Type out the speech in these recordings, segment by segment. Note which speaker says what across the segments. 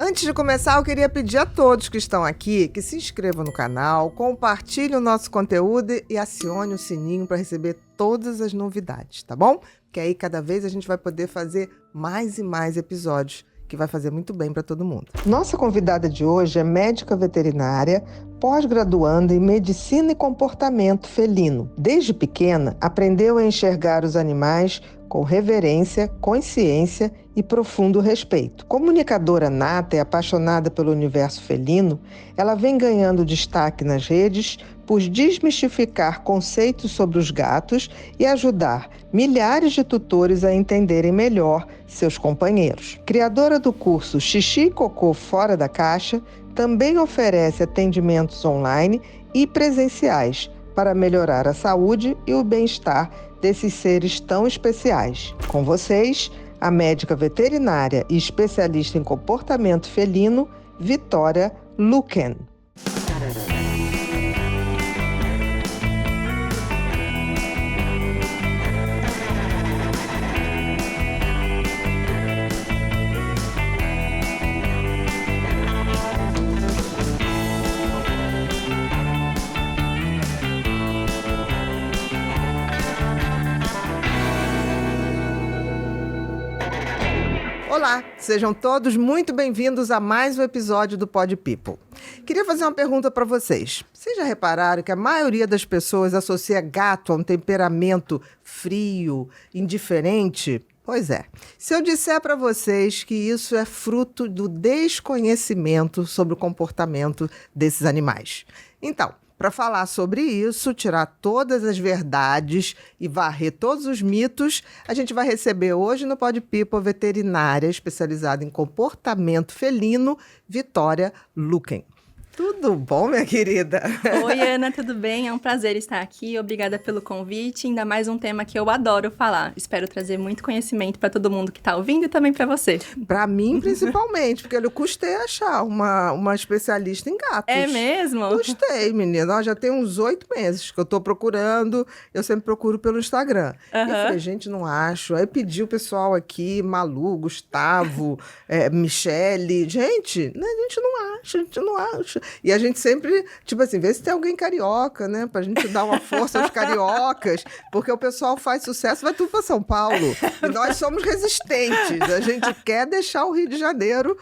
Speaker 1: Antes de começar, eu queria pedir a todos que estão aqui que se inscrevam no canal, compartilhem o nosso conteúdo e acione o sininho para receber todas as novidades, tá bom? Porque aí cada vez a gente vai poder fazer mais e mais episódios, que vai fazer muito bem para todo mundo. Nossa convidada de hoje é médica veterinária, pós-graduanda em Medicina e Comportamento Felino. Desde pequena, aprendeu a enxergar os animais com reverência, consciência e profundo respeito. Comunicadora nata e apaixonada pelo universo felino, ela vem ganhando destaque nas redes por desmistificar conceitos sobre os gatos e ajudar milhares de tutores a entenderem melhor seus companheiros. Criadora do curso Xixi e Cocô Fora da Caixa, também oferece atendimentos online e presenciais para melhorar a saúde e o bem-estar desses seres tão especiais. Com vocês, a médica veterinária e especialista em comportamento felino, Vitória Luken. Olá, sejam todos muito bem-vindos a mais um episódio do Pod People. Queria fazer uma pergunta para vocês. Vocês já repararam que a maioria das pessoas associa gato a um temperamento frio, indiferente? Pois é. Se eu disser para vocês que isso é fruto do desconhecimento sobre o comportamento desses animais. Então, para falar sobre isso, tirar todas as verdades e varrer todos os mitos, a gente vai receber hoje no Pod People veterinária especializada em comportamento felino, Vitória Luken. Tudo bom, minha querida?
Speaker 2: Oi, Ana, tudo bem? É um prazer estar aqui. Obrigada pelo convite. Ainda mais um tema que eu adoro falar. Espero trazer muito conhecimento para todo mundo que está ouvindo e também para você.
Speaker 1: Para mim, principalmente, porque eu custei achar uma especialista em gatos.
Speaker 2: É mesmo?
Speaker 1: Custei, menina. Já tem uns 8 meses que eu estou procurando. Eu sempre procuro pelo Instagram. Eu falei, gente, não acho. Aí pedi o pessoal aqui, Malu, Gustavo, Michele. Gente, né, a gente não acha. E a gente sempre, tipo assim, vê se tem alguém carioca, né? Pra gente dar uma força aos cariocas, porque o pessoal faz sucesso, vai tudo pra São Paulo. E nós somos resistentes. A gente quer deixar o Rio de Janeiro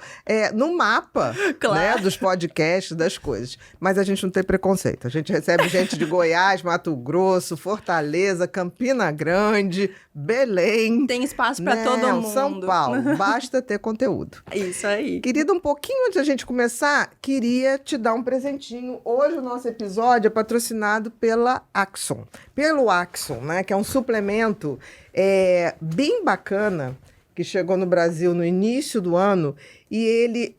Speaker 1: no mapa, claro, né? Dos podcasts, das coisas. Mas a gente não tem preconceito. A gente recebe gente de Goiás, Mato Grosso, Fortaleza, Campina Grande, Belém.
Speaker 2: Tem espaço pra todo mundo.
Speaker 1: São Paulo. Basta ter conteúdo.
Speaker 2: Isso aí.
Speaker 1: Querida, um pouquinho antes da gente começar, queria te dar um presentinho. Hoje o nosso episódio é patrocinado pela Axon. Pelo Axon, né? Que é um suplemento bem bacana, que chegou no Brasil no início do ano, e ele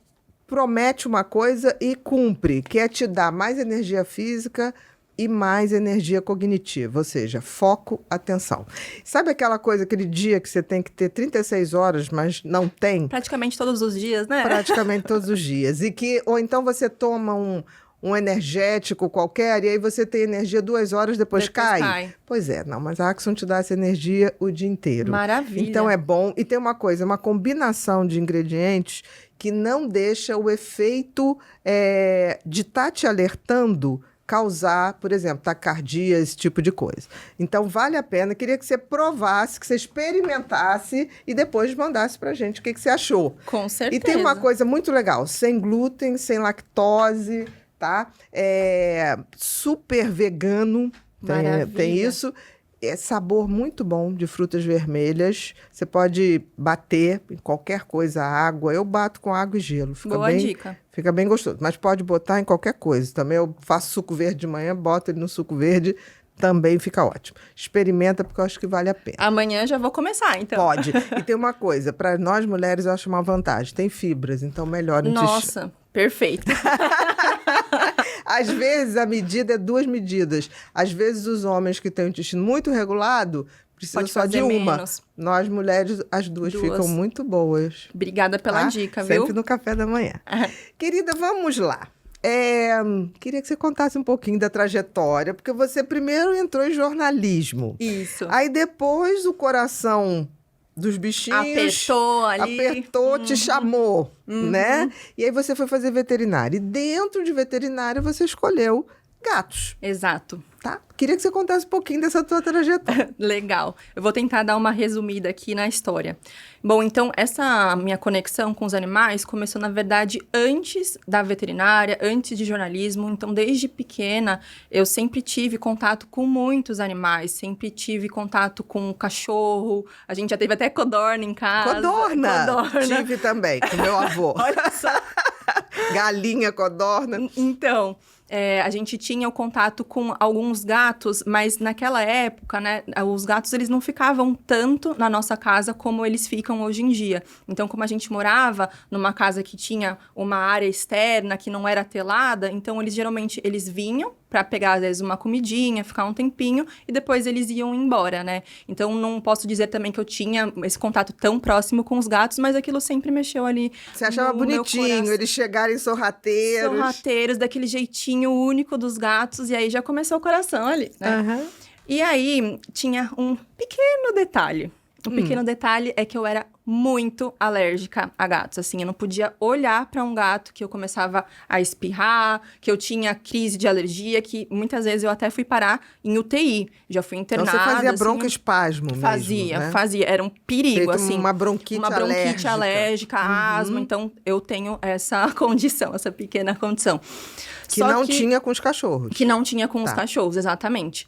Speaker 1: promete uma coisa e cumpre, que é te dar mais energia física e mais energia cognitiva, ou seja, foco, atenção. Sabe aquela coisa, aquele dia que você tem que ter 36 horas, mas não tem?
Speaker 2: Praticamente todos os dias, né?
Speaker 1: Praticamente todos os dias. Ou então você toma um energético qualquer e aí você tem energia 2 horas, depois cai. Pois é, não, mas a Axon te dá essa energia o dia inteiro.
Speaker 2: Maravilha.
Speaker 1: Então é bom. E tem uma coisa, uma combinação de ingredientes que não deixa o efeito de estar te alertando causar, por exemplo, taquicardia, esse tipo de coisa. Então, vale a pena. Queria que você provasse, que você experimentasse e depois mandasse pra gente o que você achou.
Speaker 2: Com certeza.
Speaker 1: E tem uma coisa muito legal, sem glúten, sem lactose, tá? Super vegano, tem isso. É sabor muito bom de frutas vermelhas. Você pode bater em qualquer coisa, água. Eu bato com água e gelo.
Speaker 2: Boa dica.
Speaker 1: Fica bem gostoso. Mas pode botar em qualquer coisa. Também eu faço suco verde de manhã, boto ele no suco verde. Também fica ótimo. Experimenta, porque eu acho que vale a pena.
Speaker 2: Amanhã já vou começar, então.
Speaker 1: Pode. E tem uma coisa, para nós mulheres eu acho uma vantagem. Tem fibras, então melhora o intestino.
Speaker 2: Nossa, perfeito.
Speaker 1: Às vezes a medida é 2 medidas. Às vezes os homens que têm o intestino muito regulado precisam só de uma.
Speaker 2: Menos.
Speaker 1: Nós mulheres, as duas ficam muito boas.
Speaker 2: Obrigada pela dica, viu?
Speaker 1: Sempre no café da manhã. Querida, vamos lá. Queria que você contasse um pouquinho da trajetória, porque você primeiro entrou em jornalismo.
Speaker 2: Isso.
Speaker 1: Aí depois o coração dos bichinhos.
Speaker 2: Apertou ali.
Speaker 1: Apertou, te chamou, né? E aí você foi fazer veterinária. E dentro de veterinária você escolheu gatos,
Speaker 2: Exato.
Speaker 1: tá? Queria que você contasse um pouquinho dessa tua trajetória.
Speaker 2: Legal. Eu vou tentar dar uma resumida aqui na história. Bom, então, essa minha conexão com os animais começou, na verdade, antes da veterinária, antes de jornalismo. Então, desde pequena, eu sempre tive contato com muitos animais. Sempre tive contato com cachorro. A gente já teve até codorna em casa.
Speaker 1: Codorna! Tive também, com meu avô.
Speaker 2: Olha só.
Speaker 1: Galinha, codorna.
Speaker 2: Então, a gente tinha o contato com alguns gatos, mas naquela época, né, os gatos eles não ficavam tanto na nossa casa como eles ficam hoje em dia. Então, como a gente morava numa casa que tinha uma área externa, que não era telada, então eles geralmente vinham para pegar, às vezes, uma comidinha, ficar um tempinho, e depois eles iam embora, né? Então, não posso dizer também que eu tinha esse contato tão próximo com os gatos, mas aquilo sempre mexeu ali.
Speaker 1: Você achava bonitinho eles chegarem sorrateiros.
Speaker 2: Sorrateiros, daquele jeitinho único dos gatos, e aí já começou o coração ali, né?
Speaker 1: Uhum.
Speaker 2: E aí, tinha um pequeno detalhe. O pequeno detalhe é que eu era muito alérgica a gatos, assim, eu não podia olhar para um gato que eu começava a espirrar, que eu tinha crise de alergia, que muitas vezes eu até fui parar em UTI, já fui internada.
Speaker 1: Então você fazia
Speaker 2: assim,
Speaker 1: broncoespasmo mesmo, né?
Speaker 2: Fazia, era um perigo,
Speaker 1: Feito
Speaker 2: assim.
Speaker 1: uma bronquite
Speaker 2: alérgica, asma, então eu tenho essa condição, essa pequena condição.
Speaker 1: Que não tinha com os cachorros.
Speaker 2: Que não tinha com os cachorros, exatamente.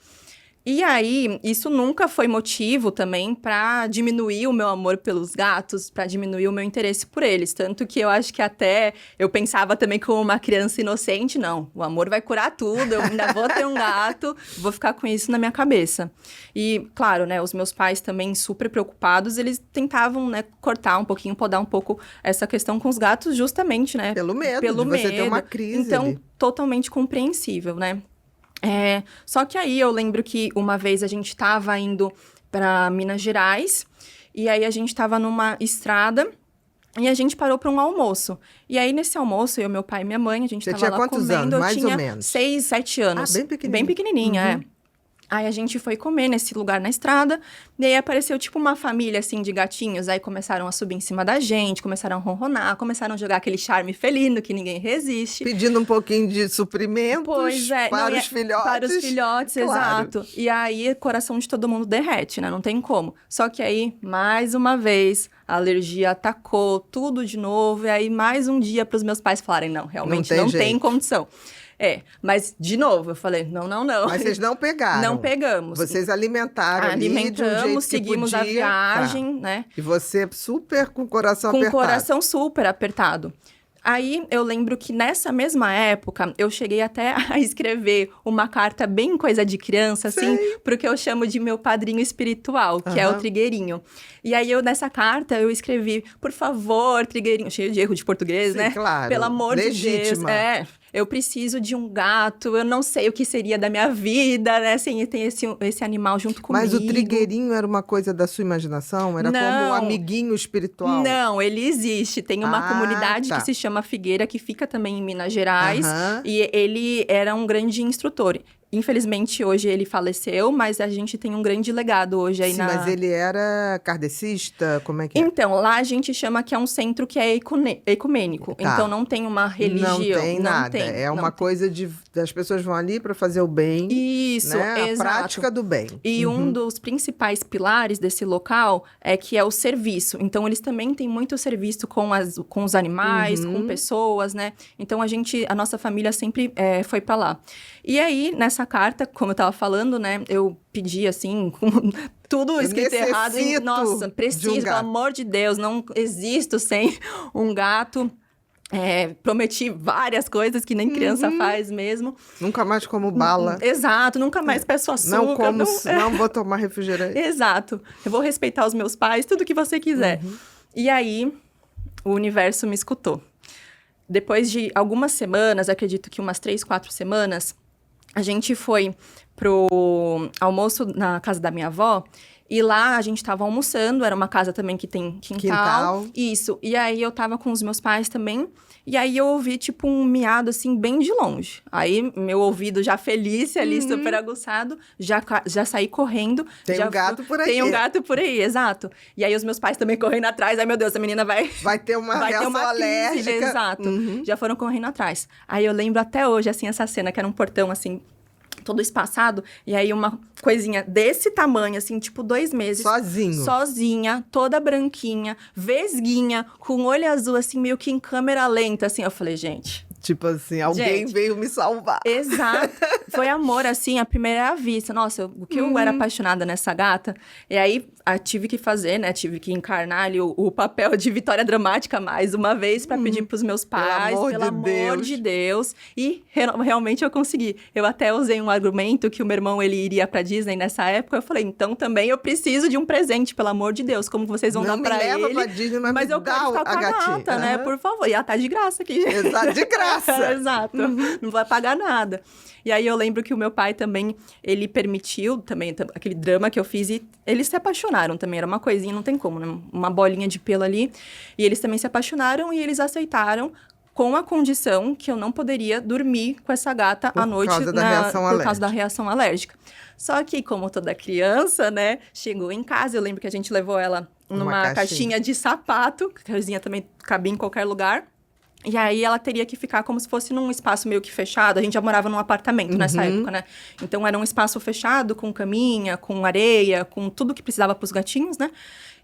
Speaker 2: E aí, isso nunca foi motivo também para diminuir o meu amor pelos gatos, para diminuir o meu interesse por eles. Tanto que eu acho que até eu pensava também como uma criança inocente, não, o amor vai curar tudo, eu ainda vou ter um gato, vou ficar com isso na minha cabeça. E, claro, né, os meus pais também super preocupados, eles tentavam, né, cortar um pouquinho, podar um pouco essa questão com os gatos, justamente, né?
Speaker 1: Pelo medo de você ter uma crise
Speaker 2: então,
Speaker 1: ali.
Speaker 2: Totalmente compreensível, né? Só que aí eu lembro que uma vez a gente tava indo para Minas Gerais e aí a gente tava numa estrada e a gente parou para um almoço. E aí nesse almoço, eu, meu pai e minha mãe, a gente
Speaker 1: Você
Speaker 2: tava
Speaker 1: tinha
Speaker 2: lá
Speaker 1: quantos
Speaker 2: comendo.
Speaker 1: anos, mais
Speaker 2: eu tinha
Speaker 1: ou menos?
Speaker 2: 6, 7 anos.
Speaker 1: Bem pequenininha.
Speaker 2: Bem pequenininha, Aí a gente foi comer nesse lugar na estrada, e aí apareceu tipo uma família, assim, de gatinhos, aí começaram a subir em cima da gente, começaram a ronronar, começaram a jogar aquele charme felino que ninguém resiste.
Speaker 1: Pedindo um pouquinho de suprimentos para os filhotes.
Speaker 2: Para os filhotes,
Speaker 1: claro.
Speaker 2: Exato. E aí, o coração de todo mundo derrete, né? Não tem como. Só que aí, mais uma vez, a alergia atacou tudo de novo, e aí mais um dia para os meus pais falarem, não, realmente não tem condição. Mas, de novo, eu falei, não.
Speaker 1: Mas vocês não pegaram.
Speaker 2: Não pegamos.
Speaker 1: Vocês alimentaram ali de um jeito
Speaker 2: seguimos
Speaker 1: que podia,
Speaker 2: a viagem, né?
Speaker 1: E você super com o coração apertado.
Speaker 2: Com o coração super apertado. Aí, eu lembro que nessa mesma época, eu cheguei até a escrever uma carta bem coisa de criança, assim, pro que eu chamo de meu padrinho espiritual, que é o Trigueirinho. E aí, nessa carta, eu escrevi, por favor, Trigueirinho, cheio de erro de português, né?
Speaker 1: Claro.
Speaker 2: Pelo amor
Speaker 1: Legítima.
Speaker 2: de Deus. Eu preciso de um gato, eu não sei o que seria da minha vida, né? Assim, tem esse animal junto comigo.
Speaker 1: Mas o trigueirinho era uma coisa da sua imaginação? Era como um amiguinho espiritual?
Speaker 2: Não, ele existe. Tem uma comunidade que se chama Figueira, que fica também em Minas Gerais. E ele era um grande instrutor. Infelizmente, hoje ele faleceu, mas a gente tem um grande legado hoje aí
Speaker 1: mas ele era kardecista? Como é que é?
Speaker 2: Então, lá a gente chama que é um centro que é ecumênico. Então, não tem uma religião.
Speaker 1: Não tem nada. É uma coisa as pessoas vão ali para fazer o bem.
Speaker 2: Isso,
Speaker 1: né?
Speaker 2: exato.
Speaker 1: A prática do bem.
Speaker 2: E um dos principais pilares desse local é que é o serviço. Então, eles também têm muito serviço com os animais, com pessoas, né? Então, a nossa família sempre foi para lá. E aí, nessa carta, como eu tava falando, né? Eu pedi, assim, com tudo escrito errado. Nossa, preciso, pelo amor de Deus, não existo sem um gato. Prometi várias coisas que nem criança faz mesmo.
Speaker 1: Nunca mais como bala.
Speaker 2: Exato, nunca mais peço açúcar.
Speaker 1: Não vou tomar refrigerante.
Speaker 2: Exato. Eu vou respeitar os meus pais, tudo que você quiser. E aí, o universo me escutou. Depois de algumas semanas, acredito que umas 3, 4 semanas, a gente foi pro almoço na casa da minha avó E lá a gente tava almoçando, era uma casa também que tem quintal. Isso. E aí eu tava com os meus pais também. E aí eu ouvi, tipo, um miado, assim, bem de longe. Aí, meu ouvido já feliz ali, super aguçado, já saí correndo.
Speaker 1: Tem um gato por aí.
Speaker 2: Tem um gato por aí, exato. E aí os meus pais também correndo atrás. Ai, meu Deus, a menina vai
Speaker 1: ter uma reação alérgica.
Speaker 2: Exato. Já foram correndo atrás. Aí eu lembro até hoje, assim, essa cena, que era um portão, assim, todo espaçado, e aí uma coisinha desse tamanho, assim, tipo 2 meses. Sozinha, toda branquinha, vesguinha, com olho azul, assim, meio que em câmera lenta, assim. Eu falei, gente...
Speaker 1: Tipo assim, alguém veio me salvar.
Speaker 2: Exato. Foi amor, assim, à primeira vista. Nossa, o que eu era apaixonada nessa gata. E aí, tive que fazer, né? Tive que encarnar ali o papel de Vitória Dramática mais uma vez pra pedir pros meus pais. Pelo amor de Deus. E realmente eu consegui. Eu até usei um argumento que o meu irmão, ele iria pra Disney nessa época. Eu falei, então também eu preciso de um presente, pelo amor de Deus. Como vocês vão dar pra ele?
Speaker 1: Não me leva pra Disney, mas
Speaker 2: eu quero ficar com a gata, né? Por favor. E ela tá de graça aqui.
Speaker 1: Exato, de graça.
Speaker 2: Exato. Não vai pagar nada. E aí eu lembro que o meu pai também, ele permitiu também aquele drama que eu fiz e eles se apaixonaram também. Era uma coisinha, não tem como, né? Uma bolinha de pelo ali. E eles também se apaixonaram e eles aceitaram com a condição que eu não poderia dormir com essa gata à noite por causa da reação alérgica. Só que, como toda criança, né, chegou em casa, eu lembro que a gente levou ela numa caixinha de sapato, que a casinha também cabia em qualquer lugar. E aí, ela teria que ficar como se fosse num espaço meio que fechado. A gente já morava num apartamento nessa época, né? Então, era um espaço fechado, com caminha, com areia, com tudo que precisava pros gatinhos, né?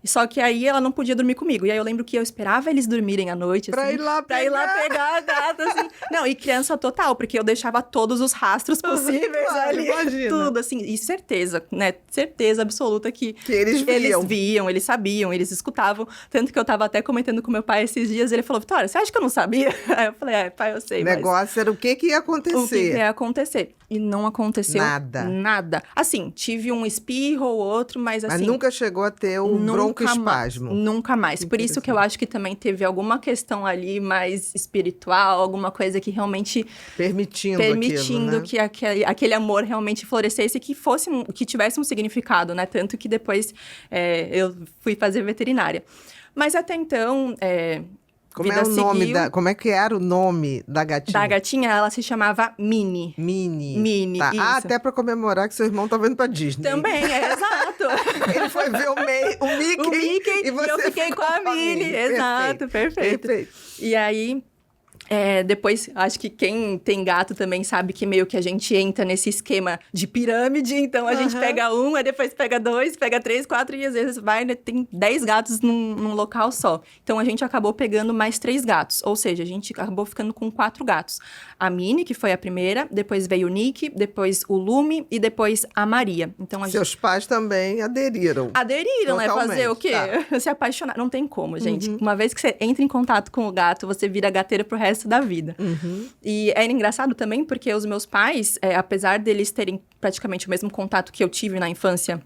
Speaker 2: Só que aí, ela não podia dormir comigo. E aí, eu lembro que eu esperava eles dormirem à noite, assim.
Speaker 1: Pra ir lá
Speaker 2: pegar a gata, assim. Não, e criança total, porque eu deixava todos os rastros possíveis ali.
Speaker 1: Imagina.
Speaker 2: Tudo, assim. E certeza, né? Certeza absoluta que
Speaker 1: eles viam.
Speaker 2: Eles viam, eles sabiam, eles escutavam. Tanto que eu tava até comentando com meu pai esses dias. Ele falou, Vitória, você acha que eu não sabia? Aí eu falei, pai, eu sei,
Speaker 1: O negócio era o que ia acontecer.
Speaker 2: O que ia acontecer. E não aconteceu nada. Assim, tive um espirro ou outro, mas assim...
Speaker 1: Mas nunca chegou a ter o broncoespasmo.
Speaker 2: Nunca mais. Por isso que eu acho que também teve alguma questão ali mais espiritual, alguma coisa que realmente...
Speaker 1: Permitindo aquilo, né?
Speaker 2: que aquele amor realmente florescesse, que tivesse um significado, né? Tanto que depois eu fui fazer veterinária. Mas até então...
Speaker 1: Como é que era o nome da gatinha?
Speaker 2: Da gatinha, ela se chamava Minnie.
Speaker 1: Minnie, tá.
Speaker 2: Isso.
Speaker 1: Até pra comemorar que seu irmão tá indo pra Disney.
Speaker 2: Também, exato.
Speaker 1: Ele foi ver o Mickey
Speaker 2: e eu fiquei com a Minnie. Exato, perfeito. E aí... depois, acho que quem tem gato também sabe que meio que a gente entra nesse esquema de pirâmide. Então, a gente pega um, aí depois pega 2, pega 3, 4 e às vezes tem 10 gatos num local só. Então, a gente acabou pegando mais 3 gatos. Ou seja, a gente acabou ficando com 4 gatos. A Minnie, que foi a primeira, depois veio o Nick, depois o Lume e depois a Maria. Então,
Speaker 1: Seus pais também aderiram.
Speaker 2: Aderiram, né? Fazer o quê? Tá. Se apaixonar. Não tem como, gente. Uma vez que você entra em contato com o gato, você vira gateira pro resto da vida. E é engraçado também porque os meus pais, apesar deles terem praticamente o mesmo contato que eu tive na infância,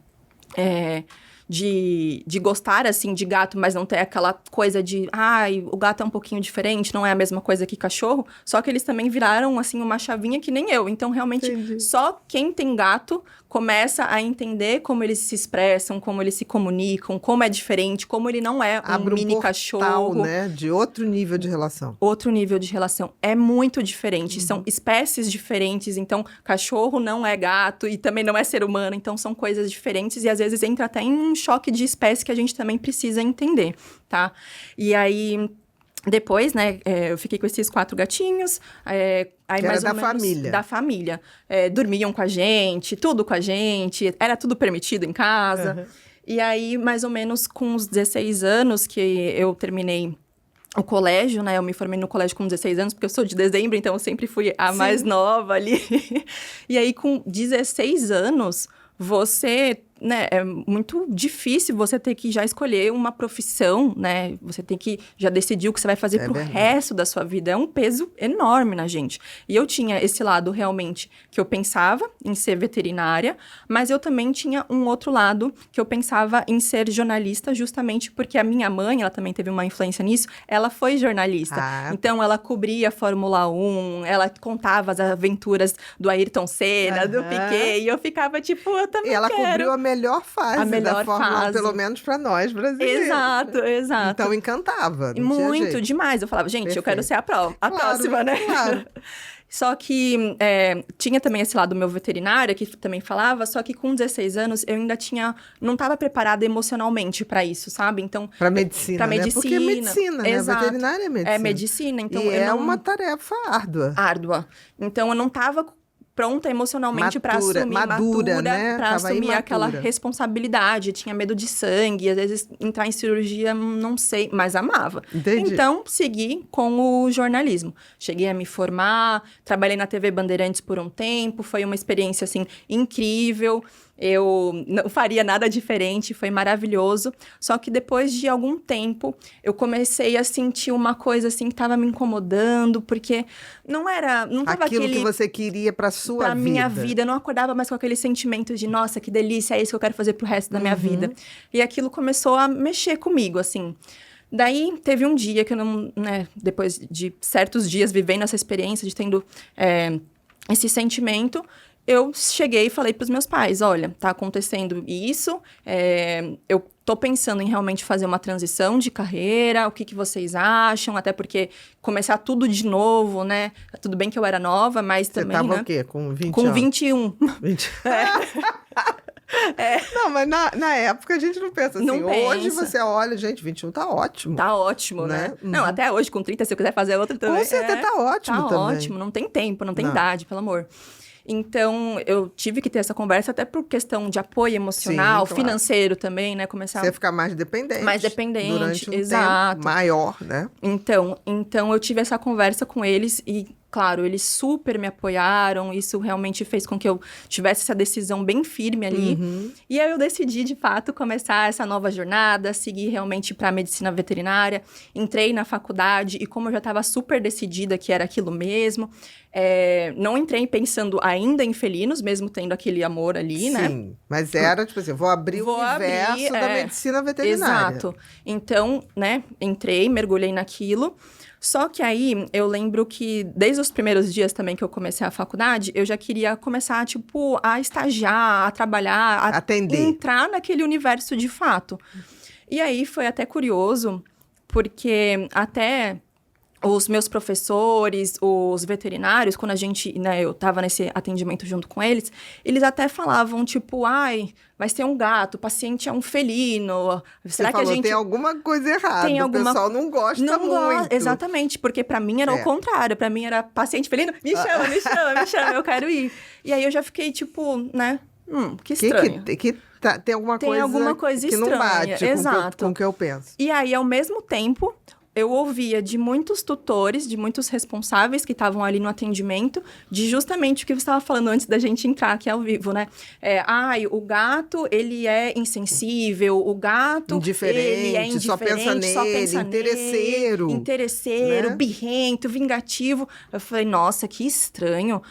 Speaker 2: de gostar, assim, de gato, mas não ter aquela coisa de... o gato é um pouquinho diferente, não é a mesma coisa que cachorro. Só que eles também viraram, assim, uma chavinha que nem eu. Então, realmente, só quem tem gato começa a entender como eles se expressam, como eles se comunicam, como é diferente, como ele não é um mini cachorro.
Speaker 1: Né? De outro nível de relação.
Speaker 2: Outro nível de relação. É muito diferente. São espécies diferentes. Então, cachorro não é gato e também não é ser humano. Então, são coisas diferentes e, às vezes, entra até em um choque de espécie que a gente também precisa entender, tá? E aí... Depois, né, eu fiquei com esses 4 gatinhos. Aí
Speaker 1: que
Speaker 2: mais
Speaker 1: era
Speaker 2: ou menos
Speaker 1: família.
Speaker 2: Da família. Dormiam com a gente, tudo com a gente. Era tudo permitido em casa. E aí, mais ou menos com uns 16 anos que eu terminei o colégio, né? Eu me formei no colégio com 16 anos, porque eu sou de dezembro, então eu sempre fui a mais nova ali. E aí, com 16 anos, você... né, é muito difícil você ter que já escolher uma profissão, né? Você tem que já decidir o que você vai fazer pro resto da sua vida. É um peso enorme na gente. E eu tinha esse lado, realmente, que eu pensava em ser veterinária, mas eu também tinha um outro lado que eu pensava em ser jornalista, justamente porque a minha mãe, ela também teve uma influência nisso, ela foi jornalista. Então, ela cobria a Fórmula 1, ela contava as aventuras do Ayrton Senna, do Piquet, e eu ficava tipo, eu também
Speaker 1: quero. E ela cobriu a melhor fase
Speaker 2: A melhor
Speaker 1: da Fórmula 1,
Speaker 2: fase.
Speaker 1: pelo menos para nós brasileiros.
Speaker 2: Exato.
Speaker 1: Então encantava. Não tinha
Speaker 2: Muito,
Speaker 1: jeito.
Speaker 2: demais. Eu falava, gente, eu quero
Speaker 1: Perfeito.
Speaker 2: ser a
Speaker 1: Claro,
Speaker 2: próxima, né?
Speaker 1: Claro.
Speaker 2: Só que tinha também esse lado meu veterinária, que também falava, só que com 16 anos eu ainda não estava preparada emocionalmente para isso, sabe? Então,
Speaker 1: Para medicina,
Speaker 2: pra
Speaker 1: né?
Speaker 2: medicina.
Speaker 1: Porque é medicina, né?
Speaker 2: Exato.
Speaker 1: Veterinária é medicina.
Speaker 2: É medicina, então
Speaker 1: E
Speaker 2: eu
Speaker 1: é
Speaker 2: não...
Speaker 1: uma tarefa árdua.
Speaker 2: árdua. Então eu não estava pronta emocionalmente para
Speaker 1: Madura,
Speaker 2: assumir
Speaker 1: madura, né?
Speaker 2: para
Speaker 1: Tava
Speaker 2: assumir aquela
Speaker 1: imatura.
Speaker 2: responsabilidade, tinha medo de sangue, às vezes entrar em cirurgia, não sei, mas amava.
Speaker 1: Entendi.
Speaker 2: Então, segui com o jornalismo. Cheguei a me formar, trabalhei na TV Bandeirantes por um tempo, foi uma experiência assim incrível. Eu não faria nada diferente, foi maravilhoso. Só que depois de algum tempo, eu comecei a sentir uma coisa assim que estava me incomodando, porque não tava
Speaker 1: Aquilo que você queria para sua
Speaker 2: pra
Speaker 1: vida.
Speaker 2: minha vida. Eu não acordava mais com aquele sentimento de, nossa, que delícia, é isso que eu quero fazer pro resto da minha vida. E aquilo começou a mexer comigo, assim. Daí, teve um dia que eu não, né, depois de certos dias vivendo essa experiência, de tendo esse sentimento, eu cheguei e falei pros meus pais, olha, tá acontecendo isso, eu tô pensando em realmente fazer uma transição de carreira, o que vocês acham? Até porque começar tudo de novo, né? Tudo bem que eu era nova, mas
Speaker 1: Você
Speaker 2: também,
Speaker 1: tava
Speaker 2: né?
Speaker 1: o quê? Com 20
Speaker 2: Com
Speaker 1: anos?
Speaker 2: 21.
Speaker 1: 20... Não, mas na época a gente não pensa assim.
Speaker 2: Não
Speaker 1: Hoje
Speaker 2: pensa.
Speaker 1: você olha, gente, 21 tá ótimo.
Speaker 2: Tá ótimo, né?
Speaker 1: Né?
Speaker 2: Não, até hoje, com 30, se eu quiser fazer outra também.
Speaker 1: Com certeza tá ótimo
Speaker 2: tá
Speaker 1: também.
Speaker 2: ótimo, não tem tempo, não tem
Speaker 1: Não.
Speaker 2: idade, pelo amor. Então, eu tive que ter essa conversa até por questão de apoio emocional,
Speaker 1: Sim, claro.
Speaker 2: financeiro também, né? Começar
Speaker 1: Você ficar mais dependente.
Speaker 2: mais dependente,
Speaker 1: Durante um
Speaker 2: exato.
Speaker 1: tempo maior, né?
Speaker 2: Então eu tive essa conversa com eles e, claro, eles super me apoiaram. Isso realmente fez com que eu tivesse essa decisão bem firme ali. E aí eu decidi, de fato, começar essa nova jornada, seguir realmente para medicina veterinária. Entrei na faculdade e como eu já estava super decidida que era aquilo mesmo, não entrei pensando ainda em felinos, mesmo tendo aquele amor ali, né?
Speaker 1: Sim, mas era tipo assim, vou abrir o universo da medicina veterinária.
Speaker 2: Exato. Então, né, entrei, mergulhei naquilo. Só que aí, eu lembro que desde os primeiros dias também que eu comecei a faculdade, eu já queria começar, tipo, a estagiar, a trabalhar, a
Speaker 1: Atender.
Speaker 2: entrar naquele universo de fato. E aí, foi até curioso, porque até os meus professores, os veterinários, quando a gente, né, eu tava nesse atendimento junto com eles, eles até falavam, tipo, ai, vai ser um gato, o paciente é um felino, será
Speaker 1: Você
Speaker 2: que a
Speaker 1: falou,
Speaker 2: gente...
Speaker 1: tem alguma coisa errada,
Speaker 2: Tem alguma-
Speaker 1: o pessoal não gosta muito.
Speaker 2: Exatamente, porque pra mim era o contrário, pra mim era paciente felino, me chama, me chama, me chama, eu quero ir. E aí eu já fiquei, tipo, né, que estranho.
Speaker 1: Tem alguma
Speaker 2: Tem
Speaker 1: coisa,
Speaker 2: alguma coisa
Speaker 1: que não
Speaker 2: estranha,
Speaker 1: bate
Speaker 2: exato.
Speaker 1: com o que eu penso.
Speaker 2: E aí, ao mesmo tempo, eu ouvia de muitos tutores, de muitos responsáveis que estavam ali no atendimento, de justamente o que você estava falando antes da gente entrar aqui ao vivo, né? O gato, ele é insensível, o gato...
Speaker 1: Indiferente,
Speaker 2: ele é indiferente,
Speaker 1: só pensa nele, interesseiro.
Speaker 2: Interesseiro,
Speaker 1: né?
Speaker 2: birrento, vingativo. Eu falei, nossa, que estranho.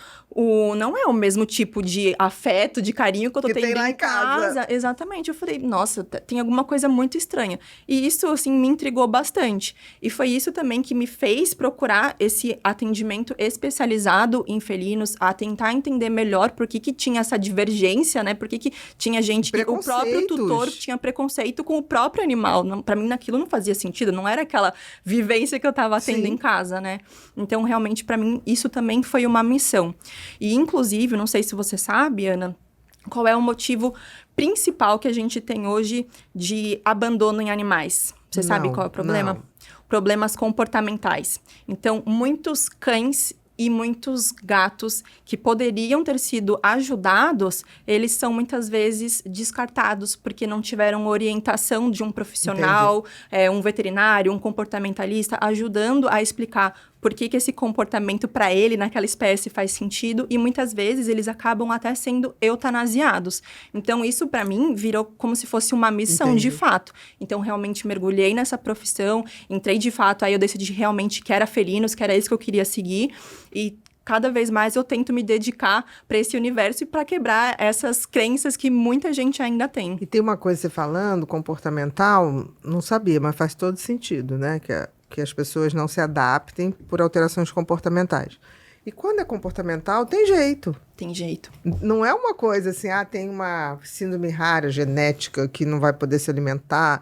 Speaker 2: Não é o mesmo tipo de afeto, de carinho que eu tô
Speaker 1: Que
Speaker 2: tendo
Speaker 1: tem lá
Speaker 2: em
Speaker 1: em casa.
Speaker 2: Exatamente. Eu falei, nossa, tem alguma coisa muito estranha. E isso, assim, me intrigou bastante. E foi isso também que me fez procurar esse atendimento especializado em felinos, a tentar entender melhor por que tinha essa divergência, né? Por que tinha gente que o próprio tutor tinha preconceito com o próprio animal. Para mim, naquilo não fazia sentido, não era aquela vivência que eu tava tendo em casa, né? Então, realmente, para mim, isso também foi uma missão. E, inclusive, não sei se você sabe, Ana, qual é o motivo principal que a gente tem hoje de abandono em animais? Você sabe qual é o problema?
Speaker 1: Não.
Speaker 2: Problemas comportamentais. Então, muitos cães e muitos gatos que poderiam ter sido ajudados, eles são muitas vezes descartados porque não tiveram orientação de um profissional, um veterinário, um comportamentalista, ajudando a explicar por que esse comportamento para ele, naquela espécie, faz sentido. E muitas vezes eles acabam até sendo eutanasiados. Então, isso para mim virou como se fosse uma missão de fato. Então, realmente mergulhei nessa profissão, entrei de fato, aí eu decidi realmente que era felinos, que era isso que eu queria seguir. E cada vez mais eu tento me dedicar para esse universo e para quebrar essas crenças que muita gente ainda tem.
Speaker 1: E tem uma coisa você falando, comportamental, não sabia, mas faz todo sentido, né? Que as pessoas não se adaptem por alterações comportamentais. E quando é comportamental, tem jeito.
Speaker 2: Tem jeito.
Speaker 1: Não é uma coisa assim, tem uma síndrome rara, genética, que não vai poder se alimentar.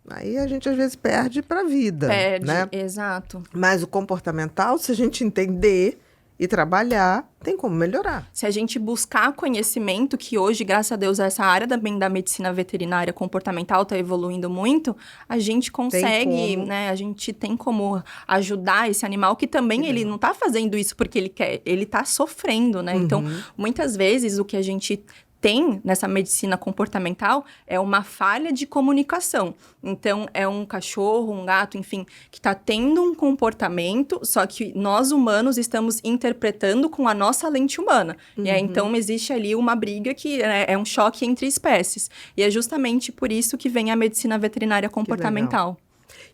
Speaker 1: Aí a gente, às vezes, perde para a vida.
Speaker 2: Perde,
Speaker 1: né?
Speaker 2: exato.
Speaker 1: Mas o comportamental, se a gente entender e trabalhar, tem como melhorar.
Speaker 2: Se a gente buscar conhecimento, que hoje, graças a Deus, essa área também da medicina veterinária comportamental está evoluindo muito, a gente consegue, né? A gente tem como ajudar esse animal que também ele não está fazendo isso porque ele quer, ele está sofrendo, né? Então, muitas vezes, o que a gente tem nessa medicina comportamental é uma falha de comunicação. Então, é um cachorro, um gato, enfim, que está tendo um comportamento, só que nós humanos estamos interpretando com a nossa lente humana. E aí, então, existe ali uma briga que é um choque entre espécies. E é justamente por isso que vem a medicina veterinária comportamental.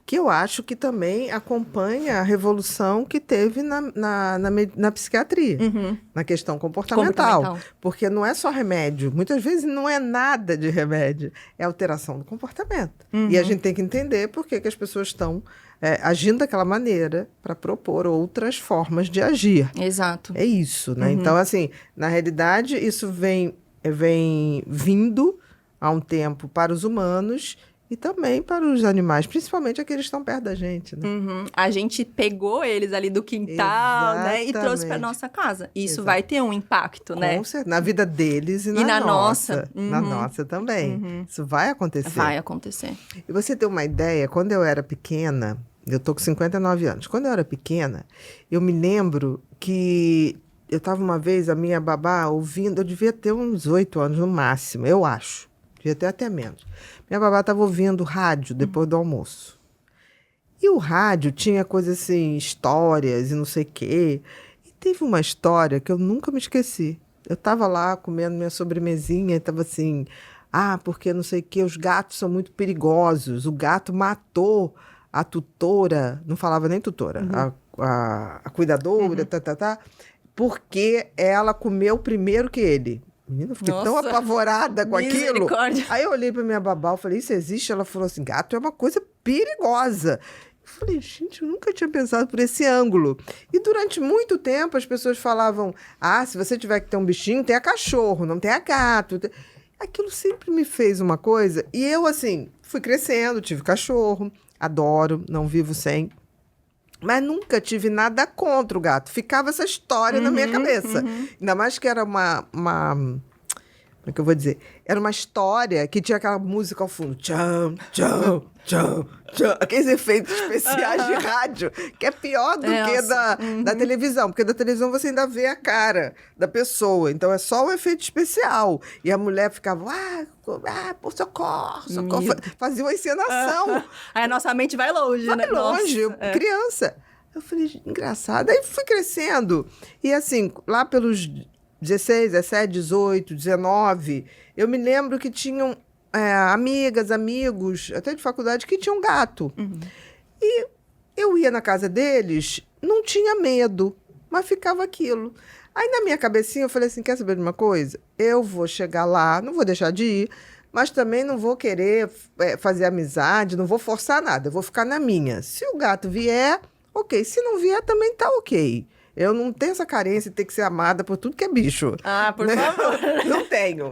Speaker 1: Que eu acho que também acompanha a revolução que teve na psiquiatria, na questão comportamental. Porque não é só remédio. Muitas vezes não é nada de remédio. É alteração do comportamento. E a gente tem que entender por que as pessoas estão agindo daquela maneira para propor outras formas de agir.
Speaker 2: Exato.
Speaker 1: É isso, né? Então, assim, na realidade, isso vem vindo há um tempo para os humanos e também para os animais, principalmente aqueles que estão perto da gente, né?
Speaker 2: A gente pegou eles ali do quintal, né? E trouxe para nossa casa. Isso vai ter um impacto, né?
Speaker 1: Com certeza. Na vida deles e na nossa. Na nossa também. Isso vai acontecer.
Speaker 2: Vai acontecer.
Speaker 1: E você tem uma ideia, quando eu era pequena, eu tô com 59 anos, quando eu era pequena, eu me lembro que eu estava uma vez, a minha babá, ouvindo, eu devia ter uns 8 anos no máximo, eu acho. Devia ter até menos. Minha babá estava ouvindo rádio depois do almoço. E o rádio tinha coisas assim, histórias e não sei o quê. E teve uma história que eu nunca me esqueci. Eu estava lá comendo minha sobremesinha e estava assim, porque não sei o quê, os gatos são muito perigosos. O gato matou a tutora, não falava nem tutora, a cuidadora, porque ela comeu primeiro que ele. Menina, eu fiquei tão apavorada com aquilo. Aí eu olhei pra minha babá, eu falei, isso existe? Ela falou assim, gato é uma coisa perigosa. Eu falei, gente, eu nunca tinha pensado por esse ângulo. E durante muito tempo as pessoas falavam, se você tiver que ter um bichinho, tenha cachorro, não tenha gato. Aquilo sempre me fez uma coisa. E eu, assim, fui crescendo, tive cachorro, adoro, não vivo sem. Mas nunca tive nada contra o gato. Ficava essa história na minha cabeça. Ainda mais que era como é que eu vou dizer? Era uma história que tinha aquela música ao fundo. Tchau, tchau, tchau, tchau. Aqueles efeitos especiais de rádio, que é pior do que da televisão. Porque da televisão você ainda vê a cara da pessoa. Então é só o efeito especial. E a mulher ficava, por socorro, socorro. Fazia uma encenação.
Speaker 2: Aí a nossa mente vai longe, né?
Speaker 1: Vai longe, criança. Eu falei, engraçado. Aí fui crescendo. E assim, lá pelos 16, 17, 18, 19, eu me lembro que tinham amigas, amigos, até de faculdade, que tinham gato. E eu ia na casa deles, não tinha medo, mas ficava aquilo. Aí na minha cabecinha eu falei assim, quer saber de uma coisa? Eu vou chegar lá, não vou deixar de ir, mas também não vou querer fazer amizade, não vou forçar nada, eu vou ficar na minha. Se o gato vier, ok. Se não vier, também tá ok. Eu não tenho essa carência de ter que ser amada por tudo que é bicho.
Speaker 2: Por favor.
Speaker 1: Não tenho.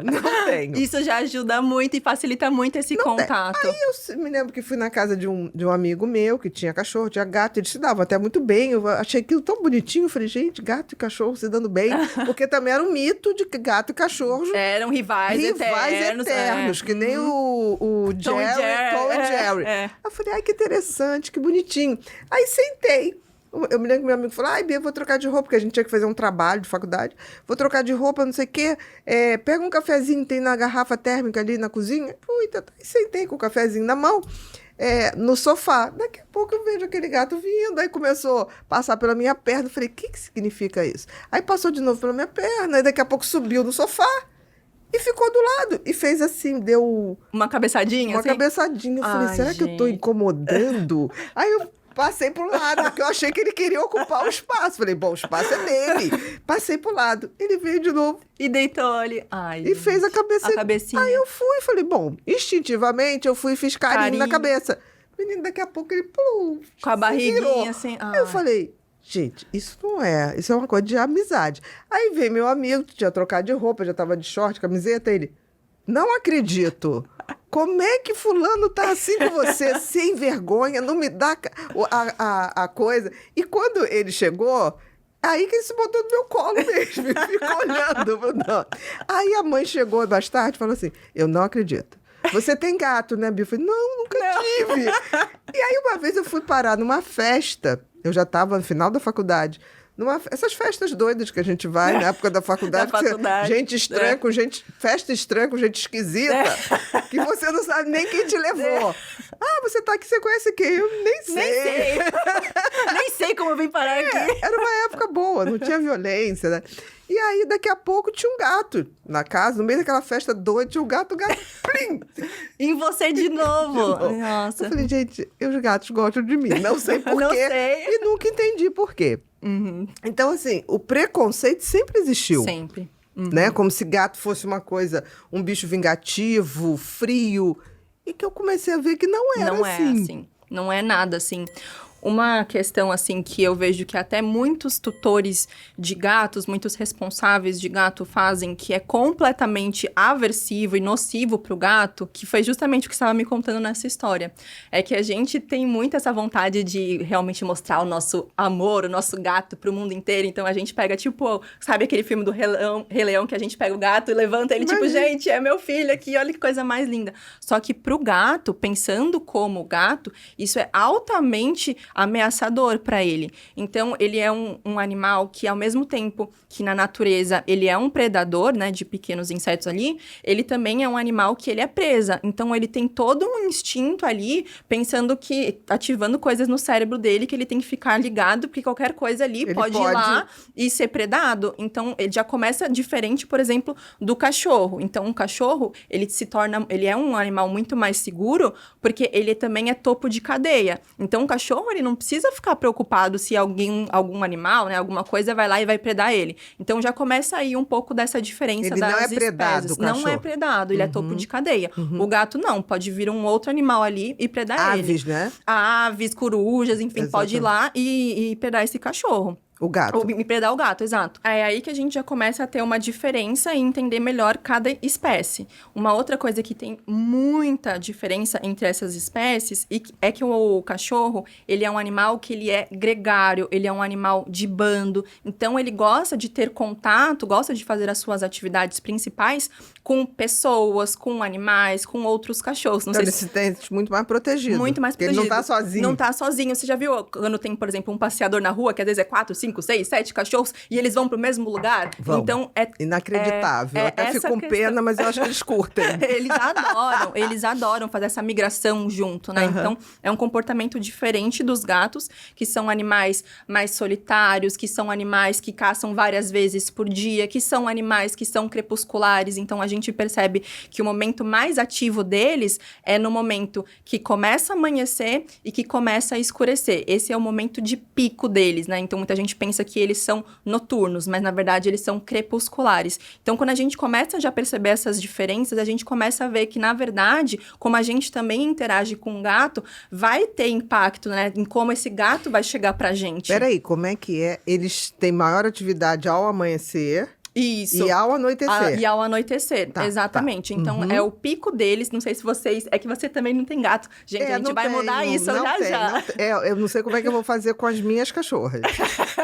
Speaker 2: Isso já ajuda muito e facilita muito esse contato.
Speaker 1: Aí eu me lembro que fui na casa de um amigo meu, que tinha cachorro, tinha gato, eles se davam até muito bem. Eu achei aquilo tão bonitinho. Eu falei, gente, gato e cachorro se dando bem. Porque também era um mito de que gato e cachorro...
Speaker 2: Eram rivais eternos.
Speaker 1: Que nem o Tom e Jerry. Eu falei, que interessante, que bonitinho. Aí sentei. Eu me lembro que meu amigo falou, Bia, vou trocar de roupa, porque a gente tinha que fazer um trabalho de faculdade. Vou trocar de roupa, não sei o quê. Pega um cafezinho, tem na garrafa térmica ali na cozinha. E sentei com o cafezinho na mão, no sofá. Daqui a pouco eu vejo aquele gato vindo. Aí começou a passar pela minha perna. Eu falei, o que significa isso? Aí passou de novo pela minha perna. Aí daqui a pouco subiu no sofá. E ficou do lado. E fez assim, deu...
Speaker 2: Uma cabeçadinha?
Speaker 1: Uma cabeçadinha. Eu falei, será que eu tô incomodando? Aí eu... Passei pro lado, porque eu achei que ele queria ocupar o espaço. Falei, bom, o espaço é dele. Passei pro lado. Ele veio de novo.
Speaker 2: E deitou ali.
Speaker 1: E fez a cabecinha. Aí eu fui, falei, bom, instintivamente eu fui e fiz carinho na cabeça. Menino, daqui a pouco ele pulou.
Speaker 2: Com a barriguinha, assim.
Speaker 1: Aí eu falei, Gente, isso não é. Isso é uma coisa de amizade. Aí veio meu amigo, tinha trocado de roupa, já tava de short, camiseta, ele... Não acredito. Como é que fulano tá assim com você, sem vergonha, não me dá a coisa? E quando ele chegou, aí que ele se botou no meu colo mesmo, e ficou olhando. Não. Aí a mãe chegou mais tarde e falou assim, eu não acredito. Você tem gato, né, Bia? Eu falei, não, nunca tive. E aí uma vez eu fui parar numa festa, eu já estava no final da faculdade, essas festas doidas que a gente vai na época da faculdade, gente estranha com gente, festa estranha com gente esquisita, que você não sabe nem quem te levou. Ah, você tá aqui, você conhece quem? Eu nem sei.
Speaker 2: Nem sei como eu vim parar aqui.
Speaker 1: Era uma época boa, não tinha violência, né? E aí, daqui a pouco, tinha um gato na casa, no meio daquela festa doida, tinha um gato, plim!
Speaker 2: Em você de novo. Nossa.
Speaker 1: Eu falei, gente, os gatos gostam de mim, não sei por
Speaker 2: Não
Speaker 1: quê.
Speaker 2: sei.
Speaker 1: E nunca entendi por quê.
Speaker 2: Uhum.
Speaker 1: Então, assim, o preconceito sempre existiu.
Speaker 2: Sempre. Uhum.
Speaker 1: Né? Como se gato fosse uma coisa, um bicho vingativo, frio. E que eu comecei a ver que não era assim.
Speaker 2: Não é assim. Não é nada assim. Uma questão, assim, que eu vejo que até muitos tutores de gatos, muitos responsáveis de gato fazem, que é completamente aversivo e nocivo pro gato, que foi justamente o que você estava me contando nessa história. É que a gente tem muito essa vontade de realmente mostrar o nosso amor, o nosso gato pro mundo inteiro. Então, a gente pega, tipo, sabe aquele filme do Rei Leão, que a gente pega o gato e levanta ele, tipo, gente, é meu filho aqui, olha que coisa mais linda. Só que pro gato, pensando como gato, isso é altamente ameaçador para ele. Então, ele é um animal que, ao mesmo tempo que na natureza ele é um predador, né, de pequenos insetos ali, ele também é um animal que ele é presa. Então, ele tem todo um instinto ali, pensando que, ativando coisas no cérebro dele, que ele tem que ficar ligado, porque qualquer coisa ali ele pode ir lá e ser predado. Então, ele já começa diferente, por exemplo, do cachorro. Então, um cachorro, ele é um animal muito mais seguro, porque ele também é topo de cadeia. Então, um cachorro, ele não precisa ficar preocupado se algum animal, né, alguma coisa vai lá e vai predar ele. Então já começa aí um pouco dessa diferença das espécies.
Speaker 1: Ele não é predado, o cachorro.
Speaker 2: Não é predado, ele é topo de cadeia. O gato não, pode vir um outro animal ali e predar ele.
Speaker 1: Aves, né?
Speaker 2: Aves, corujas, enfim, exatamente. Pode ir lá e predar esse cachorro.
Speaker 1: O gato.
Speaker 2: Ou me predar o gato, exato. É aí que a gente já começa a ter uma diferença e entender melhor cada espécie. Uma outra coisa que tem muita diferença entre essas espécies é que o cachorro, ele é um animal que ele é gregário, ele é um animal de bando. Então, ele gosta de ter contato, gosta de fazer as suas atividades principais com pessoas, com animais, com outros cachorros. Não
Speaker 1: então,
Speaker 2: sei
Speaker 1: ele se sente muito mais protegido.
Speaker 2: Muito mais protegido.
Speaker 1: Ele não tá sozinho.
Speaker 2: Não tá sozinho. Você já viu quando tem, por exemplo, um passeador na rua, que às vezes é 4, 5, 6, 7 cachorros, e eles vão pro mesmo lugar?
Speaker 1: Vão.
Speaker 2: Então,
Speaker 1: inacreditável. Eu até fico com pena, mas eu acho que eles curtem.
Speaker 2: Eles adoram fazer essa migração junto, né? Então, é um comportamento diferente dos gatos, que são animais mais solitários, que são animais que caçam várias vezes por dia, que são animais que são crepusculares. Então, a gente percebe que o momento mais ativo deles é no momento que começa a amanhecer e que começa a escurecer. Esse é o momento de pico deles, né? Então, muita gente pensa que eles são noturnos, mas, na verdade, eles são crepusculares. Então, quando a gente começa a já perceber essas diferenças, a gente começa a ver que, na verdade, como a gente também interage com o gato, vai ter impacto, né? Em como esse gato vai chegar pra gente.
Speaker 1: Peraí, como é que é? Eles têm maior atividade ao amanhecer...
Speaker 2: Isso.
Speaker 1: E ao anoitecer.
Speaker 2: E ao anoitecer, tá, exatamente. Tá. Então, é o pico deles. Não sei se vocês... É que você também não tem gato. Gente, a gente vai mudar isso já.
Speaker 1: Eu não sei como é que eu vou fazer com as minhas cachorras.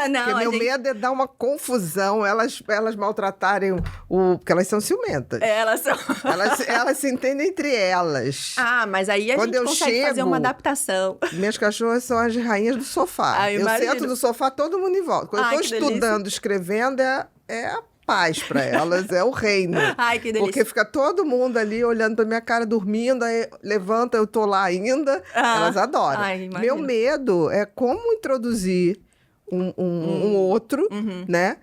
Speaker 2: Não,
Speaker 1: porque meu medo é dar uma confusão, elas maltratarem porque elas são ciumentas.
Speaker 2: Elas são.
Speaker 1: Elas se entendem entre elas.
Speaker 2: Ah, mas aí
Speaker 1: Quando
Speaker 2: gente consegue fazer uma adaptação.
Speaker 1: Minhas cachorras são as rainhas do sofá. Eu sento no sofá, todo mundo em volta. Quando eu tô estudando, escrevendo, é a paz pra elas, é o reino.
Speaker 2: Ai, que delícia.
Speaker 1: Porque fica todo mundo ali olhando pra minha cara, dormindo, aí levanta, eu tô lá ainda. Elas adoram.
Speaker 2: Ai,
Speaker 1: meu medo é como introduzir um outro, né?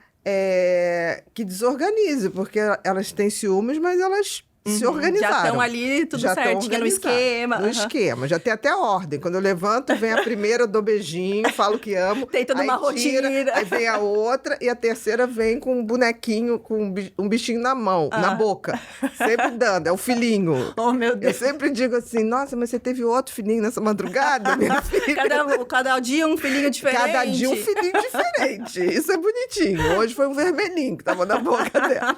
Speaker 1: Que desorganize, porque elas têm ciúmes, mas elas se organizaram.
Speaker 2: Já estão ali, tudo
Speaker 1: Já tão
Speaker 2: certinho, no
Speaker 1: organizados,
Speaker 2: esquema.
Speaker 1: No esquema, já tem até ordem. Quando eu levanto, vem a primeira, eu dou beijinho, falo que amo.
Speaker 2: Tem toda
Speaker 1: aí
Speaker 2: uma
Speaker 1: tira,
Speaker 2: rotina.
Speaker 1: Aí vem a outra, e a terceira vem com um bonequinho, com um bichinho na mão, na boca. Sempre dando, é o filhinho.
Speaker 2: Oh, meu
Speaker 1: Eu
Speaker 2: Deus.
Speaker 1: sempre digo assim, nossa, mas você teve outro filhinho nessa madrugada, minha filha?
Speaker 2: Cada dia um filhinho diferente.
Speaker 1: Cada dia um filhinho diferente. Isso é bonitinho. Hoje foi um vermelhinho que tava na boca dela.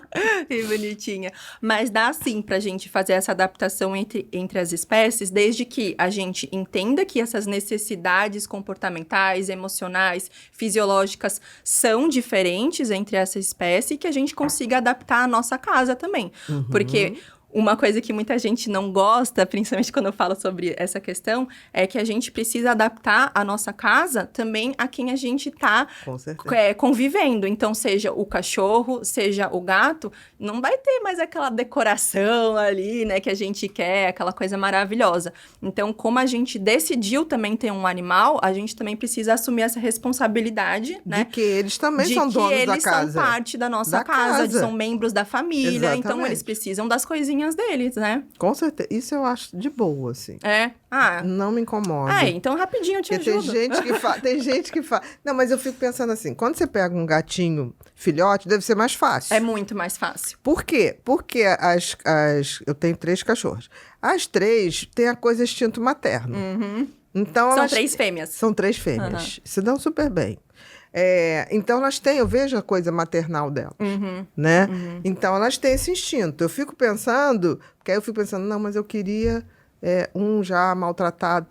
Speaker 2: Que bonitinha. Mas dá sim pra gente fazer essa adaptação entre as espécies, desde que a gente entenda que essas necessidades comportamentais, emocionais, fisiológicas são diferentes entre essa espécie e que a gente consiga adaptar a nossa casa também. Porque uma coisa que muita gente não gosta, principalmente quando eu falo sobre essa questão, é que a gente precisa adaptar a nossa casa também a quem a gente está convivendo. Então, seja o cachorro, seja o gato, não vai ter mais aquela decoração ali, né, que a gente quer, aquela coisa maravilhosa. Então, como a gente decidiu também ter um animal, a gente também precisa assumir essa responsabilidade, né?
Speaker 1: De que eles também são donos da casa.
Speaker 2: De que eles são parte da nossa casa, são membros da família,
Speaker 1: Exatamente.
Speaker 2: então eles precisam das coisinhas deles, né?
Speaker 1: Com certeza. Isso eu acho de boa, assim.
Speaker 2: É?
Speaker 1: Não me incomoda.
Speaker 2: Então rapidinho eu te
Speaker 1: Porque
Speaker 2: ajudo.
Speaker 1: Tem gente que fala... Não, mas eu fico pensando assim, quando você pega um gatinho filhote, deve ser mais fácil.
Speaker 2: É muito mais fácil.
Speaker 1: Por quê? Porque eu tenho 3 cachorros. As 3 têm a coisa instinto materno. Então,
Speaker 2: São 3 fêmeas.
Speaker 1: São 3 fêmeas. Se dão super bem. Então, elas têm, eu vejo a coisa maternal delas, né? Então, elas têm esse instinto. Eu fico pensando, não, mas eu queria um já maltratado,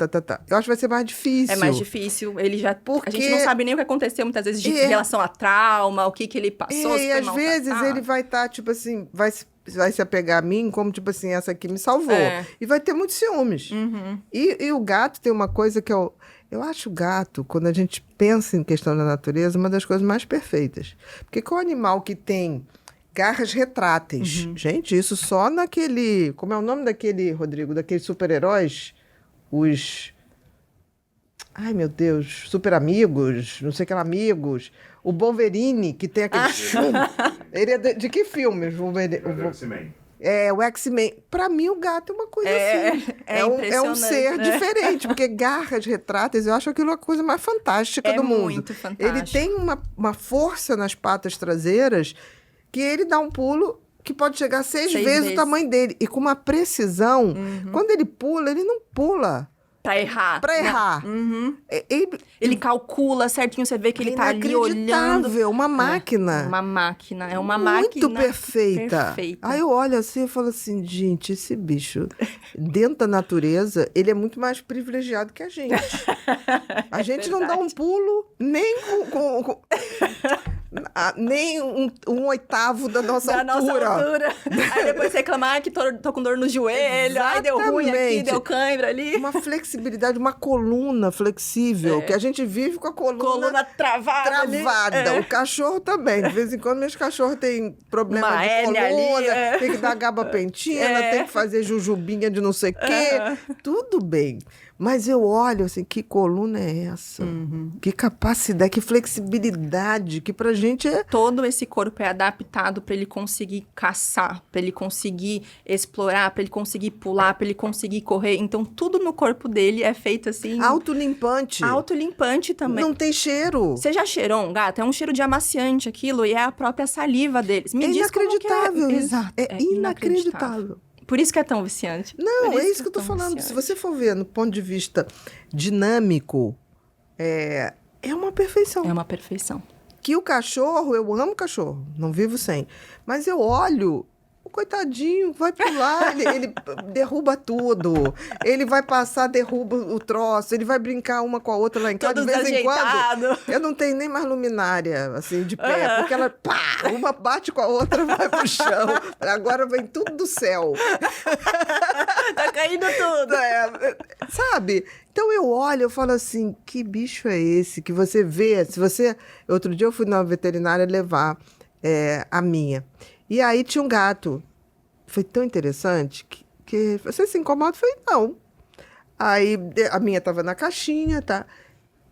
Speaker 1: Eu acho que vai ser mais difícil.
Speaker 2: É mais difícil,
Speaker 1: Porque...
Speaker 2: A gente não sabe nem o que aconteceu muitas vezes de relação a trauma, o que ele passou, se
Speaker 1: E
Speaker 2: foi
Speaker 1: às vezes ele vai estar, tipo assim, vai se apegar a mim como, tipo assim, essa aqui me salvou. E vai ter muitos ciúmes. E o gato tem uma coisa que eu acho o gato, quando a gente pensa em questão da natureza, uma das coisas mais perfeitas. Porque qual animal que tem garras retráteis? Gente, isso só naquele... Como é o nome daquele, Rodrigo? Daqueles super-heróis? Ai, meu Deus. Super amigos, não sei o que lá, amigos. O Wolverine, que tem aquele chumbo. Ele é de que filme? O
Speaker 3: X-Men.
Speaker 1: O X-Men. Pra mim, o gato é uma coisa assim. É um ser diferente, porque garras retráteis, eu acho aquilo a coisa mais fantástica do mundo.
Speaker 2: Muito fantástico.
Speaker 1: Ele tem uma força nas patas traseiras que ele dá um pulo que pode chegar 6 vezes o tamanho dele. E com uma precisão. Quando ele pula, ele não pula
Speaker 2: pra errar. Ele calcula certinho, você vê que ele tá ali olhando.
Speaker 1: Uma máquina.
Speaker 2: Uma máquina. É uma
Speaker 1: muito
Speaker 2: máquina
Speaker 1: perfeita. Aí eu olho assim e falo assim, gente, esse bicho, dentro da natureza, ele é muito mais privilegiado que a gente. A gente não dá um pulo nem nem um oitavo da nossa altura.
Speaker 2: Aí depois você reclama, que tô com dor no joelho, aí deu ruim aqui, deu cãibra ali.
Speaker 1: Uma flexibilidade, uma coluna flexível, que a gente vive com a coluna
Speaker 2: travada ali.
Speaker 1: O cachorro também. De vez em quando, meus cachorros têm problema
Speaker 2: uma
Speaker 1: de coluna,
Speaker 2: ali,
Speaker 1: tem que dar gabapentina, tem que fazer jujubinha de não sei o quê. Tudo bem. Mas eu olho assim, que coluna é essa? Que capacidade, que flexibilidade, que pra gente é...
Speaker 2: Todo esse corpo é adaptado para ele conseguir caçar, para ele conseguir explorar, para ele conseguir pular, para ele conseguir correr. Então, tudo no corpo dele é feito assim...
Speaker 1: Autolimpante.
Speaker 2: Autolimpante também.
Speaker 1: Não tem cheiro.
Speaker 2: Você já cheirou um gato? É um cheiro de amaciante aquilo, e é a própria saliva deles. Me diz
Speaker 1: inacreditável
Speaker 2: como que é.
Speaker 1: Isso.
Speaker 2: Exato.
Speaker 1: É inacreditável.
Speaker 2: Por isso que é tão viciante.
Speaker 1: Não, é isso que eu tô falando. Viciante. Se você for ver no ponto de vista dinâmico, é uma perfeição.
Speaker 2: É uma perfeição.
Speaker 1: Que o cachorro, eu amo cachorro, não vivo sem. Mas eu olho, o coitadinho vai pular, ele derruba tudo. Ele vai passar, derruba o troço, ele vai brincar uma com a outra lá em casa.
Speaker 2: Todo
Speaker 1: de vez em quando,
Speaker 2: eu
Speaker 1: não tenho nem mais luminária, assim, de pé. Porque ela, uma bate com a outra, vai pro chão. Agora vem tudo do céu.
Speaker 2: Tá caindo tudo.
Speaker 1: Sabe? Então eu olho, eu falo assim, que bicho é esse? Que você vê, Outro dia eu fui na veterinária levar a minha. E aí tinha um gato. Foi tão interessante que você se incomoda? Eu falei, não. Aí a minha estava na caixinha, tá?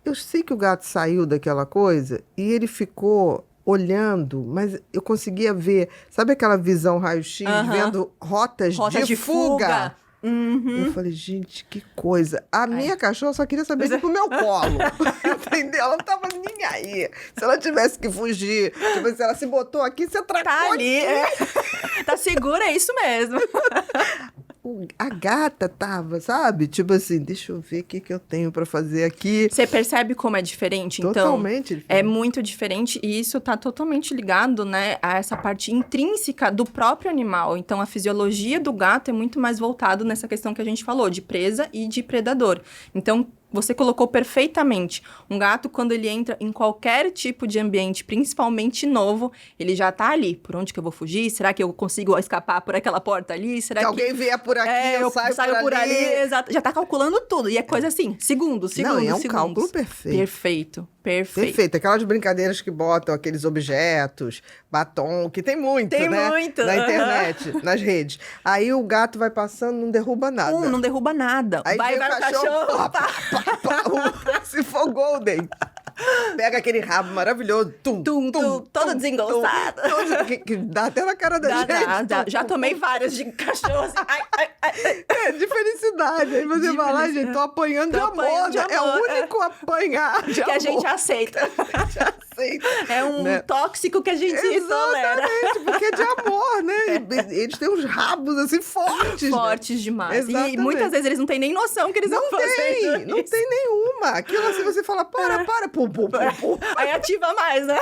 Speaker 1: Eu sei que o gato saiu daquela coisa e ele ficou olhando, mas eu conseguia ver, sabe aquela visão raio-x, vendo rotas de fuga? Eu falei, gente, que coisa. A minha cachorra só queria saber ir pro meu colo. Entendeu? Ela não tava nem aí. Se ela tivesse que fugir, tipo, se ela se botou aqui, você tracou
Speaker 2: Tá ali. Tá segura, é isso mesmo.
Speaker 1: A gata tava, sabe? Tipo assim, deixa eu ver o que eu tenho pra fazer aqui.
Speaker 2: Você percebe como é diferente?
Speaker 1: Totalmente
Speaker 2: então,
Speaker 1: diferente.
Speaker 2: É muito diferente e isso tá totalmente ligado, né, a essa parte intrínseca do próprio animal. Então, a fisiologia do gato é muito mais voltado nessa questão que a gente falou, de presa e de predador. Então, você colocou perfeitamente. Um gato, quando ele entra em qualquer tipo de ambiente, principalmente novo, ele já tá ali. Por onde que eu vou fugir? Será que eu consigo escapar por aquela porta ali? Será que
Speaker 1: alguém vier por aqui, eu saio por ali.
Speaker 2: Exato. Já tá calculando tudo. E é coisa assim, segundo.
Speaker 1: Não, é um
Speaker 2: segundos.
Speaker 1: cálculo perfeito.
Speaker 2: Perfeito.
Speaker 1: Aquelas brincadeiras que botam aqueles objetos, batom, que tem muito, né?
Speaker 2: Tem muito.
Speaker 1: Na internet, nas redes. Aí o gato vai passando, não derruba nada.
Speaker 2: Não derruba nada.
Speaker 1: Aí
Speaker 2: vai
Speaker 1: o cachorro. Se for golden. Pega aquele rabo maravilhoso.
Speaker 2: Todo desengonçado.
Speaker 1: Que dá até na cara da gente.
Speaker 2: Dá. Já tomei várias de cachorro. Assim, ai.
Speaker 1: De felicidade. Aí você vai lá, gente, tô apanhando de amor. É o único apanhar de amor.
Speaker 2: Que a gente aceita. É um tóxico que a gente tolera.
Speaker 1: Exatamente, porque é de amor, né? Eles têm uns rabos, assim, fortes.
Speaker 2: Fortes demais.
Speaker 1: Exatamente.
Speaker 2: E muitas vezes eles não têm nem noção que eles vão fazer.
Speaker 1: Não tem nenhuma. Aquilo assim, você fala, para, pum.
Speaker 2: Aí ativa mais, né?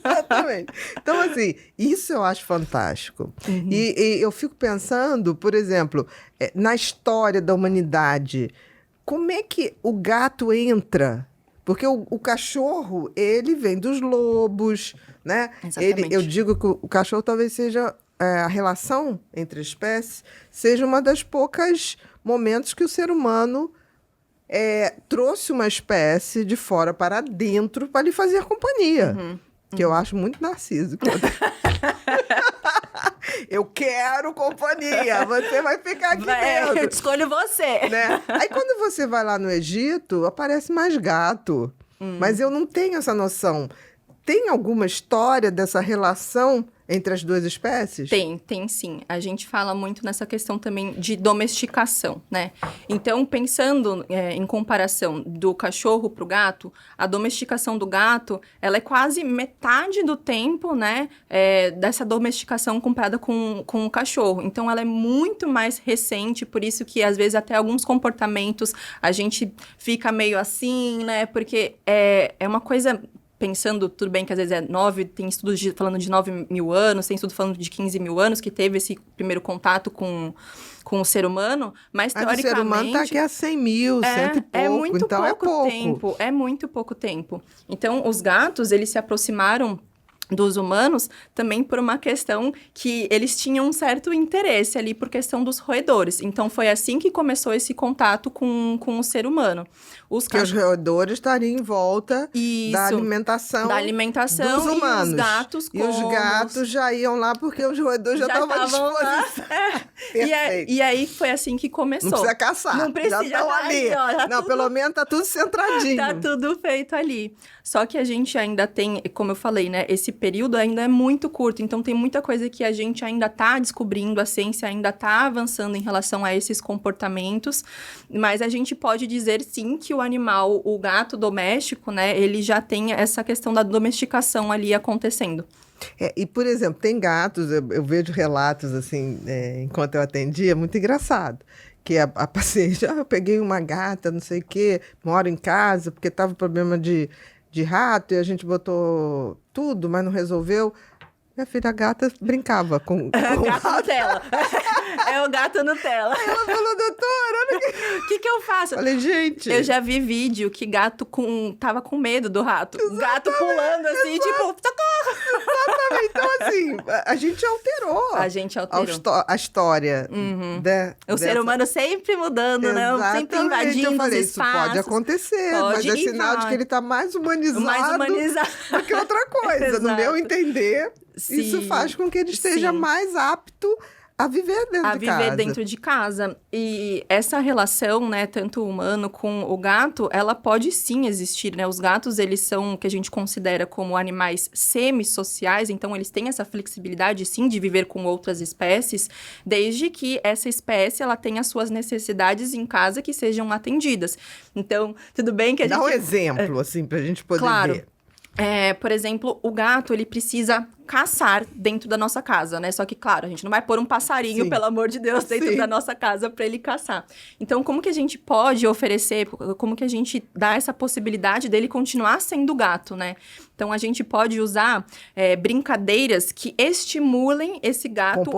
Speaker 1: Exatamente. Então, assim, isso eu acho fantástico. E eu fico pensando, por exemplo, na história da humanidade, como é que o gato entra? Porque o cachorro, ele vem dos lobos, né?
Speaker 2: Exatamente.
Speaker 1: Eu digo que o cachorro talvez seja a relação entre espécies, seja uma das poucas momentos que o ser humano trouxe uma espécie de fora para dentro para lhe fazer companhia. Que eu acho muito narcísico. Eu quero companhia, você vai ficar aqui dentro.
Speaker 2: Eu escolho você.
Speaker 1: Né? Aí quando você vai lá no Egito, aparece mais gato. Mas eu não tenho essa noção. Tem alguma história dessa relação entre as duas espécies?
Speaker 2: Tem sim. A gente fala muito nessa questão também de domesticação, né? Então, pensando em comparação do cachorro para o gato, a domesticação do gato, ela é quase metade do tempo, né? Dessa domesticação comparada com o cachorro. Então, ela é muito mais recente, por isso que, às vezes, até alguns comportamentos a gente fica meio assim, né? Porque é uma coisa... Pensando, tudo bem que às vezes tem estudos falando de 9 mil anos, tem estudo falando de 15 mil anos, que teve esse primeiro contato com o ser humano, mas teoricamente...
Speaker 1: o ser humano está aqui há 100 mil, cento e pouco,
Speaker 2: é muito
Speaker 1: então
Speaker 2: pouco tempo. É muito pouco tempo. Então, os gatos, eles se aproximaram dos humanos também por uma questão que eles tinham um certo interesse ali por questão dos roedores. Então, foi assim que começou esse contato com o ser humano. Os
Speaker 1: roedores estariam em volta da alimentação dos humanos.
Speaker 2: E os gatos
Speaker 1: E os gatos já iam lá porque os roedores já estavam à disposição.
Speaker 2: E aí, foi assim que começou.
Speaker 1: Não precisa caçar.
Speaker 2: Não precisa,
Speaker 1: já estão ali. Pelo menos tá tudo centradinho.
Speaker 2: Tá tudo feito ali. Só que a gente ainda tem, como eu falei, né? Esse período ainda é muito curto. Então, tem muita coisa que a gente ainda tá descobrindo. A ciência ainda tá avançando em relação a esses comportamentos. Mas a gente pode dizer, sim, que o animal, o gato doméstico, né? Ele já tem essa questão da domesticação ali acontecendo.
Speaker 1: E, por exemplo, tem gatos, eu vejo relatos, assim, enquanto eu atendia, muito engraçado. Que a paciente, eu peguei uma gata, não sei o quê, moro em casa, porque tava problema de rato, e a gente botou tudo, mas não resolveu. Minha filha gata brincava com
Speaker 2: gato Nutella. É o gato Nutella.
Speaker 1: Aí ela falou, doutora,
Speaker 2: o que eu faço?
Speaker 1: Falei, gente...
Speaker 2: Eu já vi vídeo que gato tava com medo do rato. Gato pulando assim, tipo, socorro!
Speaker 1: Exatamente. Então, assim, a gente alterou. A história.
Speaker 2: O ser humano sempre mudando,
Speaker 1: exatamente,
Speaker 2: né? Sempre invadindo
Speaker 1: eu falei,
Speaker 2: os espaços.
Speaker 1: Isso pode acontecer, mas é sinal de que ele está mais humanizado do que outra coisa. No meu entender...
Speaker 2: Sim,
Speaker 1: isso faz com que ele esteja mais apto a viver dentro de casa.
Speaker 2: A viver dentro de casa. E essa relação, né, tanto o humano com o gato, ela pode sim existir, né? Os gatos, eles são o que a gente considera como animais semissociais, então eles têm essa flexibilidade, sim, de viver com outras espécies, desde que essa espécie, ela tenha suas necessidades em casa que sejam atendidas. Então, tudo bem que a gente...
Speaker 1: Dá um exemplo, assim, pra gente poder ver.
Speaker 2: Por exemplo, o gato, ele precisa caçar dentro da nossa casa, né? Só que, claro, a gente não vai pôr um passarinho, pelo amor de Deus, dentro da nossa casa para ele caçar. Então, como que a gente pode oferecer, como que a gente dá essa possibilidade dele continuar sendo gato, né? Então, a gente pode usar brincadeiras que estimulem esse gato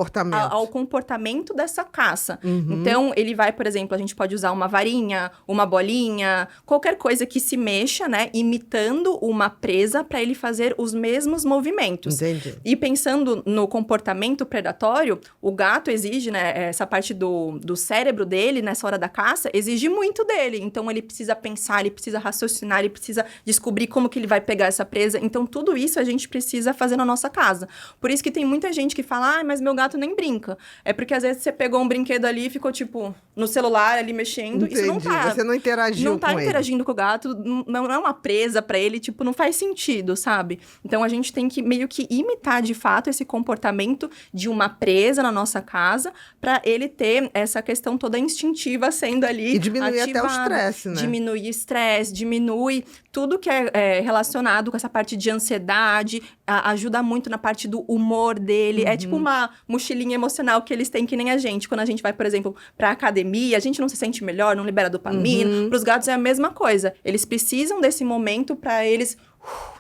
Speaker 2: ao comportamento dessa caça. Então, ele vai, por exemplo, a gente pode usar uma varinha, uma bolinha, qualquer coisa que se mexa, né? Imitando uma presa para ele fazer os mesmos movimentos.
Speaker 1: Entendi.
Speaker 2: E pensando no comportamento predatório, o gato exige, né, essa parte do cérebro dele, nessa hora da caça, exige muito dele. Então, ele precisa pensar, ele precisa raciocinar, ele precisa descobrir como que ele vai pegar essa presa. Então, tudo isso a gente precisa fazer na nossa casa. Por isso que tem muita gente que fala, mas meu gato nem brinca. É porque, às vezes, você pegou um brinquedo ali e ficou, tipo, no celular ali mexendo.
Speaker 1: Entendi.
Speaker 2: Isso não tá...
Speaker 1: Você não interagiu
Speaker 2: não tá
Speaker 1: com
Speaker 2: interagindo
Speaker 1: ele.
Speaker 2: com o gato, não é uma presa pra ele, tipo, não faz sentido, sabe? Então, a gente tem que meio que imitar, de fato, esse comportamento de uma presa na nossa casa para ele ter essa questão toda instintiva sendo ali
Speaker 1: E diminuir
Speaker 2: ativada.
Speaker 1: até o estresse, né?
Speaker 2: Diminui estresse, diminui tudo que é relacionado com essa parte de ansiedade, ajuda muito na parte do humor dele. É tipo uma mochilinha emocional que eles têm que nem a gente. Quando a gente vai, por exemplo, pra academia, a gente não se sente melhor, não libera dopamina. Pros gatos é a mesma coisa. Eles precisam desse momento para eles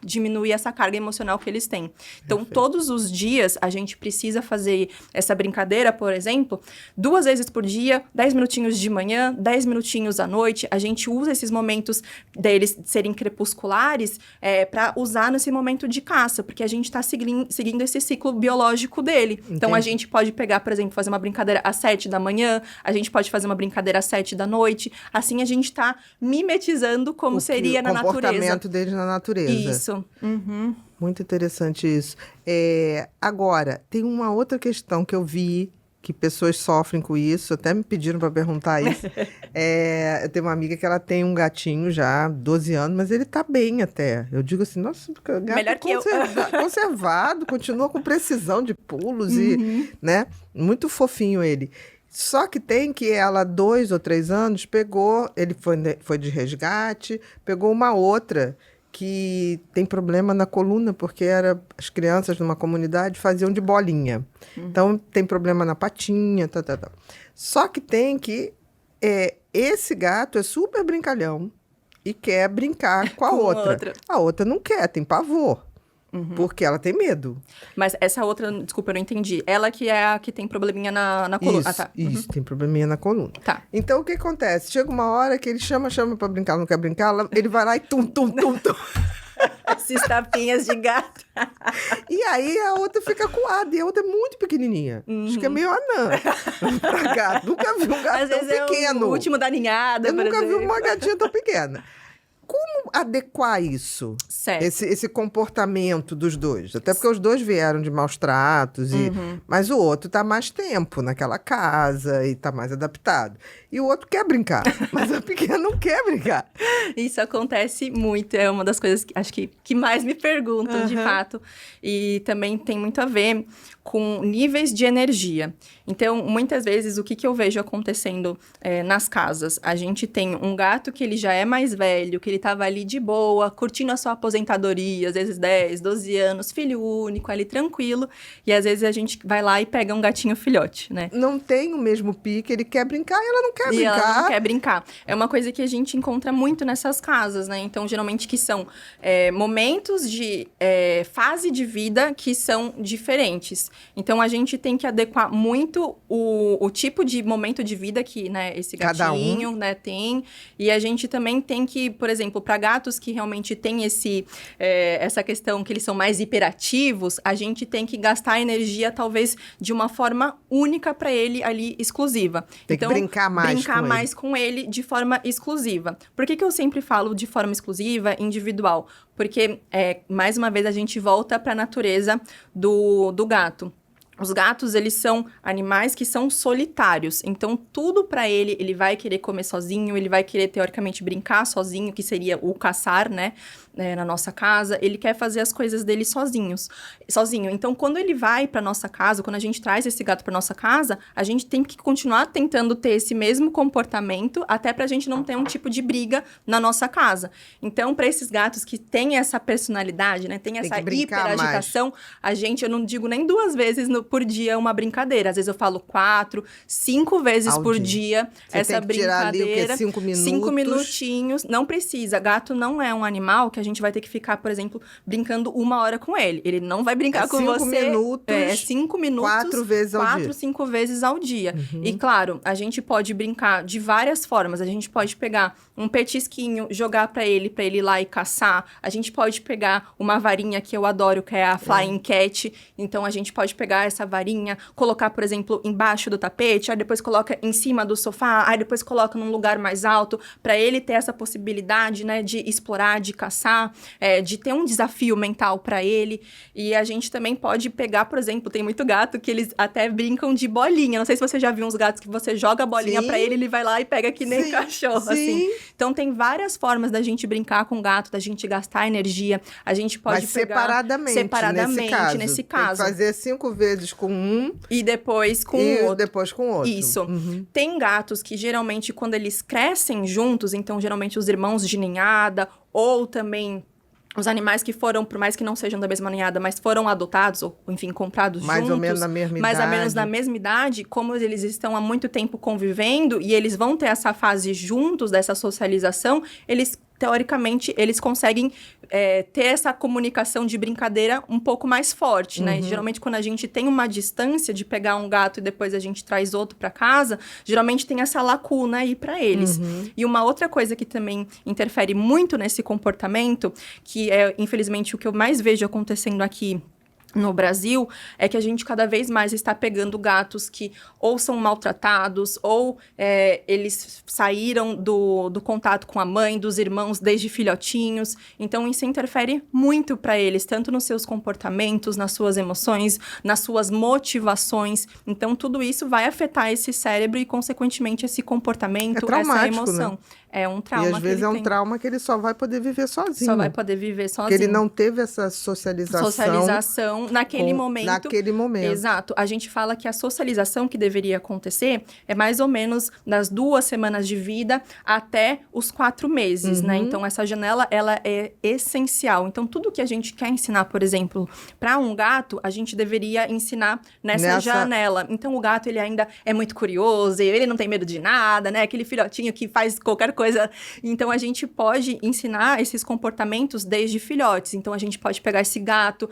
Speaker 2: diminuir essa carga emocional que eles têm. Então,
Speaker 1: Perfeito.
Speaker 2: Todos os dias, a gente precisa fazer essa brincadeira, por exemplo, 2 vezes por dia, 10 minutinhos de manhã, 10 minutinhos à noite. A gente usa esses momentos deles serem crepusculares para usar nesse momento de caça, porque a gente está seguindo esse ciclo biológico dele.
Speaker 1: Entendi.
Speaker 2: Então, a gente pode pegar, por exemplo, fazer uma brincadeira às 7 da manhã, a gente pode fazer uma brincadeira às 7 da noite. Assim, a gente está mimetizando como seria na natureza.
Speaker 1: O comportamento deles na natureza.
Speaker 2: Isso.
Speaker 1: Muito interessante isso. Agora, tem uma outra questão que eu vi, que pessoas sofrem com isso, até me pediram para perguntar isso. Eu tenho uma amiga que ela tem um gatinho já, 12 anos, mas ele tá bem até. Eu digo assim, nossa, o gato
Speaker 2: melhor que
Speaker 1: conservado, continua com precisão de pulos e, né? Muito fofinho ele. Só que tem que ela, 2 ou 3 anos, pegou, ele foi de resgate, pegou uma outra que tem problema na coluna, porque as crianças numa comunidade faziam de bolinha. Então, tem problema na patinha, tal. Só que tem que... esse gato é super brincalhão e quer brincar com a outra. A outra não quer, tem pavor. Porque ela tem medo.
Speaker 2: Mas essa outra, desculpa, eu não entendi. Ela que é a que tem probleminha na coluna.
Speaker 1: Isso, isso, tem probleminha na coluna.
Speaker 2: Tá.
Speaker 1: Então, o que acontece? Chega uma hora que ele chama pra brincar, não quer brincar, ele vai lá e tum.
Speaker 2: Esses tapinhas de gato.
Speaker 1: E aí, a outra fica coada, e a outra é muito pequenininha. Acho que é meio anã pra gato. Nunca vi um gato
Speaker 2: Às
Speaker 1: tão
Speaker 2: vezes
Speaker 1: pequeno.
Speaker 2: É o último da ninhada,
Speaker 1: Eu
Speaker 2: por
Speaker 1: nunca vi
Speaker 2: exemplo.
Speaker 1: uma gatinha tão pequena. Como adequar isso?
Speaker 2: Certo.
Speaker 1: Esse comportamento dos dois? Até porque os dois vieram de maus tratos, mas o outro tá mais tempo naquela casa e tá mais adaptado. E o outro quer brincar, mas a pequena não quer brincar.
Speaker 2: Isso acontece muito, é uma das coisas que acho que mais me perguntam, de fato. E também tem muito a ver com níveis de energia. Então, muitas vezes, o que eu vejo acontecendo nas casas? A gente tem um gato que ele já é mais velho, que ele tava ali de boa, curtindo a sua aposentadoria, às vezes 10, 12 anos, filho único, ali tranquilo. E às vezes a gente vai lá e pega um gatinho filhote, né?
Speaker 1: Não tem o mesmo pique, ele quer brincar e ela não quer
Speaker 2: E
Speaker 1: brincar.
Speaker 2: ela não quer brincar. É uma coisa que a gente encontra muito nessas casas, né? Então, geralmente, que são momentos de fase de vida que são diferentes. Então, a gente tem que adequar muito o tipo de momento de vida que, né, esse gatinho, né, tem. E a gente também tem que, por exemplo, para gatos que realmente têm essa questão que eles são mais hiperativos, a gente tem que gastar energia, talvez, de uma forma única para ele ali, exclusiva.
Speaker 1: Tem que brincar mais
Speaker 2: com ele de forma exclusiva. Por que eu sempre falo de forma exclusiva, individual? Porque, mais uma vez, a gente volta para a natureza do gato. Os gatos, eles são animais que são solitários. Então, tudo pra ele vai querer comer sozinho, ele vai querer, teoricamente, brincar sozinho, que seria o caçar, né? Na nossa casa. Ele quer fazer as coisas dele sozinho. Então, quando ele vai pra nossa casa, quando a gente traz esse gato pra nossa casa, a gente tem que continuar tentando ter esse mesmo comportamento, até pra gente não ter um tipo de briga na nossa casa. Então, pra esses gatos que têm essa personalidade, né? Tem essa hiperagitação, eu não digo nem 2 vezes por dia uma brincadeira. Às vezes eu falo 4, 5 vezes por dia essa
Speaker 1: tem que tirar
Speaker 2: brincadeira.
Speaker 1: ali, 5 minutos.
Speaker 2: 5 minutinhos. Não precisa. Gato não é um animal que a gente vai ter que ficar, por exemplo, brincando 1 hora com ele. Ele não vai brincar com você.
Speaker 1: 5 minutos.
Speaker 2: 5 minutos.
Speaker 1: 4 vezes ao dia.
Speaker 2: 4, 5 vezes ao dia. E claro, a gente pode brincar de várias formas. A gente pode pegar um petisquinho, jogar pra ele ir lá e caçar. A gente pode pegar uma varinha que eu adoro, que é a Flying Cat. Então, a gente pode pegar essa varinha, colocar, por exemplo, embaixo do tapete, aí depois coloca em cima do sofá, aí depois coloca num lugar mais alto, pra ele ter essa possibilidade, né, de explorar, de caçar, de ter um desafio mental pra ele. E a gente também pode pegar, por exemplo, tem muito gato que eles até brincam de bolinha. Não sei se você já viu uns gatos que você joga a bolinha pra ele vai lá e pega que nem cachorro, assim. Então, tem várias formas da gente brincar com o gato, da gente gastar energia. A gente pode pegar... Separadamente, nesse caso.
Speaker 1: Tem que fazer 5 vezes com um.
Speaker 2: E depois com o outro.
Speaker 1: Depois com o outro.
Speaker 2: Isso. Tem gatos que, geralmente, quando eles crescem juntos, então, geralmente, os irmãos de ninhada, ou também... Os animais que foram, por mais que não sejam da mesma ninhada, mas foram adotados, ou, enfim, comprados juntos.
Speaker 1: Mais ou menos na mesma idade.
Speaker 2: Mais ou menos na mesma idade, como eles estão há muito tempo convivendo, e eles vão ter essa fase juntos, dessa socialização, eles, teoricamente, eles conseguem ter essa comunicação de brincadeira um pouco mais forte, né? Geralmente, quando a gente tem uma distância de pegar um gato e depois a gente traz outro para casa, geralmente tem essa lacuna aí para eles. E uma outra coisa que também interfere muito nesse comportamento, que é, infelizmente, o que eu mais vejo acontecendo aqui no Brasil, é que a gente cada vez mais está pegando gatos que ou são maltratados, ou eles saíram do contato com a mãe, dos irmãos, desde filhotinhos. Então, isso interfere muito para eles, tanto nos seus comportamentos, nas suas emoções, nas suas motivações. Então, tudo isso vai afetar esse cérebro e, consequentemente, esse comportamento, essa emoção.
Speaker 1: Né?
Speaker 2: É um trauma.
Speaker 1: E às vezes um trauma que ele só vai poder viver sozinho.
Speaker 2: Só vai poder viver sozinho.
Speaker 1: Porque ele não teve essa socialização
Speaker 2: naquele momento.
Speaker 1: Naquele momento.
Speaker 2: Exato. A gente fala que a socialização que deveria acontecer é mais ou menos das 2 semanas de vida até os 4 meses, né? Então, essa janela, ela é essencial. Então, tudo que a gente quer ensinar, por exemplo, para um gato, a gente deveria ensinar nessa janela. Então, o gato, ele ainda é muito curioso, ele não tem medo de nada, né? Aquele filhotinho que faz qualquer coisa. Então, a gente pode ensinar esses comportamentos desde filhotes. Então, a gente pode pegar esse gato,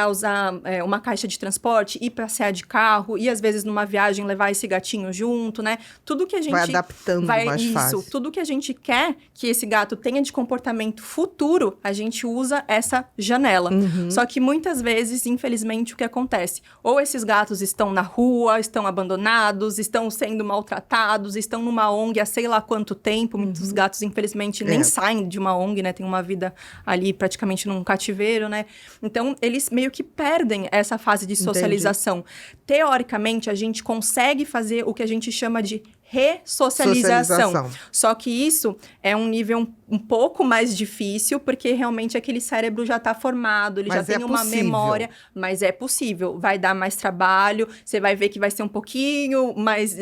Speaker 2: usar uma caixa de transporte, ir passear de carro, e às vezes numa viagem levar esse gatinho junto, né? Tudo que a gente...
Speaker 1: Vai adaptando mais fácil.
Speaker 2: Tudo que a gente quer que esse gato tenha de comportamento futuro, a gente usa essa janela. Só que muitas vezes, infelizmente, o que acontece? Ou esses gatos estão na rua, estão abandonados, estão sendo maltratados, estão numa ONG há sei lá quanto tempo. Muitos gatos, infelizmente, nem saem de uma ONG, né? Tem uma vida ali praticamente num cativeiro, né? Então, eles meio que perdem essa fase de socialização. Entendi. Teoricamente, a gente consegue fazer o que a gente chama de ressocialização. Só que isso é um nível um pouco mais difícil, porque realmente aquele cérebro já está formado, ele já tem uma memória, mas é possível. Vai dar mais trabalho, você vai ver que vai ser um pouquinho mais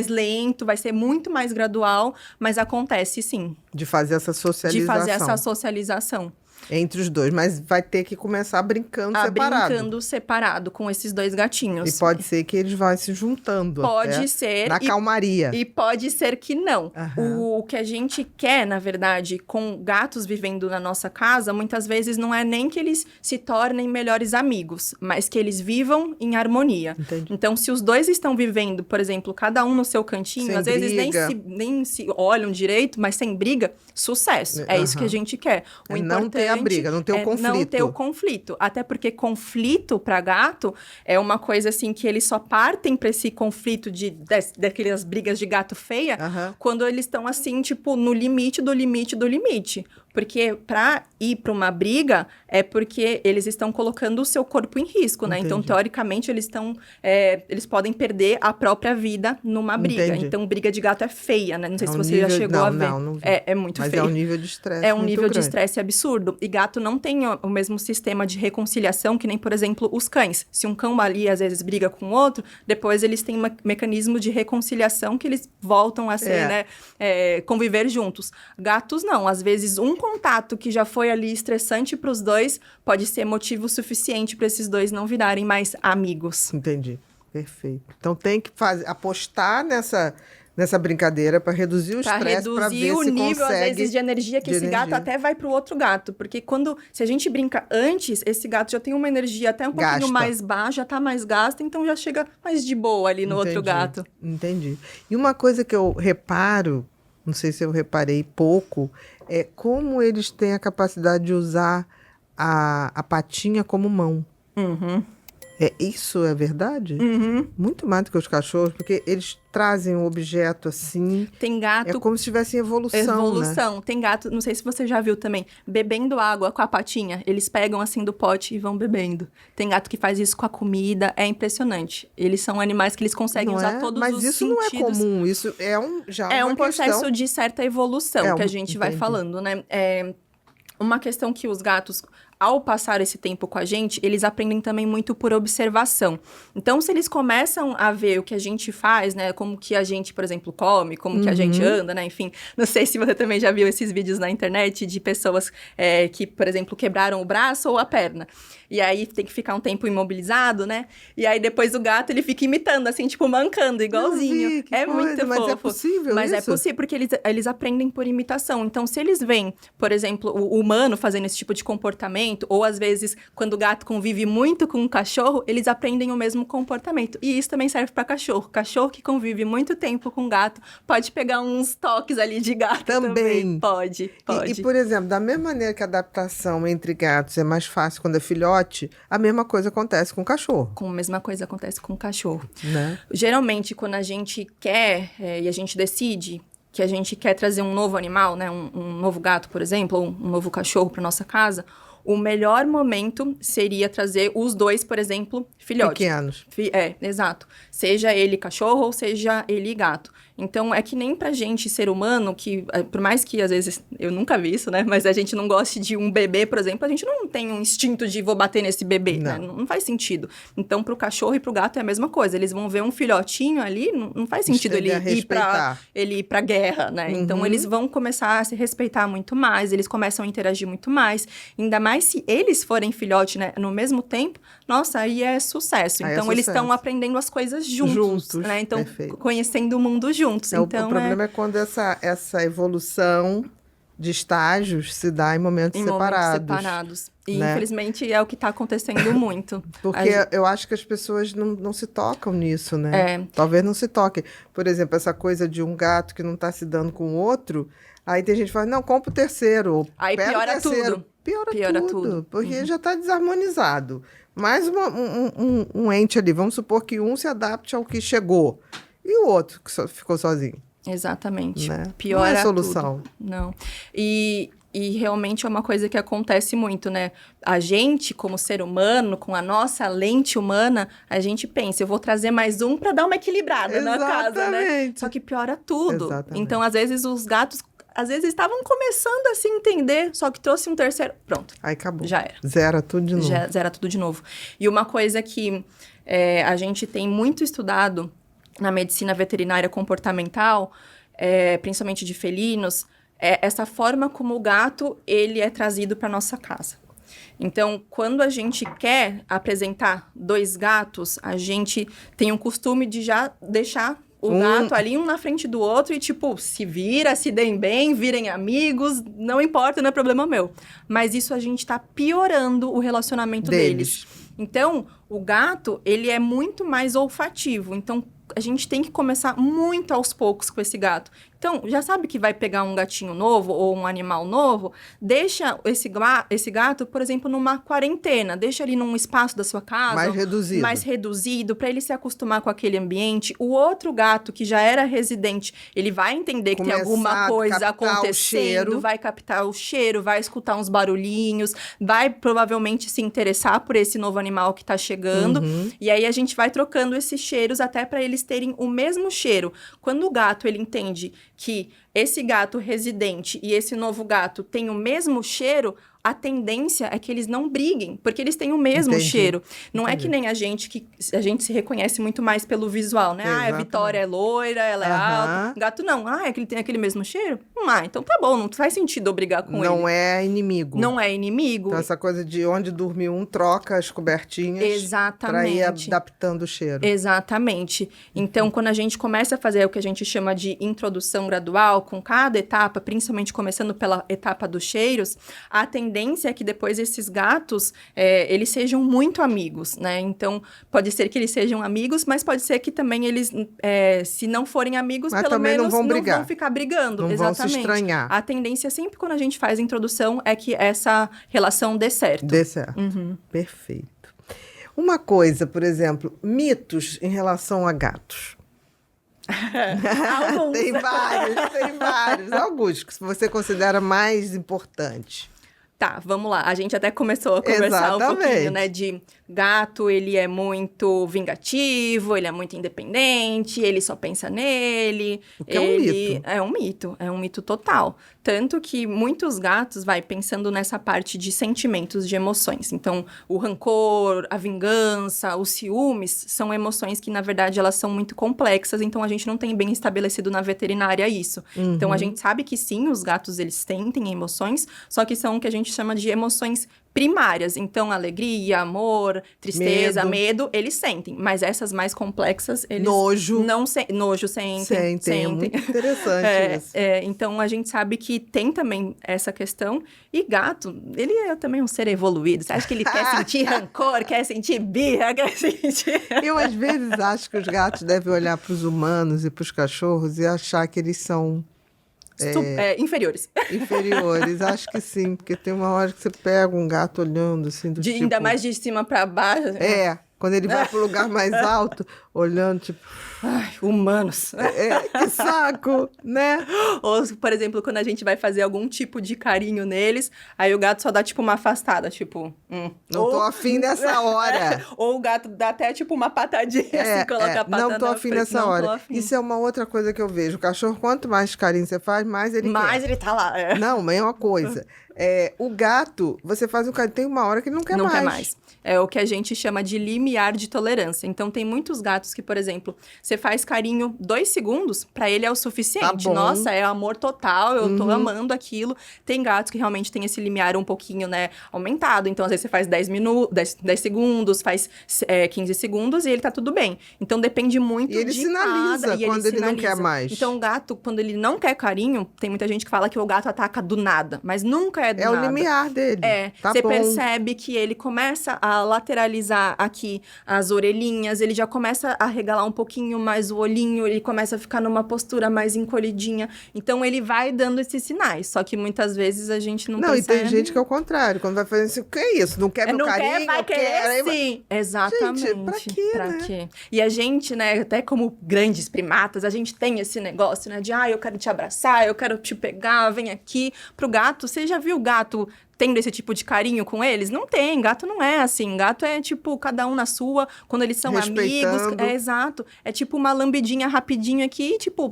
Speaker 2: lento, vai ser muito mais gradual, mas acontece sim.
Speaker 1: De fazer essa
Speaker 2: socialização.
Speaker 1: Entre os dois, mas vai ter que começar brincando separado.
Speaker 2: Brincando separado com esses 2 gatinhos.
Speaker 1: E pode ser que eles vão se juntando.
Speaker 2: Pode ser.
Speaker 1: Na calmaria.
Speaker 2: E pode ser que não. O que a gente quer, na verdade, com gatos vivendo na nossa casa, muitas vezes não é nem que eles se tornem melhores amigos, mas que eles vivam em harmonia.
Speaker 1: Entendi.
Speaker 2: Então, se os 2 estão vivendo, por exemplo, cada um no seu cantinho, às vezes nem se olham direito, mas sem briga, sucesso. É isso que a gente quer. O importante
Speaker 1: não ter a briga, não ter o conflito.
Speaker 2: Não ter o conflito. Até porque conflito para gato é uma coisa assim que eles só partem para esse conflito daquelas brigas de gato feia quando eles estão assim, tipo, no limite do limite do limite. Porque para ir para uma briga é porque eles estão colocando o seu corpo em risco, né? Então, teoricamente, eles podem perder a própria vida numa briga.
Speaker 1: Entendi.
Speaker 2: Então, briga de gato é feia, né? Não sei se você
Speaker 1: nível...
Speaker 2: já chegou a ver.
Speaker 1: Não vi.
Speaker 2: É muito feio.
Speaker 1: Mas é um nível de estresse
Speaker 2: É um
Speaker 1: muito
Speaker 2: nível
Speaker 1: grande.
Speaker 2: de estresse absurdo. E gato não tem o mesmo sistema de reconciliação que nem, por exemplo, os cães. Se um cão ali, às vezes, briga com outro, depois eles têm um mecanismo de reconciliação que eles voltam a ser, né? Conviver juntos. Gatos não. Às vezes, um contato que já foi ali estressante para os dois pode ser motivo suficiente para esses dois não virarem mais amigos.
Speaker 1: Entendi. Perfeito. Então tem que apostar nessa brincadeira para reduzir o estresse, para ver
Speaker 2: o
Speaker 1: se
Speaker 2: nível, às
Speaker 1: consegue
Speaker 2: vezes, de energia que esse gato até vai para o outro gato. Porque se a gente brinca antes, esse gato já tem uma energia até um pouquinho mais baixa, já tá mais gasta, então já chega mais de boa ali no outro gato.
Speaker 1: Entendi. E uma coisa que eu reparo, não sei se eu reparei pouco, é como eles têm a capacidade de usar a patinha como mão.
Speaker 2: Uhum.
Speaker 1: Isso é verdade?
Speaker 2: Uhum.
Speaker 1: Muito mais do que os cachorros, porque eles trazem um objeto assim.
Speaker 2: Tem gato...
Speaker 1: É como se tivessem evolução, né?
Speaker 2: Tem gato, não sei se você já viu também, bebendo água com a patinha. Eles pegam assim do pote e vão bebendo. Tem gato que faz isso com a comida, é impressionante. Eles são animais que eles conseguem usar todos os sentidos.
Speaker 1: Mas isso não é comum, isso é
Speaker 2: um processo de certa evolução que a gente vai falando, né? Uma questão que os gatos, ao passar esse tempo com a gente, eles aprendem também muito por observação. Então, se eles começam a ver o que a gente faz, né? Como que a gente, por exemplo, come, como que a gente anda, né? Enfim, não sei se você também já viu esses vídeos na internet de pessoas que, por exemplo, quebraram o braço ou a perna. E aí tem que ficar um tempo imobilizado, né? E aí depois o gato, ele fica imitando, assim, tipo, mancando, igualzinho. Muito fofo.
Speaker 1: Mas é possível
Speaker 2: Mas
Speaker 1: isso?
Speaker 2: é possível, porque eles aprendem por imitação. Então, se eles veem, por exemplo, o humano fazendo esse tipo de comportamento, ou às vezes, quando o gato convive muito com o cachorro, eles aprendem o mesmo comportamento. E isso também serve para cachorro. Cachorro que convive muito tempo com gato pode pegar uns toques ali de gato também. Pode.
Speaker 1: E, por exemplo, da mesma maneira que a adaptação entre gatos é mais fácil quando é filhote, a mesma coisa acontece com o cachorro.
Speaker 2: A mesma coisa acontece com o cachorro.
Speaker 1: Né?
Speaker 2: Geralmente, quando a gente quer e a gente decide que a gente quer trazer um novo animal, né, um novo gato, por exemplo, ou um novo cachorro para nossa casa, o melhor momento seria trazer os dois, por exemplo, filhotes.
Speaker 1: Pequenos.
Speaker 2: Exato. Seja ele cachorro ou seja ele gato. Então, é que nem pra gente, ser humano, que por mais que às vezes eu nunca vi isso, né? Mas a gente não goste de um bebê, por exemplo, a gente não tem um instinto de vou bater nesse bebê, né? Não faz sentido. Então, pro cachorro e pro gato é a mesma coisa. Eles vão ver um filhotinho ali, não faz sentido ele ir pra guerra, né? Então, eles vão começar a se respeitar muito mais, eles começam a interagir muito mais. Ainda mais se eles forem filhote, né? No mesmo tempo, nossa, aí é sucesso. Então, eles estão aprendendo as coisas juntos, né? Então, conhecendo o mundo juntos.
Speaker 1: O problema é quando essa evolução de estágios se dá em momentos separados.
Speaker 2: E, né? Infelizmente, é o que está acontecendo muito.
Speaker 1: Porque eu acho que as pessoas não se tocam nisso, né? Talvez não se toquem. Por exemplo, essa coisa de um gato que não está se dando com o outro, aí tem gente que fala, não, compra o terceiro.
Speaker 2: Aí piora tudo.
Speaker 1: Piora tudo. Porque já está desarmonizado. Mais um ente ali. Vamos supor que um se adapte ao que chegou. E o outro que ficou sozinho?
Speaker 2: Exatamente.
Speaker 1: Né?
Speaker 2: Piora
Speaker 1: não é solução.
Speaker 2: Tudo. Não. E realmente é uma coisa que acontece muito, né? A gente, como ser humano, com a nossa lente humana, a gente pensa, eu vou trazer mais um para dar uma equilibrada na casa, né? Só que piora tudo.
Speaker 1: Exatamente.
Speaker 2: Então, às vezes, os gatos... Às vezes estavam começando a se entender, só que trouxe um terceiro... Pronto.
Speaker 1: Aí acabou.
Speaker 2: Já era.
Speaker 1: Zera tudo de novo.
Speaker 2: Zera tudo de novo. E uma coisa que a gente tem muito estudado na medicina veterinária comportamental, principalmente de felinos, é essa forma como o gato ele é trazido para nossa casa. Então, quando a gente quer apresentar dois gatos, a gente tem um costume de já deixar o gato ali, um na frente do outro, e tipo, se deem bem, virem amigos, não importa, não é problema meu. Mas isso a gente tá piorando o relacionamento deles. Então, o gato, ele é muito mais olfativo. Então, a gente tem que começar muito aos poucos com esse gato. Então, já sabe que vai pegar um gatinho novo ou um animal novo, deixa esse gato, por exemplo, numa quarentena. Deixa ele num espaço da sua casa. Mais reduzido, para ele se acostumar com aquele ambiente. O outro gato que já era residente, ele vai entender que tem alguma coisa acontecendo, vai captar o cheiro, vai escutar uns barulhinhos, vai provavelmente se interessar por esse novo animal que tá chegando. E aí a gente vai trocando esses cheiros até para eles terem o mesmo cheiro. Quando o gato, ele entende que esse gato residente e esse novo gato têm o mesmo cheiro, a tendência é que eles não briguem, porque eles têm o mesmo cheiro. Não é que nem a gente, que a gente se reconhece muito mais pelo visual, né? A Vitória é loira, ela é alta. O gato não. É que ele tem aquele mesmo cheiro? Então tá bom, não faz sentido eu brigar com ele.
Speaker 1: Não é inimigo.
Speaker 2: Não é inimigo.
Speaker 1: Então essa coisa de onde dorme um, troca as cobertinhas.
Speaker 2: Exatamente.
Speaker 1: Pra ir adaptando o cheiro.
Speaker 2: Exatamente. Então, quando a gente começa a fazer o que a gente chama de introdução gradual, com cada etapa, principalmente começando pela etapa dos cheiros, a tendência é que depois esses gatos, eles sejam muito amigos, né? Então, pode ser que eles sejam amigos, mas pode ser que também eles, se não forem amigos, mas pelo menos não vão ficar brigando.
Speaker 1: Não
Speaker 2: Exatamente.
Speaker 1: Vão se estranhar.
Speaker 2: A tendência sempre quando a gente faz a introdução é que essa relação dê certo.
Speaker 1: Dê certo. Perfeito. Uma coisa, por exemplo, mitos em relação a gatos. Tem vários. Alguns que você considera mais importantes.
Speaker 2: Tá, vamos lá. A gente até começou a conversar um pouquinho, né? De gato, ele é muito vingativo, ele é muito independente, ele só pensa nele.
Speaker 1: O que é um mito.
Speaker 2: É um mito total. Tanto que muitos gatos, pensando nessa parte de sentimentos, de emoções. Então, o rancor, a vingança, os ciúmes, são emoções que, na verdade, elas são muito complexas. Então, a gente não tem bem estabelecido na veterinária isso. Então, a gente sabe que sim, os gatos, eles sentem emoções, só que são o que a gente chama de emoções primárias. Então, alegria, amor, tristeza, medo, eles sentem. Mas essas mais complexas, eles não sentem. Nojo sentem.
Speaker 1: É muito interessante isso.
Speaker 2: Então, a gente sabe que tem também essa questão. E gato, ele é também um ser evoluído. Você acha que ele quer sentir rancor, quer sentir birra, quer sentir...
Speaker 1: Eu, às vezes, acho que os gatos devem olhar para os humanos e para os cachorros e achar que eles são...
Speaker 2: inferiores.
Speaker 1: Inferiores, acho que sim, porque tem uma hora que você pega um gato olhando assim do tipo...
Speaker 2: Ainda mais de cima para baixo.
Speaker 1: Quando ele vai pro lugar mais alto, olhando tipo...
Speaker 2: Ai, humanos.
Speaker 1: Que saco, né?
Speaker 2: Ou, por exemplo, quando a gente vai fazer algum tipo de carinho neles, aí o gato só dá tipo uma afastada, tipo...
Speaker 1: Não tô afim nessa hora.
Speaker 2: Ou o gato dá até tipo uma patadinha, assim, coloca a pata
Speaker 1: não tô afim nessa hora. Isso é uma outra coisa que eu vejo. O cachorro, quanto mais carinho você faz, mais ele quer.
Speaker 2: Mais ele tá lá,
Speaker 1: Não, mas é uma coisa. O gato, você faz um carinho, tem uma hora que ele não quer mais.
Speaker 2: Não quer mais. É o que a gente chama de limiar de tolerância. Então, tem muitos gatos que, por exemplo, você faz carinho 2 segundos, pra ele é o suficiente.
Speaker 1: Tá bom.
Speaker 2: Nossa, é amor total, eu tô amando aquilo. Tem gatos que realmente tem esse limiar um pouquinho, né, aumentado. Então, às vezes você faz 10 segundos, faz 15 segundos e ele tá tudo bem. Então, depende muito
Speaker 1: ele
Speaker 2: de
Speaker 1: sinaliza
Speaker 2: cada...
Speaker 1: quando ele não quer mais.
Speaker 2: Então, o gato, quando ele não quer carinho, tem muita gente que fala que o gato ataca do nada, mas nunca é do nada.
Speaker 1: É o limiar dele.
Speaker 2: Você percebe que ele começa a lateralizar aqui as orelhinhas, ele já começa a regalar um pouquinho mais o olhinho, ele começa a ficar numa postura mais encolhidinha. Então, ele vai dando esses sinais. Só que muitas vezes a gente não percebe.
Speaker 1: E tem gente que é o contrário. Quando vai fazendo assim, o que é isso? Não quer meu carinho?
Speaker 2: Vai querer sim. Exatamente.
Speaker 1: Gente, pra quê, né?
Speaker 2: Quê? E a gente, né, até como grandes primatas, a gente tem esse negócio, né, de eu quero te abraçar, eu quero te pegar, vem aqui. Pro gato, você já viu o gato tendo esse tipo de carinho com eles? Não tem, gato não é assim. Gato é tipo, cada um na sua, quando eles são amigos. Exato. É tipo uma lambidinha rapidinho aqui, tipo,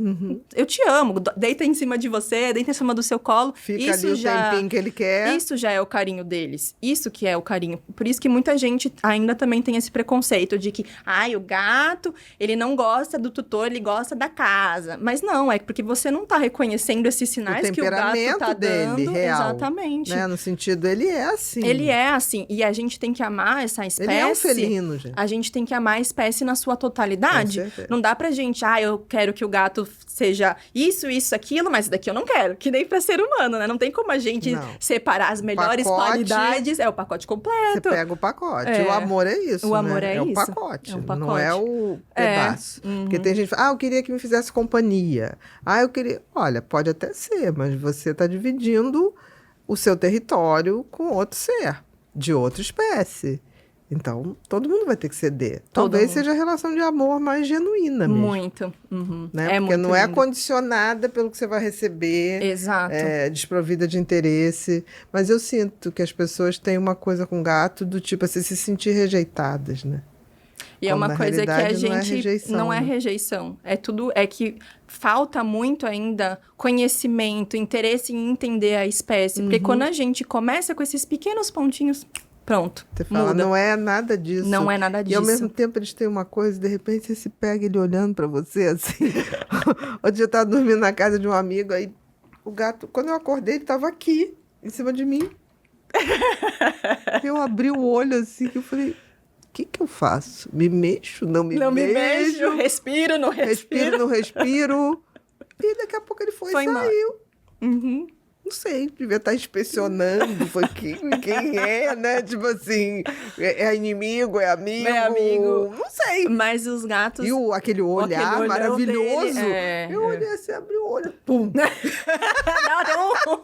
Speaker 2: eu te amo, deita em cima de você, deita em cima do seu colo.
Speaker 1: Fica ali o tempinho que ele quer.
Speaker 2: Isso já é o carinho deles. Isso que é o carinho. Por isso que muita gente ainda também tem esse preconceito de que, o gato, ele não gosta do tutor, ele gosta da casa. Mas não, é porque você não tá reconhecendo esses sinais que o gato tá
Speaker 1: dele,
Speaker 2: dando.
Speaker 1: real,
Speaker 2: exatamente.
Speaker 1: Né? No sentido sentido, ele é assim.
Speaker 2: Ele é assim. E a gente tem que amar essa espécie.
Speaker 1: Ele é um felino, gente.
Speaker 2: A gente tem que amar a espécie na sua totalidade.
Speaker 1: Com certeza.
Speaker 2: Não dá pra gente, eu quero que o gato seja isso, aquilo, mas daqui eu não quero. Que nem pra ser humano, né? Não tem como a gente separar as melhores qualidades. É o pacote completo.
Speaker 1: Você pega o pacote. O amor é isso,
Speaker 2: O amor
Speaker 1: né?
Speaker 2: é isso.
Speaker 1: O pacote.
Speaker 2: É um pacote.
Speaker 1: Não é o pedaço. Porque tem gente que fala, eu queria que me fizesse companhia. Eu queria... Olha, pode até ser, mas você tá dividindo o seu território com outro ser, de outra espécie. Então, todo mundo vai ter que ceder. Talvez seja a relação de amor mais genuína mesmo.
Speaker 2: Muito. Uhum.
Speaker 1: Né?
Speaker 2: É
Speaker 1: Porque
Speaker 2: muito
Speaker 1: não é
Speaker 2: lindo.
Speaker 1: condicionada pelo que você vai receber.
Speaker 2: Exato.
Speaker 1: Desprovida de interesse. Mas eu sinto que as pessoas têm uma coisa com gato do tipo assim, se sentir rejeitadas, né?
Speaker 2: E
Speaker 1: Como
Speaker 2: é uma
Speaker 1: na
Speaker 2: coisa que a
Speaker 1: realidade,
Speaker 2: gente
Speaker 1: não é
Speaker 2: não é rejeição. É tudo, é que falta muito ainda conhecimento, interesse em entender a espécie. Porque quando a gente começa com esses pequenos pontinhos, pronto,
Speaker 1: Você fala,
Speaker 2: muda.
Speaker 1: não é nada disso.
Speaker 2: Não é nada
Speaker 1: E
Speaker 2: disso.
Speaker 1: ao mesmo tempo eles têm uma coisa, de repente você se pega ele olhando pra você assim. Outro dia eu tava dormindo na casa de um amigo, aí o gato, quando eu acordei, ele tava aqui, em cima de mim. Eu abri o olho assim, que eu falei, o que eu faço? Me mexo? Não me mexo?
Speaker 2: Respiro, não respiro.
Speaker 1: Respiro, não respiro. E daqui a pouco ele foi e saiu.
Speaker 2: Uhum.
Speaker 1: Não sei, devia estar inspecionando, foi quem é, né? Tipo assim, é inimigo, é amigo.
Speaker 2: É amigo.
Speaker 1: Não sei.
Speaker 2: Mas os gatos...
Speaker 1: E aquele olhar
Speaker 2: olhão
Speaker 1: maravilhoso.
Speaker 2: dele,
Speaker 1: eu olhei assim, abri o olho, pum.
Speaker 2: Não, tem um...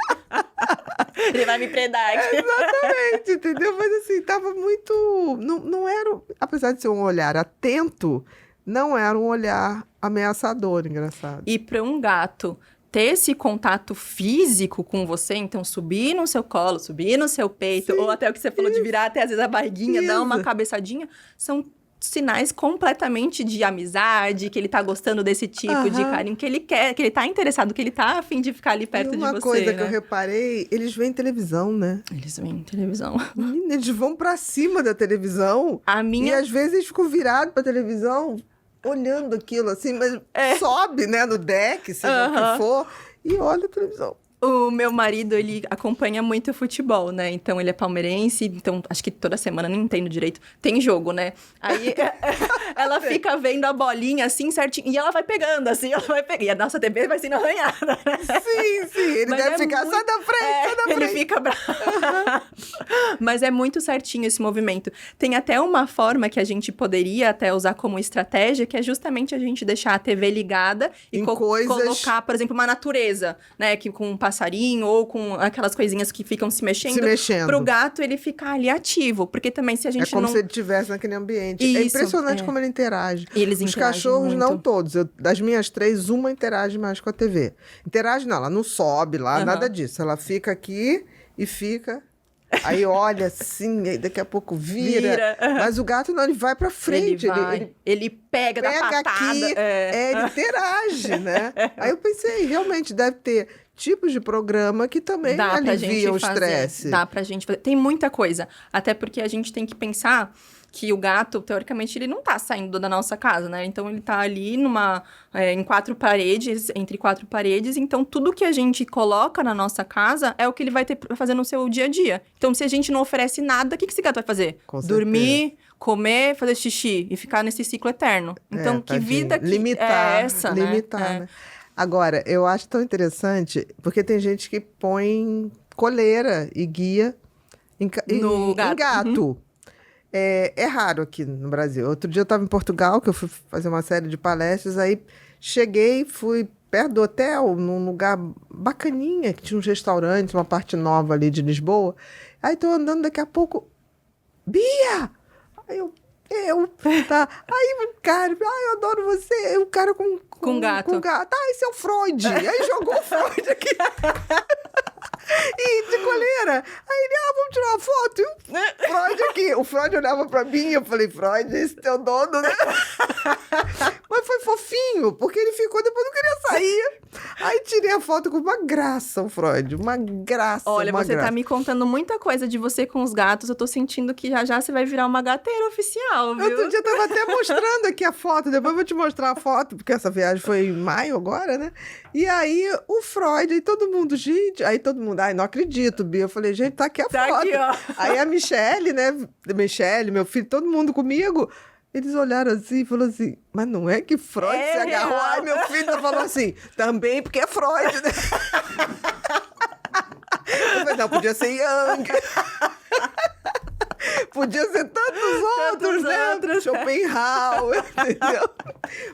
Speaker 2: Ele vai me predar aqui.
Speaker 1: Exatamente, entendeu? Mas assim, tava muito... Não era, apesar de ser um olhar atento, não era um olhar ameaçador, engraçado.
Speaker 2: E para um gato ter esse contato físico com você, então subir no seu colo, subir no seu peito, ou até o que você falou de virar até às vezes a barriguinha, dar uma cabeçadinha, são sinais completamente de amizade, que ele tá gostando desse tipo de carinho, que ele quer, que ele tá interessado, que ele tá a fim de ficar ali perto de você.
Speaker 1: Uma coisa que eu reparei, eles veem televisão, né?
Speaker 2: Eles veem televisão.
Speaker 1: Menina, eles vão pra cima da televisão. E às vezes eles ficam virados pra televisão, olhando aquilo assim, mas sobe, né, no deck, seja o que for, e olha a televisão.
Speaker 2: O meu marido, ele acompanha muito futebol, né? Então, ele é palmeirense, então acho que toda semana, não entendo direito, tem jogo, né? Aí, ela fica vendo a bolinha, assim, certinho, e ela vai pegando, assim, ela vai pegando. E a nossa TV vai sendo arranhada, né?
Speaker 1: Sim, ele deve ficar, sai da frente, sai da frente.
Speaker 2: Ele fica bravo. Mas é muito certinho esse movimento. Tem até uma forma que a gente poderia até usar como estratégia, que é justamente a gente deixar a TV ligada e colocar, por exemplo, uma natureza, né? Que com um passarinho ou com aquelas coisinhas que ficam se mexendo. Pro gato, ele ficar ali ativo. Porque também se a gente
Speaker 1: como se ele estivesse naquele ambiente.
Speaker 2: Isso,
Speaker 1: é impressionante como ele interage.
Speaker 2: Eles
Speaker 1: Os cachorros,
Speaker 2: muito.
Speaker 1: não todos. Das minhas 3, uma interage mais com a TV. Interage não, ela não sobe lá, nada disso. Ela fica aqui e fica... Aí olha assim, aí daqui a pouco vira. Mas o gato não, ele vai pra frente.
Speaker 2: Ele pega da patada.
Speaker 1: Aqui, ele interage, né? Aí eu pensei, realmente deve ter tipos de programa que também aliviam o estresse.
Speaker 2: Dá pra gente fazer. Tem muita coisa. Até porque a gente tem que pensar que o gato, teoricamente, ele não tá saindo da nossa casa, né? Então, ele tá ali em 4 paredes, entre 4 paredes. Então, tudo que a gente coloca na nossa casa é o que ele vai ter pra fazer no seu dia a dia. Então, se a gente não oferece nada, o que esse gato vai fazer? Dormir, comer, fazer xixi e ficar nesse ciclo eterno. Então, que vida que é essa, né?
Speaker 1: Limitar, né? Agora, eu acho tão interessante, porque tem gente que põe coleira e guia em gato. É raro aqui no Brasil. Outro dia eu estava em Portugal, que eu fui fazer uma série de palestras, aí cheguei, fui perto do hotel, num lugar bacaninha, que tinha uns restaurantes, uma parte nova ali de Lisboa. Aí tô andando, daqui a pouco, Bia! Aí tá. Aí o cara, eu adoro você. O cara com
Speaker 2: gato.
Speaker 1: Esse é o Freud. Aí jogou o Freud aqui. E de coleira. Aí ele, vamos tirar uma foto. E o Freud aqui. O Freud olhava pra mim e eu falei, Freud, esse teu dono, né? Mas foi fofinho, porque ele ficou, depois não queria sair. Aí tirei a foto com uma graça, o Freud. Uma graça,
Speaker 2: Olha,
Speaker 1: uma
Speaker 2: você
Speaker 1: graça.
Speaker 2: tá me contando muita coisa de você com os gatos. Eu tô sentindo que já você vai virar uma gateira oficial, viu?
Speaker 1: Outro dia eu tava até mostrando aqui a foto, depois eu vou te mostrar a foto, porque essa viagem foi em maio agora, né? E aí o Freud, e todo mundo, gente, aí todo mundo, ai, não acredito, Bia. Eu falei, gente, tá aqui a
Speaker 2: Tá
Speaker 1: foto.
Speaker 2: aqui, ó.
Speaker 1: Aí a Michele, né? Michele, meu filho, todo mundo comigo. Eles olharam assim e falaram assim, mas não é que Freud
Speaker 2: É
Speaker 1: se agarrou?
Speaker 2: real.
Speaker 1: Aí meu filho falou assim, também porque é Freud, né? Eu falei, não, podia ser Jung. Podia ser tantos outros, né?
Speaker 2: outros.
Speaker 1: Schopenhauer, entendeu?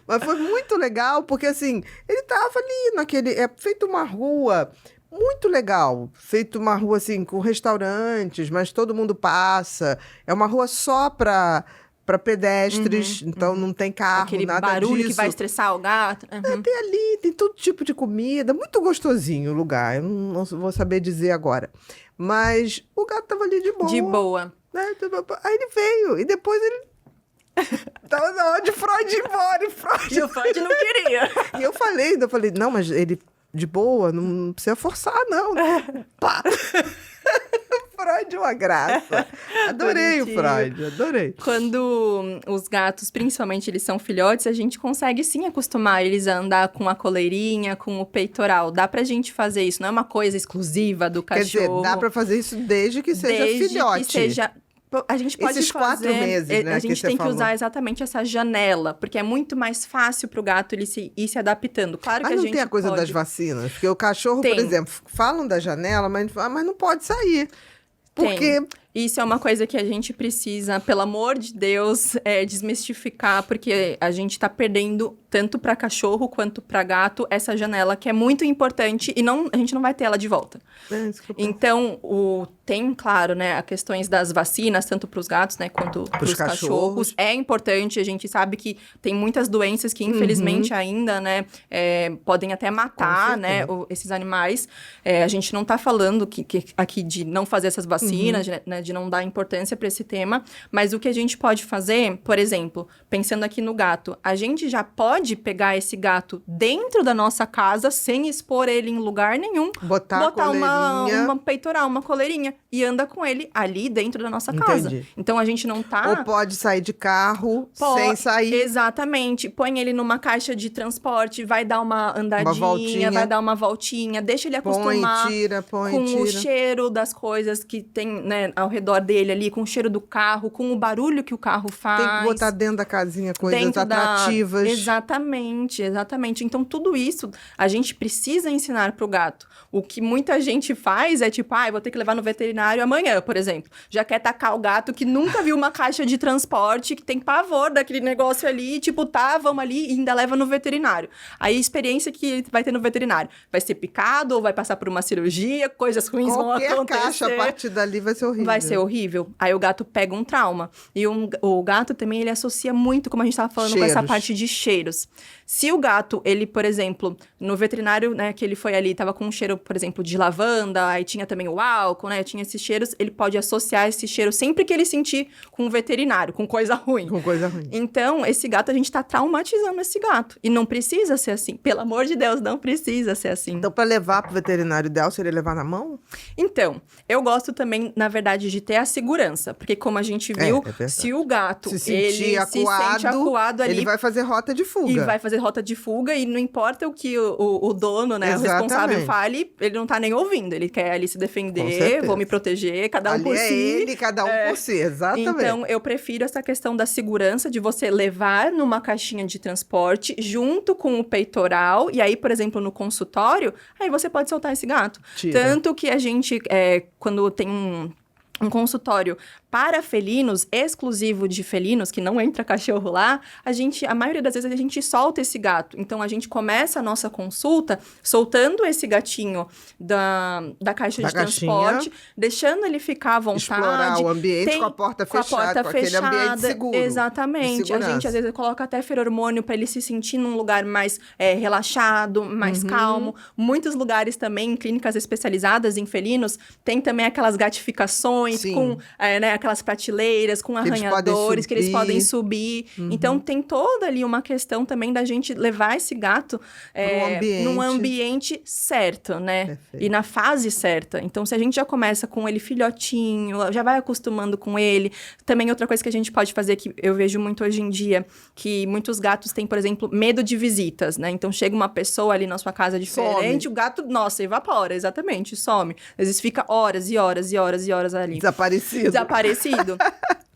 Speaker 1: Mas foi muito legal, porque assim, ele tava ali naquele... É feito uma rua muito legal. Feito uma rua assim, com restaurantes, mas todo mundo passa. É uma rua só para pedestres, então não tem carro,
Speaker 2: Aquele
Speaker 1: nada
Speaker 2: barulho
Speaker 1: disso.
Speaker 2: que vai estressar o gato. Uhum.
Speaker 1: Tem ali, tem todo tipo de comida, muito gostosinho o lugar. Eu não vou saber dizer agora. Mas o gato tava ali de boa.
Speaker 2: De boa.
Speaker 1: Né? Aí ele veio, e depois ele tava na hora de Freud ir embora, e Freud...
Speaker 2: E o Freud não queria.
Speaker 1: E eu falei, não, mas ele de boa, não precisa forçar, não. Pá! Freud é uma graça. Adorei o
Speaker 2: Bonitinho.
Speaker 1: Freud, adorei.
Speaker 2: Quando os gatos, principalmente, eles são filhotes, a gente consegue sim acostumar eles a andar com a coleirinha, com o peitoral. Dá pra gente fazer isso, não é uma coisa exclusiva do
Speaker 1: Quer dizer,
Speaker 2: cachorro.
Speaker 1: dá pra fazer isso desde que seja
Speaker 2: Desde
Speaker 1: filhote.
Speaker 2: que seja... A gente pode
Speaker 1: Esses
Speaker 2: fazer...
Speaker 1: 4 meses, né,
Speaker 2: A
Speaker 1: que
Speaker 2: gente
Speaker 1: você
Speaker 2: tem que
Speaker 1: falou.
Speaker 2: usar exatamente essa janela, porque é muito mais fácil pro gato ele ir se adaptando. Claro
Speaker 1: Mas
Speaker 2: que a
Speaker 1: não
Speaker 2: gente
Speaker 1: tem a coisa
Speaker 2: pode...
Speaker 1: das vacinas? Porque o cachorro,
Speaker 2: Tem.
Speaker 1: por exemplo, falam da janela, mas não pode sair. Porque
Speaker 2: Tem. Isso é uma coisa que a gente precisa, pelo amor de Deus, desmistificar, porque a gente tá perdendo, tanto para cachorro quanto para gato, essa janela que é muito importante e a gente não vai ter ela de volta.
Speaker 1: isso que eu penso.
Speaker 2: Então, tem, claro, né, as questões das vacinas, tanto para os gatos, né, quanto para os
Speaker 1: cachorros.
Speaker 2: cachorros. É importante, a gente sabe que tem muitas doenças que, infelizmente, ainda, né, podem até matar, né, esses animais. A gente não tá falando aqui de não fazer essas vacinas, de não dar importância para esse tema, mas o que a gente pode fazer, por exemplo, pensando aqui no gato, a gente já pode pegar esse gato dentro da nossa casa, sem expor ele em lugar nenhum,
Speaker 1: Botar a coleirinha.
Speaker 2: uma peitoral, uma coleirinha, e anda com ele ali dentro da nossa casa.
Speaker 1: Entendi.
Speaker 2: Então, a gente não tá...
Speaker 1: Ou pode sair de carro sem sair.
Speaker 2: Exatamente. Põe ele numa caixa de transporte, vai dar uma andadinha,
Speaker 1: voltinha.
Speaker 2: vai dar uma voltinha, deixa ele
Speaker 1: Põe,
Speaker 2: acostumar
Speaker 1: tira.
Speaker 2: com o cheiro das coisas que tem, né, ao redor dele ali, com o cheiro do carro, com o barulho que o carro faz.
Speaker 1: Tem que botar dentro da casinha coisas
Speaker 2: dentro
Speaker 1: atrativas.
Speaker 2: Exatamente. Então, tudo isso a gente precisa ensinar pro gato. O que muita gente faz é tipo, vou ter que levar no veterinário amanhã, por exemplo. Já quer tacar o gato que nunca viu uma caixa de transporte, que tem pavor daquele negócio ali, tipo, vamos ali e ainda leva no veterinário. Aí a experiência que ele vai ter no veterinário vai ser picado ou vai passar por uma cirurgia, coisas ruins vão acontecer.
Speaker 1: Qualquer caixa a partir dali vai ser horrível.
Speaker 2: Vai ser horrível. Aí o gato pega um trauma. E o gato também, ele associa muito, como a gente estava falando, com essa parte de cheiros. Se o gato, ele, por exemplo, no veterinário, né, que ele foi ali, tava com um cheiro, por exemplo, de lavanda, aí tinha também o álcool, né, tinha esses cheiros, ele pode associar esse cheiro sempre que ele sentir com o veterinário, com coisa ruim.
Speaker 1: Com coisa ruim.
Speaker 2: Então, esse gato, a gente tá traumatizando esse gato. E não precisa ser assim. Pelo amor de Deus, não precisa ser assim.
Speaker 1: Então, para levar pro veterinário, ideal seria levar na mão?
Speaker 2: Então, eu gosto também, na verdade, de ter a segurança. Porque como a gente viu, se o gato
Speaker 1: se
Speaker 2: ele
Speaker 1: sente acuado
Speaker 2: ali,
Speaker 1: ele vai fazer rota de fuga.
Speaker 2: E vai fazer rota de fuga e não importa o que o dono, né, o responsável fale, ele não tá nem ouvindo. Ele quer ali se defender, vou me proteger, cada um
Speaker 1: ali
Speaker 2: por si.
Speaker 1: Ele, cada um por si, exatamente.
Speaker 2: Então, eu prefiro essa questão da segurança, de você levar numa caixinha de transporte, junto com o peitoral, e aí, por exemplo, no consultório, aí você pode soltar esse gato.
Speaker 1: Tira.
Speaker 2: Tanto que a gente, quando tem um consultório para felinos, exclusivo de felinos, que não entra cachorro lá, a maioria das vezes a gente solta esse gato. Então, a gente começa a nossa consulta soltando esse gatinho da caixa de transporte, deixando ele ficar à vontade.
Speaker 1: Explorar o ambiente com a porta fechada, com aquele ambiente seguro.
Speaker 2: Exatamente. A gente, às vezes, coloca até feromônio para ele se sentir num lugar mais relaxado, mais calmo. Muitos lugares também, em clínicas especializadas em felinos, tem também aquelas gratificações com, né, aquelas prateleiras com
Speaker 1: Que eles podem
Speaker 2: arranhadores que eles
Speaker 1: subir.
Speaker 2: podem subir. Então, tem toda ali uma questão também da gente levar esse gato num ambiente certo, né?
Speaker 1: Perfeito.
Speaker 2: E na fase certa. Então, se a gente já começa com ele filhotinho, já vai acostumando com ele. Também outra coisa que a gente pode fazer, que eu vejo muito hoje em dia, que muitos gatos têm, por exemplo, medo de visitas, né? Então, chega uma pessoa ali na sua casa diferente,
Speaker 1: Some.
Speaker 2: o gato, nossa, evapora, exatamente, some. Às vezes fica horas e horas e horas e horas ali. Desaparecido.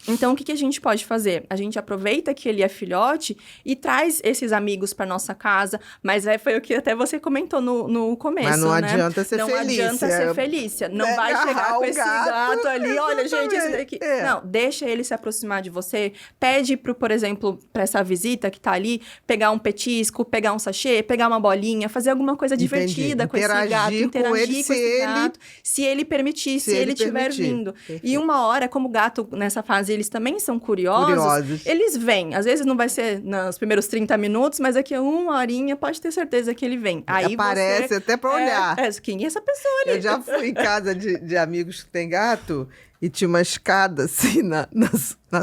Speaker 2: Então, o que a gente pode fazer? A gente aproveita que ele é filhote e traz esses amigos para nossa casa, mas foi o que até você comentou no começo,
Speaker 1: Mas não
Speaker 2: né?
Speaker 1: adianta ser
Speaker 2: Não
Speaker 1: Felícia.
Speaker 2: adianta ser Felícia. Não
Speaker 1: Né,
Speaker 2: vai chegar
Speaker 1: agarrar
Speaker 2: com
Speaker 1: o
Speaker 2: esse
Speaker 1: gato.
Speaker 2: gato ali, olha, gente, esse daqui... Não, deixa ele se aproximar de você, pede por exemplo, para essa visita que tá ali, pegar um petisco, pegar um sachê, pegar uma bolinha, fazer alguma coisa divertida com esse gato, interagir com esse gato, se ele permitir, se ele estiver vindo.
Speaker 1: Perfeito.
Speaker 2: E uma hora, como o gato nessa fase, eles também são curiosos. Eles vêm. Às vezes não vai ser nos primeiros 30 minutos, mas daqui a uma horinha pode ter certeza que ele vem. Aí
Speaker 1: aparece até pra olhar.
Speaker 2: Quem é essa pessoa ali?
Speaker 1: Eu já fui em casa de amigos que têm gato e tinha uma escada assim na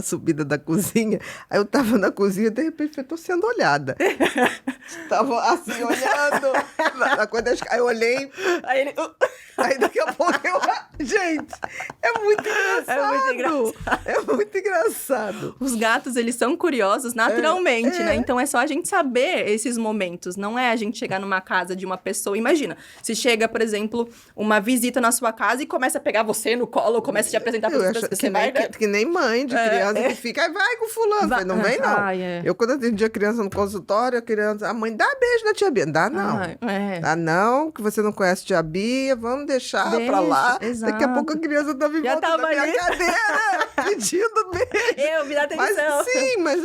Speaker 1: subida da cozinha. Aí eu tava na cozinha e de repente eu tô sendo olhada. Tava assim, olhando. Aí eu olhei.
Speaker 2: Aí ele...
Speaker 1: Aí daqui a pouco eu... Gente, é muito engraçado. É muito engraçado.
Speaker 2: Os gatos, eles são curiosos naturalmente, né? Então é só a gente saber esses momentos. Não é a gente chegar numa casa de uma pessoa. Imagina, se chega, por exemplo, uma visita na sua casa e começa a pegar você no colo, começa a te apresentar para outras pessoas.
Speaker 1: Que nem mãe de criança que fica, vai com fulano. Falei, não vem, não. Eu, quando atendia criança no consultório, a mãe dá beijo na tia Bia. Dá não. Dá não, que você não conhece tia Bia, vamos deixar pra lá.
Speaker 2: Exato.
Speaker 1: Daqui a pouco a criança tava em volta da minha cadeira, pedindo beijo.
Speaker 2: Me dá atenção.
Speaker 1: Mas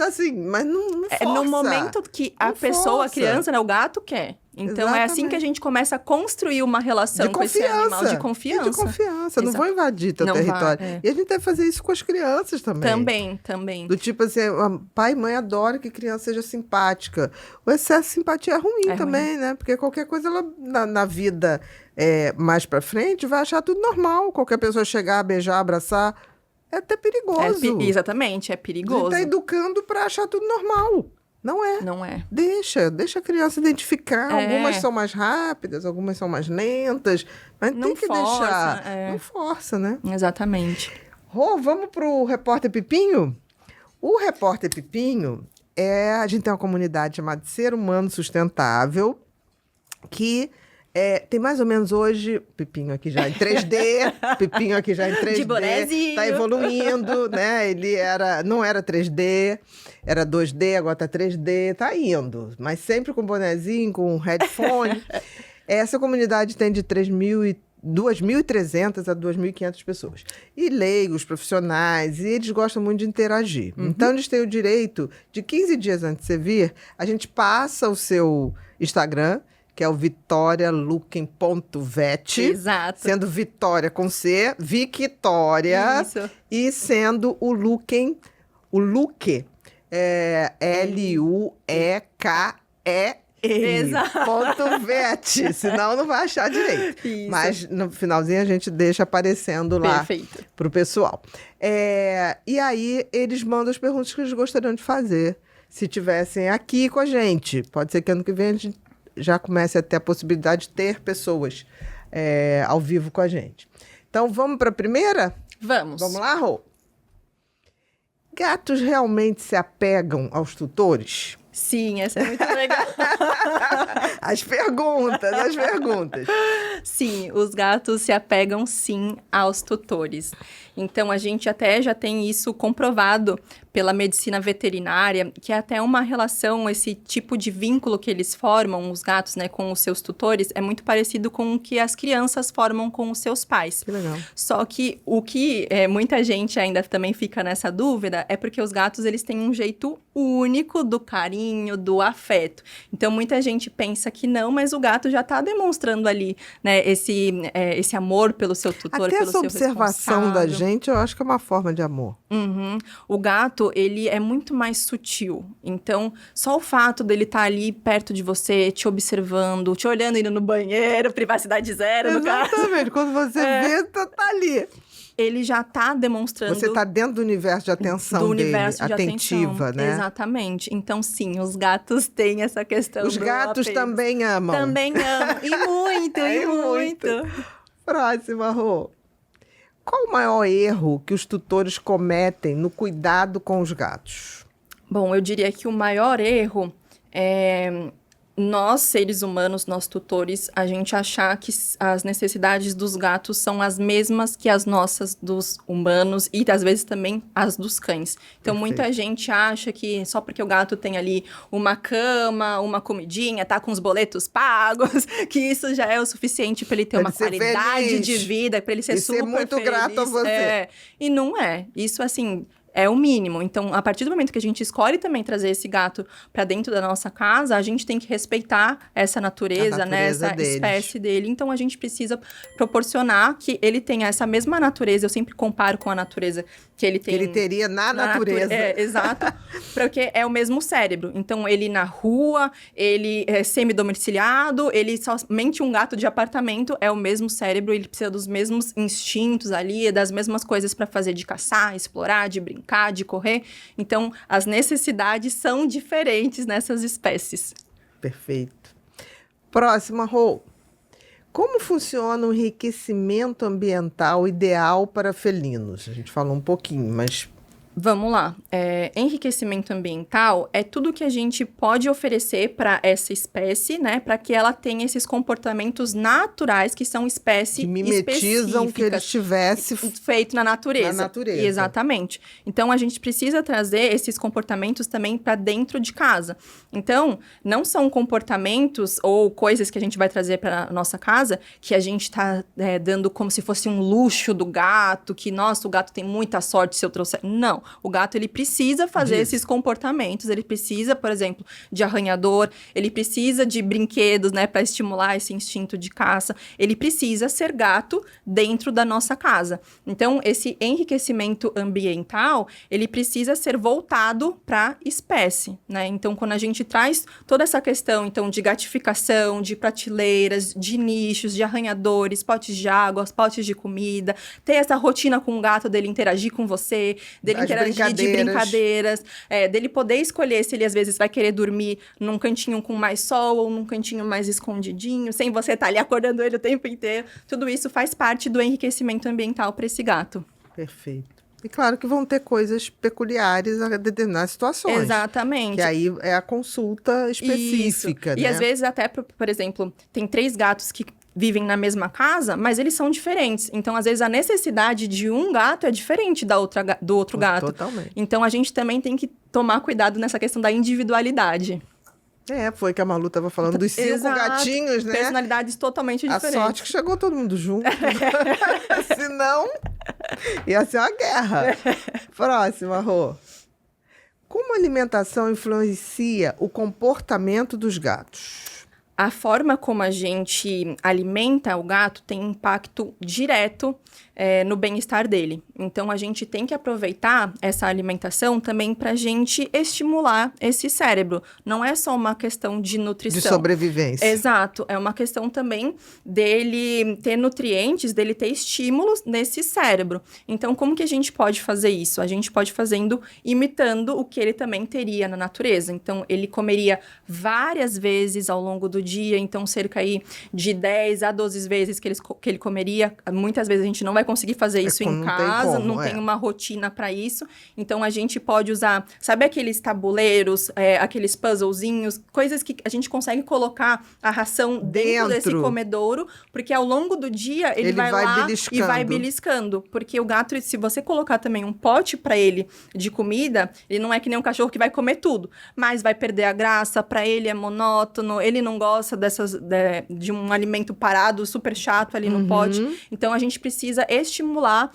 Speaker 1: não força.
Speaker 2: É no momento que a pessoa, a criança, né, o gato quer. Então, é assim que a gente começa a construir uma relação com esse animal de confiança.
Speaker 1: De confiança. Não vou invadir teu território. E a gente deve fazer isso com as crianças também.
Speaker 2: Também.
Speaker 1: Do tipo assim, pai e mãe adoram que a criança seja simpática. O excesso de simpatia é ruim também, né? Porque qualquer coisa ela, na vida mais pra frente vai achar tudo normal. Qualquer pessoa chegar, beijar, abraçar, é até perigoso.
Speaker 2: Exatamente, é perigoso.
Speaker 1: Você tá educando pra achar tudo normal. Não é.
Speaker 2: Não é.
Speaker 1: Deixa a criança identificar. Algumas são mais rápidas, algumas são mais lentas. Mas não tem que deixar. Não força, né?
Speaker 2: Exatamente.
Speaker 1: Rô, vamos pro Repórter Pipinho? O Repórter Pipinho a gente tem uma comunidade chamada Ser Humano Sustentável, que tem mais ou menos hoje, Pipinho aqui já em 3D, Pipinho aqui já em 3D.
Speaker 2: De bonezinho.
Speaker 1: Tá evoluindo, né? Ele não era 3D, era 2D, agora tá 3D, tá indo. Mas sempre com bonezinho, com headphone. Essa comunidade tem de 2.300 a 2.500 pessoas. E leigos, profissionais, e eles gostam muito de interagir. Então, eles têm o direito de 15 dias antes de você vir, a gente passa o seu Instagram, que é o vitorialuken.vet.
Speaker 2: Exato.
Speaker 1: Sendo Vitória com C, Victória.
Speaker 2: Isso.
Speaker 1: E sendo o Luken, Lueke.
Speaker 2: Exato.
Speaker 1: .vet, senão não vai achar direito.
Speaker 2: Isso.
Speaker 1: Mas no finalzinho a gente deixa aparecendo lá pro pessoal. E aí eles mandam as perguntas que eles gostariam de fazer se tivessem aqui com a gente. Pode ser que ano que vem a gente já comece a ter a possibilidade de ter pessoas ao vivo com a gente. Então, vamos para a primeira?
Speaker 2: Vamos.
Speaker 1: Vamos lá, Rô? Gatos realmente se apegam aos tutores?
Speaker 2: Sim, essa é muito legal.
Speaker 1: As perguntas.
Speaker 2: Sim, os gatos se apegam sim aos tutores. Então, a gente até já tem isso comprovado pela medicina veterinária, que é até uma relação, esse tipo de vínculo que eles formam, os gatos, né, com os seus tutores, é muito parecido com o que as crianças formam com os seus pais.
Speaker 1: Que legal.
Speaker 2: Só que o que muita gente ainda também fica nessa dúvida é porque os gatos, eles têm um jeito único do carinho, do afeto. Então, muita gente pensa que não, mas o gato já está demonstrando ali, né, esse amor pelo seu tutor,
Speaker 1: até
Speaker 2: pelo seu
Speaker 1: essa observação da gente, eu acho que é uma forma de amor.
Speaker 2: O gato, ele é muito mais sutil. Então, só o fato dele estar ali perto de você, te observando, te olhando, indo no banheiro, privacidade zero, no caso.
Speaker 1: Exatamente. Quando você vê, tá ali.
Speaker 2: ele já está demonstrando...
Speaker 1: Você está dentro do universo de atenção
Speaker 2: do
Speaker 1: dele,
Speaker 2: universo de
Speaker 1: atentiva,
Speaker 2: atenção,
Speaker 1: né?
Speaker 2: Exatamente. Então, sim, os gatos têm essa questão
Speaker 1: Os
Speaker 2: do
Speaker 1: gatos
Speaker 2: apego.
Speaker 1: também amam.
Speaker 2: Também amam. E muito, e muito.
Speaker 1: Próxima, Rô. Qual o maior erro que os tutores cometem no cuidado com os gatos?
Speaker 2: Bom, eu diria que o maior erro é nós, seres humanos, nós tutores, a gente achar que as necessidades dos gatos são as mesmas que as nossas dos humanos e, às vezes, também as dos cães. Então, muita gente acha que só porque o gato tem ali uma cama, uma comidinha, tá com os boletos pagos, que isso já é o suficiente para ele ter uma qualidade de vida, para ele ser super feliz.
Speaker 1: E ser muito grato a você.
Speaker 2: E não é. Isso, assim... é o mínimo. Então, a partir do momento que a gente escolhe também trazer esse gato para dentro da nossa casa, a gente tem que respeitar essa natureza, né? Essa espécie dele. Então, a gente precisa proporcionar que ele tenha essa mesma natureza. Eu sempre comparo com a natureza que ele tem.
Speaker 1: Que ele teria na natureza.
Speaker 2: Exato. Porque é o mesmo cérebro. Então, ele na rua, ele é semi-domiciliado, ele somente um gato de apartamento é o mesmo cérebro. Ele precisa dos mesmos instintos ali, das mesmas coisas para fazer, de caçar, explorar, de brincar, de correr. Então, as necessidades são diferentes nessas espécies.
Speaker 1: Perfeito. Próxima, Rô. Como funciona o enriquecimento ambiental ideal para felinos? A gente falou um pouquinho, mas...
Speaker 2: Vamos lá. Enriquecimento ambiental é tudo que a gente pode oferecer para essa espécie, né? Para que ela tenha esses comportamentos naturais que são espécie
Speaker 1: que mimetizam o que ele tivesse
Speaker 2: feito na natureza.
Speaker 1: Na natureza.
Speaker 2: Exatamente. Então, a gente precisa trazer esses comportamentos também para dentro de casa. Então, não são comportamentos ou coisas que a gente vai trazer para nossa casa que a gente está dando como se fosse um luxo do gato, que, nossa, o gato tem muita sorte se eu trouxer. Não. O gato, ele precisa fazer esses comportamentos, ele precisa, por exemplo, de arranhador, ele precisa de brinquedos, né, para estimular esse instinto de caça, ele precisa ser gato dentro da nossa casa. Então, esse enriquecimento ambiental, ele precisa ser voltado para a espécie, né? Então, quando a gente traz toda essa questão, então, de gatificação, de prateleiras, de nichos, de arranhadores, potes de água, potes de comida, ter essa rotina com o gato, dele interagir com você, dele interagir de brincadeiras, dele poder escolher se ele às vezes vai querer dormir num cantinho com mais sol ou num cantinho mais escondidinho, sem você estar ali acordando ele o tempo inteiro. Tudo isso faz parte do enriquecimento ambiental para esse gato.
Speaker 1: Perfeito. E claro que vão ter coisas peculiares a determinadas situações.
Speaker 2: Exatamente.
Speaker 1: Que aí é a consulta específica,
Speaker 2: isso.
Speaker 1: né?
Speaker 2: E às vezes até, por exemplo, tem 3 gatos que vivem na mesma casa, mas eles são diferentes. Então, às vezes, a necessidade de um gato é diferente do outro gato.
Speaker 1: Totalmente.
Speaker 2: Então, a gente também tem que tomar cuidado nessa questão da individualidade.
Speaker 1: Foi que a Malu estava falando dos 5 gatinhos, né?
Speaker 2: Personalidades totalmente diferentes.
Speaker 1: A sorte que chegou todo mundo junto. Senão, ia ser uma guerra. Próxima, Rô. Como a alimentação influencia o comportamento dos gatos?
Speaker 2: A forma como a gente alimenta o gato tem impacto direto no bem-estar dele. Então, a gente tem que aproveitar essa alimentação também para a gente estimular esse cérebro. Não é só uma questão de nutrição.
Speaker 1: De sobrevivência.
Speaker 2: Exato. É uma questão também dele ter nutrientes, dele ter estímulos nesse cérebro. Então, como que a gente pode fazer isso? A gente pode imitando o que ele também teria na natureza. Então, ele comeria várias vezes ao longo do dia, então cerca aí de 10 a 12 vezes que ele comeria. Muitas vezes a gente não vai conseguir fazer isso em casa, não tem uma rotina para isso. Então, a gente pode usar, sabe aqueles tabuleiros, aqueles puzzlezinhos, coisas que a gente consegue colocar a ração dentro desse comedouro, porque ao longo do dia ele vai lá e vai beliscando. Porque o gato, se você colocar também um pote para ele de comida, ele não é que nem um cachorro que vai comer tudo, mas vai perder a graça, para ele é monótono, ele não gosta de um alimento parado, super chato ali no pote. Então, a gente precisa estimular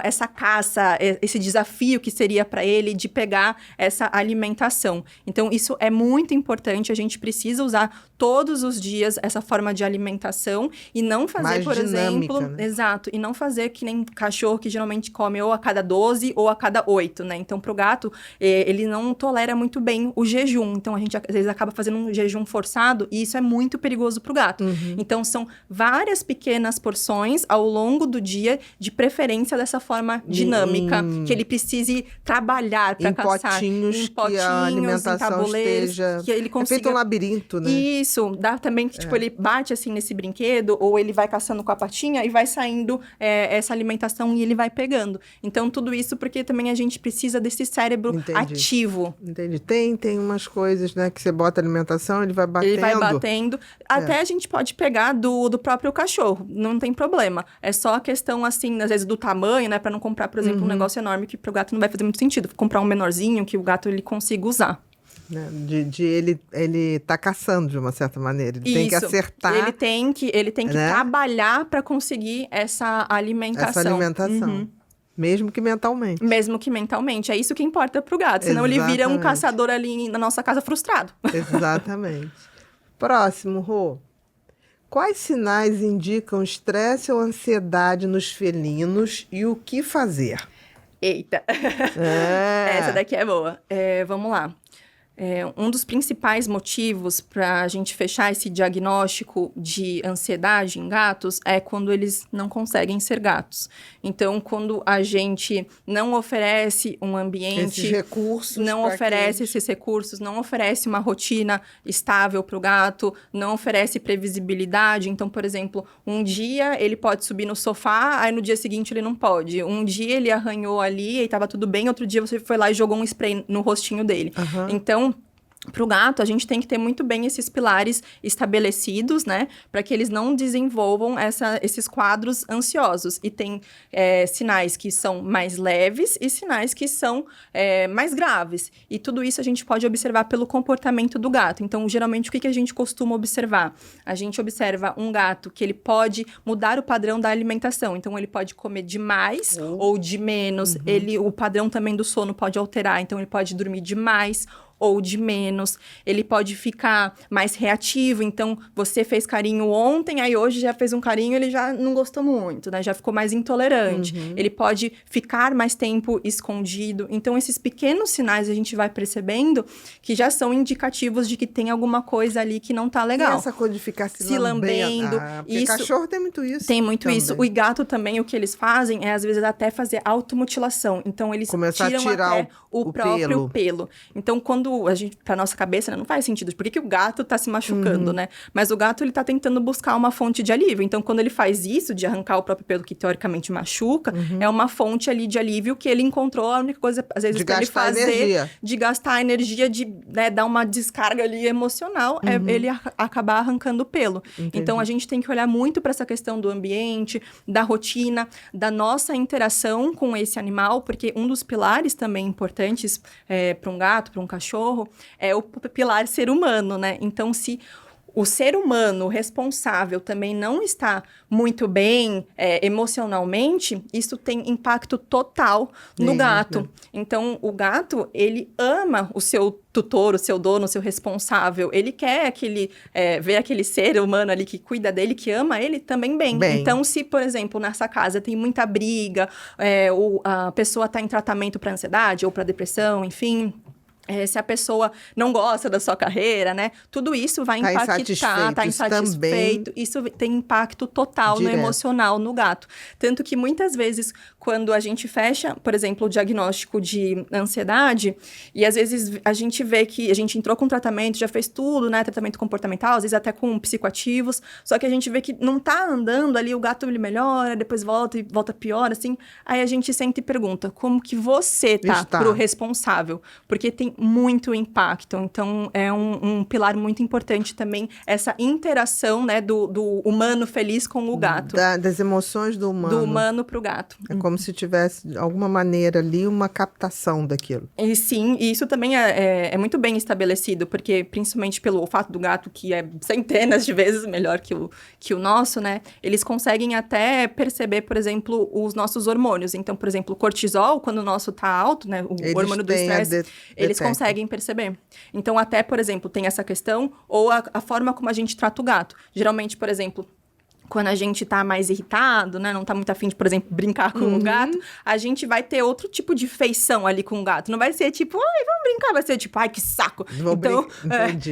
Speaker 2: essa caça, esse desafio que seria para ele de pegar essa alimentação. Então, isso é muito importante. A gente precisa usar todos os dias essa forma de alimentação e não fazer,
Speaker 1: mais
Speaker 2: por
Speaker 1: dinâmica,
Speaker 2: exemplo...
Speaker 1: né?
Speaker 2: Exato. E não fazer que nem cachorro que geralmente come ou a cada 12 ou a cada 8, né? Então, pro gato, ele não tolera muito bem o jejum. Então, a gente às vezes acaba fazendo um jejum forçado e isso é muito perigoso para o gato. Então, são várias pequenas porções ao longo do dia, de preferência dessa forma dinâmica, que ele precise trabalhar para caçar.
Speaker 1: Em potinhos, que a alimentação
Speaker 2: em tabuleiros,
Speaker 1: esteja...
Speaker 2: que ele consiga...
Speaker 1: É feito um labirinto, né?
Speaker 2: Isso, dá também que, tipo, ele bate, assim, nesse brinquedo, ou ele vai caçando com a patinha e vai saindo essa alimentação e ele vai pegando. Então, tudo isso porque também a gente precisa desse cérebro ativo.
Speaker 1: Entendi. Tem umas coisas, né, que você bota alimentação, ele vai batendo.
Speaker 2: Ele vai batendo. Até a gente pode pegar do próprio cachorro, não tem problema. É só a questão, assim, às vezes do tamanho, né, para não comprar, por exemplo, um negócio enorme que pro gato não vai fazer muito sentido. Comprar um menorzinho que o gato ele consiga usar.
Speaker 1: Ele tá caçando de uma certa maneira. Ele tem que acertar.
Speaker 2: Ele tem que trabalhar para conseguir essa alimentação.
Speaker 1: Mesmo que mentalmente.
Speaker 2: Mesmo que mentalmente. É isso que importa pro gato. Senão ele vira um caçador ali na nossa casa frustrado.
Speaker 1: Exatamente. Próximo, Rô. Quais sinais indicam estresse ou ansiedade nos felinos e o que fazer?
Speaker 2: Eita! Essa daqui é boa. Vamos lá. Um dos principais motivos para a gente fechar esse diagnóstico de ansiedade em gatos é quando eles não conseguem ser gatos. Então, quando a gente não oferece um ambiente...
Speaker 1: Esses recursos.
Speaker 2: Não oferece esses recursos, não oferece uma rotina estável para o gato, não oferece previsibilidade. Então, por exemplo, um dia ele pode subir no sofá, aí no dia seguinte ele não pode. Um dia ele arranhou ali e estava tudo bem, outro dia você foi lá e jogou um spray no rostinho dele. Então... Para o gato, a gente tem que ter muito bem esses pilares estabelecidos, né? Para que eles não desenvolvam esses quadros ansiosos. E tem sinais que são mais leves e sinais que são mais graves. E tudo isso a gente pode observar pelo comportamento do gato. Então, geralmente, o que a gente costuma observar? A gente observa um gato que ele pode mudar o padrão da alimentação. Então, ele pode comer demais ou de menos. O padrão também do sono pode alterar. Então, ele pode dormir demais ou de menos, ele pode ficar mais reativo, então você fez carinho ontem, aí hoje já fez um carinho, ele já não gostou muito, né, já ficou mais intolerante, ele pode ficar mais tempo escondido, então esses pequenos sinais a gente vai percebendo que já são indicativos de que tem alguma coisa ali que não tá legal.
Speaker 1: E essa coisa de ficar se lambendo, porque cachorro tem muito isso.
Speaker 2: Tem muito também. Isso, o gato também, o que eles fazem é às vezes até fazer automutilação, então eles tiram até o próprio pelo. Então quando a gente, pra nossa cabeça, né, não faz sentido. Por que o gato tá se machucando, né? Mas o gato, ele tá tentando buscar uma fonte de alívio. Então, quando ele faz isso, de arrancar o próprio pelo que teoricamente machuca, é uma fonte ali de alívio que ele encontrou. A única coisa, às vezes, pra ele fazer, de gastar energia, de dar uma descarga ali emocional, é ele acabar arrancando o pelo.
Speaker 1: Entendi.
Speaker 2: Então, a gente tem que olhar muito para essa questão do ambiente, da rotina, da nossa interação com esse animal, porque um dos pilares também importantes para um gato, para um cachorro, é o pilar ser humano, né? Então, se o ser humano responsável também não está muito bem emocionalmente, isso tem impacto total no gato. Então, o gato, ele ama o seu tutor, o seu dono, o seu responsável. Ele quer ver aquele ser humano ali que cuida dele, que ama ele também bem. Então, se, por exemplo, nessa casa tem muita briga, ou a pessoa está em tratamento para ansiedade ou para depressão, enfim... se a pessoa não gosta da sua carreira, né? Tudo isso vai impactar, tá insatisfeito. Isso tem impacto total no emocional, no gato. Tanto que muitas vezes, quando a gente fecha, por exemplo, o diagnóstico de ansiedade, e às vezes a gente vê que a gente entrou com tratamento, já fez tudo, né? Tratamento comportamental, às vezes até com psicoativos, só que a gente vê que não tá andando ali, o gato ele melhora, depois volta e volta pior, assim. Aí a gente senta e pergunta, como que você tá pro responsável? Porque tem muito impacto. Então, é um pilar muito importante também, essa interação, né, do humano feliz com o gato.
Speaker 1: Das emoções do humano.
Speaker 2: Do humano pro gato.
Speaker 1: É como se tivesse, de alguma maneira ali, uma captação daquilo.
Speaker 2: E sim, e isso também é muito bem estabelecido, porque principalmente pelo olfato do gato, que é centenas de vezes melhor que o nosso, né, eles conseguem até perceber, por exemplo, os nossos hormônios. Então, por exemplo, o cortisol, quando o nosso tá alto, né, o hormônio do estresse, eles conseguem perceber. Então, até, por exemplo, tem essa questão, ou a forma como a gente trata o gato. Geralmente, por exemplo, quando a gente tá mais irritado, né? Não tá muito afim de, por exemplo, brincar com o gato, a gente vai ter outro tipo de feição ali com o gato. Não vai ser tipo, ai, vamos brincar. Vai ser tipo, ai, que saco.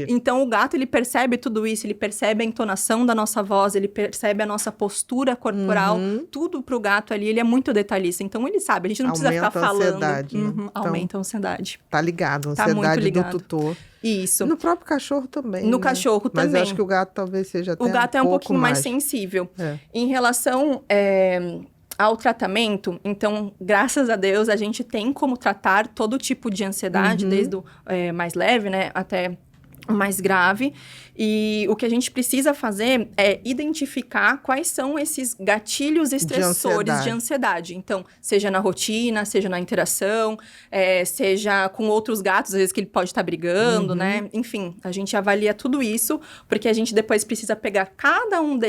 Speaker 2: Então, o gato, ele percebe tudo isso. Ele percebe a entonação da nossa voz. Ele percebe a nossa postura corporal. Tudo pro gato ali, ele é muito detalhista. Então, ele sabe. A gente não precisa ficar falando.
Speaker 1: Ansiedade, né? Então,
Speaker 2: aumenta a ansiedade.
Speaker 1: Tá ligado.
Speaker 2: Tá
Speaker 1: Ansiedade
Speaker 2: muito ligado.
Speaker 1: do tutor.
Speaker 2: Isso.
Speaker 1: No próprio cachorro também.
Speaker 2: No
Speaker 1: né?
Speaker 2: cachorro também.
Speaker 1: Mas eu acho que o gato talvez seja até
Speaker 2: O gato é um pouquinho mais
Speaker 1: sensível.
Speaker 2: Em relação ao tratamento, então, graças a Deus, a gente tem como tratar todo tipo de ansiedade, desde o mais leve, né, até o mais grave. E o que a gente precisa fazer é identificar quais são esses gatilhos estressores de ansiedade. Então, seja na rotina, seja na interação, seja com outros gatos, às vezes que ele pode estar brigando, né? Enfim, a gente avalia tudo isso, porque a gente depois precisa pegar cada um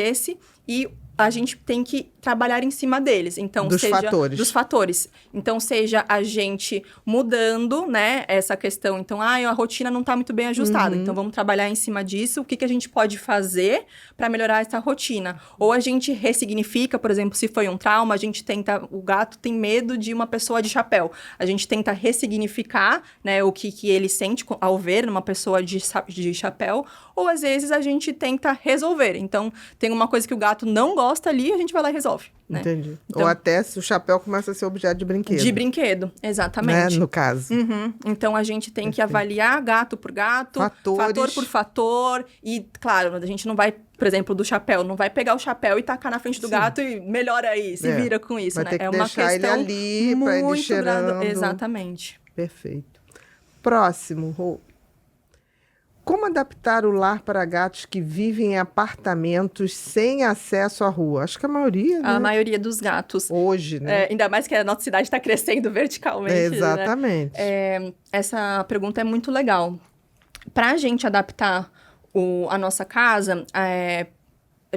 Speaker 2: e a gente tem que trabalhar em cima deles. Então, dos fatores. Então, seja a gente mudando, né, essa questão. Então, a rotina não está muito bem ajustada. Então, vamos trabalhar em cima disso. O que a gente pode fazer para melhorar essa rotina? Ou a gente ressignifica, por exemplo, se foi um trauma, a gente tenta... O gato tem medo de uma pessoa de chapéu. A gente tenta ressignificar, né, o que ele sente ao ver uma pessoa de chapéu. Ou, às vezes, a gente tenta resolver. Então, tem uma coisa que o gato não gosta ali, a gente vai lá e resolve. Né?
Speaker 1: Entendi.
Speaker 2: Então,
Speaker 1: ou até se o chapéu começa a ser objeto de brinquedo.
Speaker 2: De brinquedo, exatamente.
Speaker 1: Né? No caso.
Speaker 2: Então, a gente tem que avaliar gato por gato, fator por fator. E, claro, a gente não vai, por exemplo, do chapéu, não vai pegar o chapéu e tacar na frente do gato e melhora aí, se vira com isso,
Speaker 1: vai
Speaker 2: né?
Speaker 1: Ter que
Speaker 2: é uma
Speaker 1: deixar
Speaker 2: questão
Speaker 1: ele ali pra ele cheirando.
Speaker 2: Exatamente.
Speaker 1: Perfeito. Próximo, Rô. Como adaptar o lar para gatos que vivem em apartamentos sem acesso à rua? Acho que a maioria, né?
Speaker 2: A maioria dos gatos.
Speaker 1: Hoje, né?
Speaker 2: Ainda mais que a nossa cidade está crescendo verticalmente.
Speaker 1: Exatamente.
Speaker 2: Né? Essa pergunta é muito legal. Para a gente adaptar a nossa casa,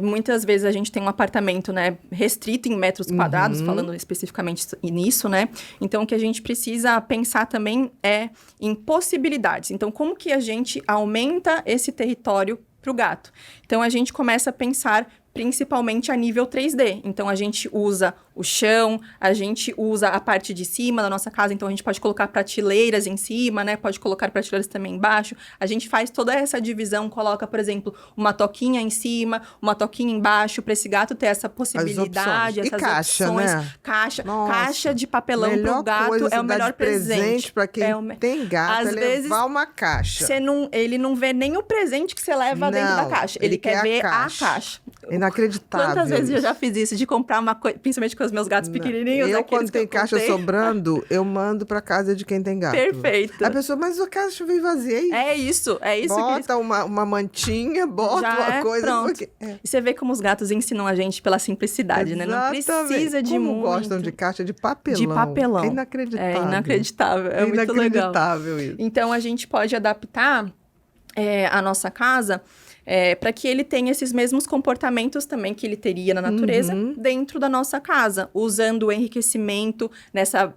Speaker 2: muitas vezes a gente tem um apartamento, né, restrito em metros quadrados, falando especificamente nisso, né? Então, o que a gente precisa pensar também é em possibilidades. Então, como que a gente aumenta esse território para o gato? Então, a gente começa a pensar principalmente a nível 3D. Então, a gente usa o chão, a gente usa a parte de cima da nossa casa, então a gente pode colocar prateleiras em cima, né? Pode colocar prateleiras também embaixo. A gente faz toda essa divisão, coloca, por exemplo, uma toquinha em cima, uma toquinha embaixo, para esse gato ter essa possibilidade, essas
Speaker 1: caixa,
Speaker 2: opções.
Speaker 1: Né?
Speaker 2: Caixa de papelão pro gato é o melhor presente.
Speaker 1: Para quem tem gato,
Speaker 2: às vezes,
Speaker 1: levar uma caixa.
Speaker 2: Ele não vê nem o presente que você leva dentro da caixa. Ele quer ver a caixa.
Speaker 1: Inacreditável.
Speaker 2: Quantas vezes eu já fiz isso, de comprar uma coisa, principalmente com os meus gatos pequenininhos.
Speaker 1: Quando tem caixa sobrando, eu mando pra casa de quem tem gato.
Speaker 2: Perfeito.
Speaker 1: A pessoa, mas a caixa veio vazia.
Speaker 2: É isso.
Speaker 1: Bota uma mantinha, bota uma coisa.
Speaker 2: Pronto. E você vê como os gatos ensinam a gente pela simplicidade, né? Não precisa de muito.
Speaker 1: Gostam de caixa de papelão.
Speaker 2: De papelão.
Speaker 1: É inacreditável.
Speaker 2: É inacreditável. É muito legal.
Speaker 1: Inacreditável isso.
Speaker 2: Então, a gente pode adaptar a nossa casa para que ele tenha esses mesmos comportamentos também que ele teria na natureza dentro da nossa casa, usando o enriquecimento nessa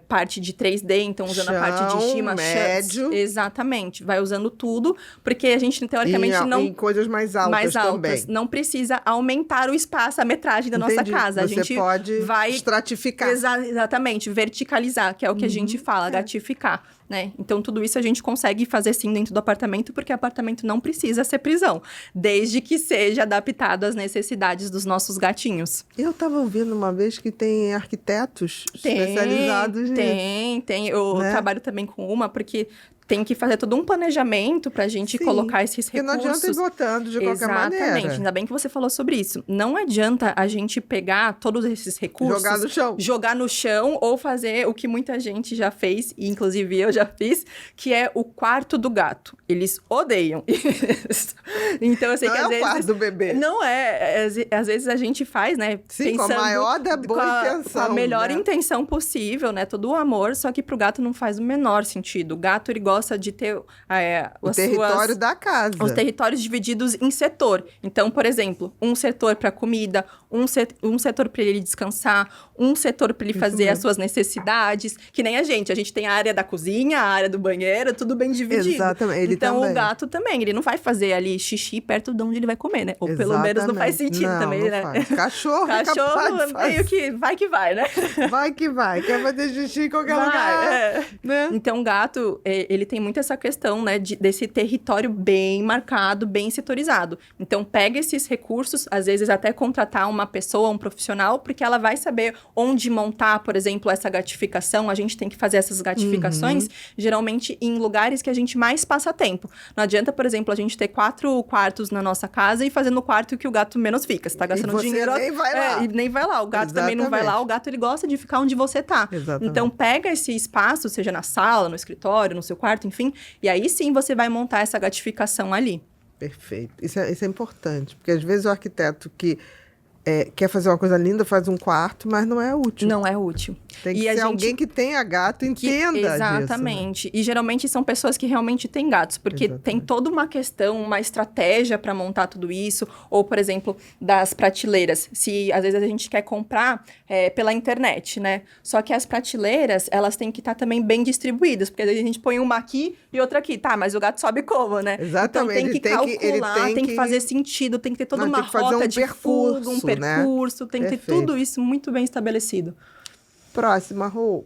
Speaker 2: parte de 3D, então usando a parte de cima,
Speaker 1: médio.
Speaker 2: Exatamente, vai usando tudo, porque a gente teoricamente
Speaker 1: em coisas mais altas também.
Speaker 2: Não precisa aumentar o espaço, a metragem da nossa casa.
Speaker 1: Você
Speaker 2: a gente
Speaker 1: pode estratificar.
Speaker 2: Exatamente, verticalizar, que é o que a gente fala, gatificar. Né? Então, tudo isso a gente consegue fazer sim dentro do apartamento, porque apartamento não precisa ser prisão, desde que seja adaptado às necessidades dos nossos gatinhos.
Speaker 1: Eu estava ouvindo uma vez que tem arquitetos especializados nisso.
Speaker 2: Tem. Eu trabalho também com uma, porque tem que fazer todo um planejamento pra gente colocar esses recursos.
Speaker 1: Porque não adianta ir botando de qualquer maneira.
Speaker 2: Exatamente, ainda bem que você falou sobre isso. Não adianta a gente pegar todos esses recursos... Jogar no chão ou fazer o que muita gente já fez, e inclusive eu já fiz, que é o quarto do gato. Eles odeiam isso. Então, eu sei
Speaker 1: não
Speaker 2: que às vezes...
Speaker 1: Não é o quarto do bebê.
Speaker 2: Não é. Às vezes a gente faz, né?
Speaker 1: Sim, com a maior da boa intenção.
Speaker 2: Com a melhor intenção possível, né? Todo o amor, só que pro gato não faz o menor sentido. O gato, ele gosta de ter
Speaker 1: o território da casa.
Speaker 2: Os territórios divididos em setor. Então, por exemplo, um setor para comida, um setor para ele descansar, um setor para ele fazer as suas necessidades, que nem a gente tem a área da cozinha, a área do banheiro, tudo bem dividido.
Speaker 1: Exatamente, ele
Speaker 2: então,
Speaker 1: também.
Speaker 2: o gato também, ele não vai fazer ali xixi perto de onde ele vai comer, né? Ou pelo menos não faz sentido também, né?
Speaker 1: Faz. Cachorro
Speaker 2: meio que vai, né?
Speaker 1: Vai que vai, quer fazer xixi em qualquer lugar. Né?
Speaker 2: Então, o gato, ele tem muito essa questão, né, desse território bem marcado, bem setorizado. Então, pega esses recursos, às vezes até contratar uma pessoa, um profissional, porque ela vai saber onde montar, por exemplo, essa gratificação. A gente tem que fazer essas gratificações, geralmente em lugares que a gente mais passa tempo. Não adianta, por exemplo, a gente ter 4 quartos na nossa casa e fazer no quarto que o gato menos fica. Você tá gastando dinheiro...
Speaker 1: nem vai lá.
Speaker 2: E nem vai lá. O gato também não vai lá. O gato, ele gosta de ficar onde você tá.
Speaker 1: Exatamente.
Speaker 2: Então, pega esse espaço, seja na sala, no escritório, no seu quarto, enfim, e aí sim você vai montar essa gratificação ali.
Speaker 1: Perfeito. Isso é importante, porque às vezes o arquiteto que quer fazer uma coisa linda, faz um quarto, mas não é útil.
Speaker 2: Não é útil.
Speaker 1: Tem que ser alguém que tenha gato, entenda
Speaker 2: Exatamente.
Speaker 1: disso, né?
Speaker 2: E geralmente são pessoas que realmente têm gatos, porque tem toda uma questão, uma estratégia para montar tudo isso. Ou, por exemplo, das prateleiras. Se às vezes a gente quer comprar pela internet, né? Só que as prateleiras, elas têm que estar também bem distribuídas, porque às vezes a gente põe uma aqui e outra aqui. Tá, mas o gato sobe como, né?
Speaker 1: Exatamente.
Speaker 2: Então tem que calcular, tem que fazer sentido, tem que ter toda uma rota de fuga, um percurso, tem que ter tudo isso muito bem estabelecido.
Speaker 1: Próxima, Rô.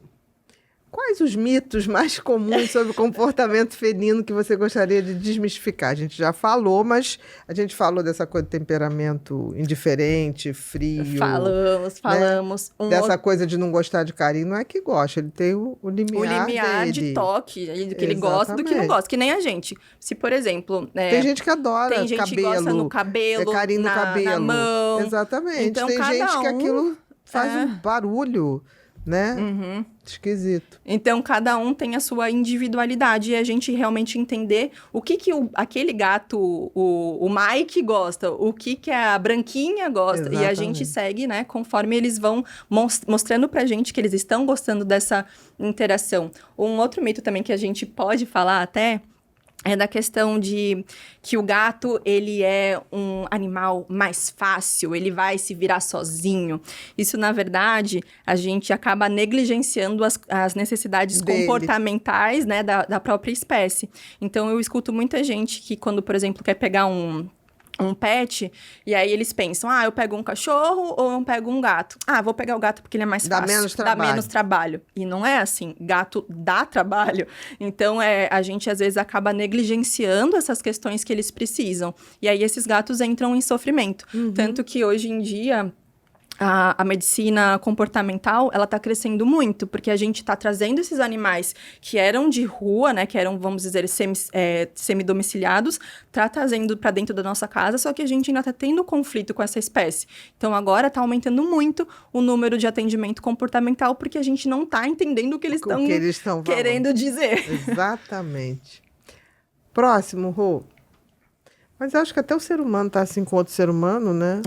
Speaker 1: Quais os mitos mais comuns sobre o comportamento felino que você gostaria de desmistificar? A gente já falou, mas a gente falou dessa coisa de temperamento indiferente, frio.
Speaker 2: Falamos.
Speaker 1: Né? Dessa coisa de não gostar de carinho. Não é que gosta, ele tem o limiar
Speaker 2: de toque, do que ele gosta, do que não gosta. Que nem a gente. Se, por exemplo...
Speaker 1: tem gente que adora cabelo.
Speaker 2: Tem gente que gosta no cabelo,
Speaker 1: carinho no cabelo.
Speaker 2: na mão.
Speaker 1: Exatamente.
Speaker 2: Então,
Speaker 1: tem gente que aquilo faz um barulho, né? Esquisito.
Speaker 2: Então, cada um tem a sua individualidade e a gente realmente entender o que aquele gato, o Mike gosta, o que a Branquinha gosta. Exatamente. E a gente segue, né, conforme eles vão mostrando pra gente que eles estão gostando dessa interação. Um outro mito também que a gente pode falar até... é da questão de que o gato, ele é um animal mais fácil, ele vai se virar sozinho. Isso, na verdade, a gente acaba negligenciando as necessidades comportamentais, né, da própria espécie. Então, eu escuto muita gente que quando, por exemplo, quer pegar um pet, e aí eles pensam, eu pego um cachorro ou eu pego um gato? Vou pegar o gato porque ele é mais fácil. Dá menos trabalho. E não é assim, gato dá trabalho. Então, a gente às vezes acaba negligenciando essas questões que eles precisam. E aí esses gatos entram em sofrimento. Tanto que hoje em dia... A medicina comportamental, ela tá crescendo muito, porque a gente tá trazendo esses animais que eram de rua, né, que eram, vamos dizer, semi-domiciliados, trazendo para dentro da nossa casa, só que a gente ainda tá tendo conflito com essa espécie. Então, agora tá aumentando muito o número de atendimento comportamental, porque a gente não tá entendendo o que eles estão querendo dizer.
Speaker 1: Exatamente. Próximo, Rô. Mas eu acho que até o ser humano tá assim com outro ser humano, né?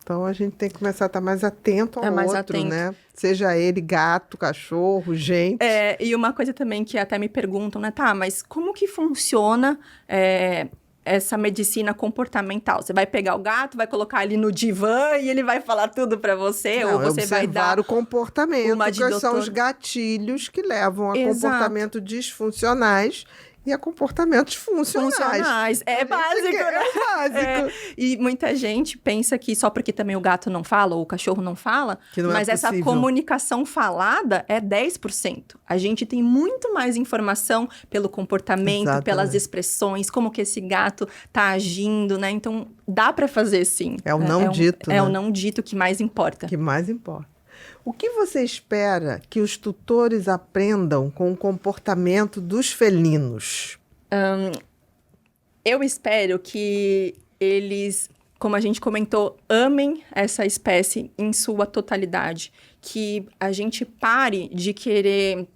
Speaker 1: Então, a gente tem que começar a estar mais atento ao outro, né? Seja ele gato, cachorro, gente.
Speaker 2: E uma coisa também que até me perguntam, né? Mas como que funciona essa medicina comportamental? Você vai pegar o gato, vai colocar ele no divã e ele vai falar tudo pra você?
Speaker 1: Não,
Speaker 2: ou você vai dar
Speaker 1: o comportamento, quais são os gatilhos que levam a comportamentos disfuncionais e a comportamentos funcionais.
Speaker 2: É básico, né?
Speaker 1: É básico.
Speaker 2: E muita gente pensa que só porque também o gato não fala ou o cachorro não fala, mas essa comunicação falada é 10%. A gente tem muito mais informação pelo comportamento, pelas expressões, como que esse gato tá agindo, né? Então, dá para fazer sim.
Speaker 1: É o não dito, né?
Speaker 2: É o não dito que mais importa.
Speaker 1: Que mais importa. O que você espera que os tutores aprendam com o comportamento dos felinos?
Speaker 2: Eu espero que eles, como a gente comentou, amem essa espécie em sua totalidade. Que a gente pare de querer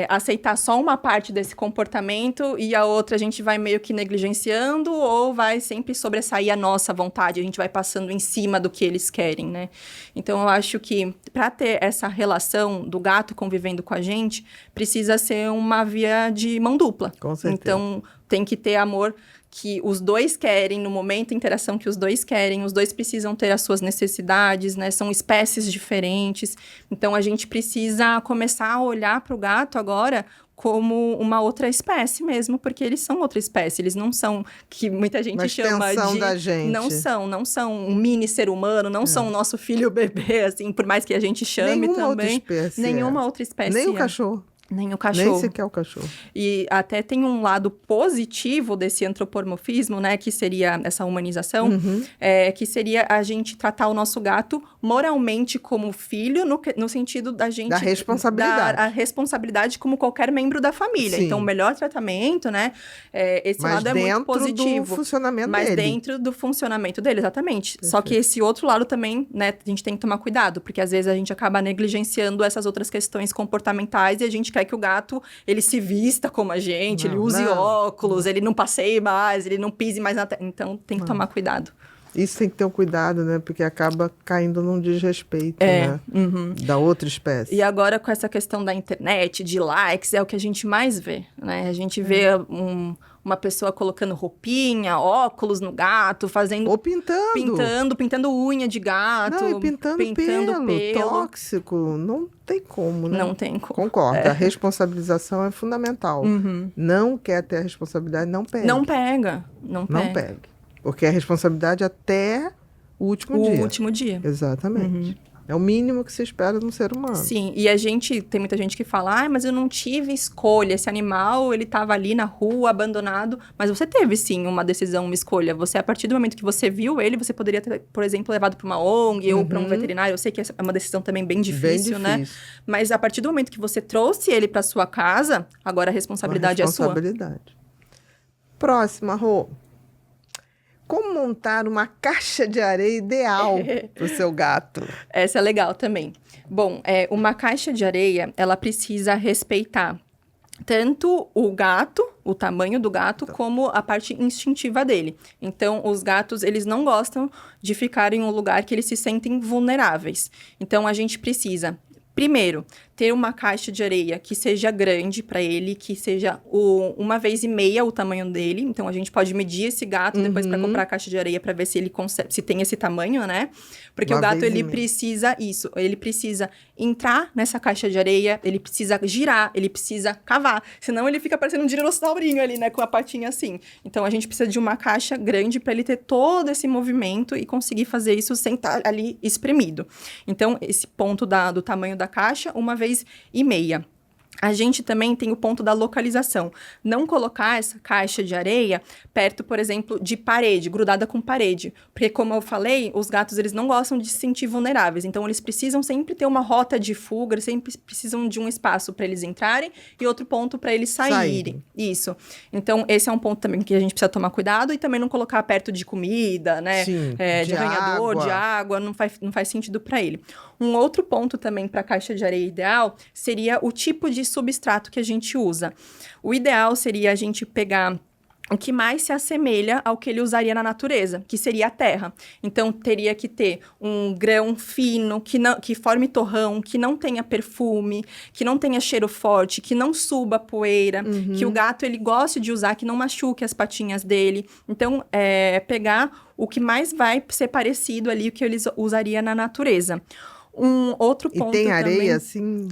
Speaker 2: aceitar só uma parte desse comportamento e a outra a gente vai meio que negligenciando ou vai sempre sobressair a nossa vontade, a gente vai passando em cima do que eles querem, né? Então, eu acho que para ter essa relação do gato convivendo com a gente, precisa ser uma via de mão dupla.
Speaker 1: Com certeza.
Speaker 2: Então, tem que ter amor que os dois querem, no momento, a interação que os dois querem, os dois precisam ter as suas necessidades, né? São espécies diferentes. Então, a gente precisa começar a olhar para o gato agora como uma outra espécie mesmo, porque eles são outra espécie, eles não são, que muita gente
Speaker 1: uma
Speaker 2: chama de...
Speaker 1: da gente.
Speaker 2: Não são um mini ser humano, não são o nosso filho bebê, assim, por mais que a gente chame
Speaker 1: Nenhuma
Speaker 2: também.
Speaker 1: Outra espécie
Speaker 2: Nenhuma outra espécie.
Speaker 1: Nem o cachorro.
Speaker 2: Nem o cachorro.
Speaker 1: Nem sequer o cachorro.
Speaker 2: E até tem um lado positivo desse antropomorfismo, né? Que seria essa humanização. Que seria a gente tratar o nosso gato moralmente como filho, no sentido da gente...
Speaker 1: Da responsabilidade.
Speaker 2: Dar a responsabilidade como qualquer membro da família.
Speaker 1: Sim.
Speaker 2: Então, o melhor tratamento, né? Esse
Speaker 1: mas
Speaker 2: lado é muito positivo.
Speaker 1: Mas dentro do funcionamento dele.
Speaker 2: Mas dentro do funcionamento dele, exatamente.
Speaker 1: Perfeito.
Speaker 2: Só que esse outro lado também, né? A gente tem que tomar cuidado. Porque, às vezes, a gente acaba negligenciando essas outras questões comportamentais e a gente quer que o gato, ele se vista como a gente, ele use óculos, ele não passeie mais, ele não pise mais na terra. Então, tem que tomar cuidado.
Speaker 1: Isso tem que ter um cuidado, né? Porque acaba caindo num desrespeito, né? Da outra espécie.
Speaker 2: E agora, com essa questão da internet, de likes, é o que a gente mais vê, né? A gente vê uma pessoa colocando roupinha, óculos no gato, fazendo...
Speaker 1: Ou pintando.
Speaker 2: Pintando unha de gato.
Speaker 1: Não, e pintando pelo. Tóxico. Não tem como, né?
Speaker 2: Não tem como.
Speaker 1: Concordo. A responsabilização é fundamental. Não quer ter a responsabilidade, não pega.
Speaker 2: Não pega.
Speaker 1: Não pega. Porque é a responsabilidade até o último dia.
Speaker 2: O último dia.
Speaker 1: Exatamente. É o mínimo que se espera de um ser humano.
Speaker 2: Sim, e tem muita gente que fala, mas eu não tive escolha, esse animal, ele estava ali na rua, abandonado, mas você teve, sim, uma decisão, uma escolha. Você, a partir do momento que você viu ele, você poderia ter, por exemplo, levado para uma ONG ou para um veterinário. Eu sei que é uma decisão também bem difícil, né? Mas a partir do momento que você trouxe ele para sua casa, agora a responsabilidade é sua.
Speaker 1: Próxima, Rô. Como montar uma caixa de areia ideal para o seu gato?
Speaker 2: Essa é legal também. Bom, uma caixa de areia, ela precisa respeitar tanto o gato, o tamanho do gato, como a parte instintiva dele. Então, os gatos, eles não gostam de ficar em um lugar que eles se sentem vulneráveis. Então, a gente precisa... Primeiro, ter uma caixa de areia que seja grande para ele, que seja 1,5 o tamanho dele. Então, a gente pode medir esse gato depois para comprar a caixa de areia para ver se ele consegue, se tem esse tamanho, né? Porque o gato, ele precisa isso. Ele precisa entrar nessa caixa de areia, ele precisa girar, ele precisa cavar. Senão, ele fica parecendo um dinossaurinho ali, né? Com a patinha assim. Então, a gente precisa de uma caixa grande para ele ter todo esse movimento e conseguir fazer isso sem estar ali espremido. Então, esse ponto do tamanho da caixa, 1,5. A gente também tem o ponto da localização. Não colocar essa caixa de areia perto, por exemplo, de parede, grudada com parede. Porque, como eu falei, os gatos, eles não gostam de se sentir vulneráveis. Então, eles precisam sempre ter uma rota de fuga, eles sempre precisam de um espaço para eles entrarem e outro ponto para eles saírem. Isso. Então, esse é um ponto também que a gente precisa tomar cuidado e também não colocar perto de comida, né?
Speaker 1: Sim,
Speaker 2: de arranhador, de água, não faz sentido para ele. Um outro ponto também para a caixa de areia ideal seria o tipo de substrato que a gente usa. O ideal seria a gente pegar o que mais se assemelha ao que ele usaria na natureza, que seria a terra. Então, teria que ter um grão fino, que forme torrão, que não tenha perfume, que não tenha cheiro forte, que não suba poeira, que o gato ele goste de usar, que não machuque as patinhas dele. Então, pegar o que mais vai ser parecido ali, o que eles usariam na natureza. Um outro ponto
Speaker 1: também... E tem areia,
Speaker 2: também,
Speaker 1: assim?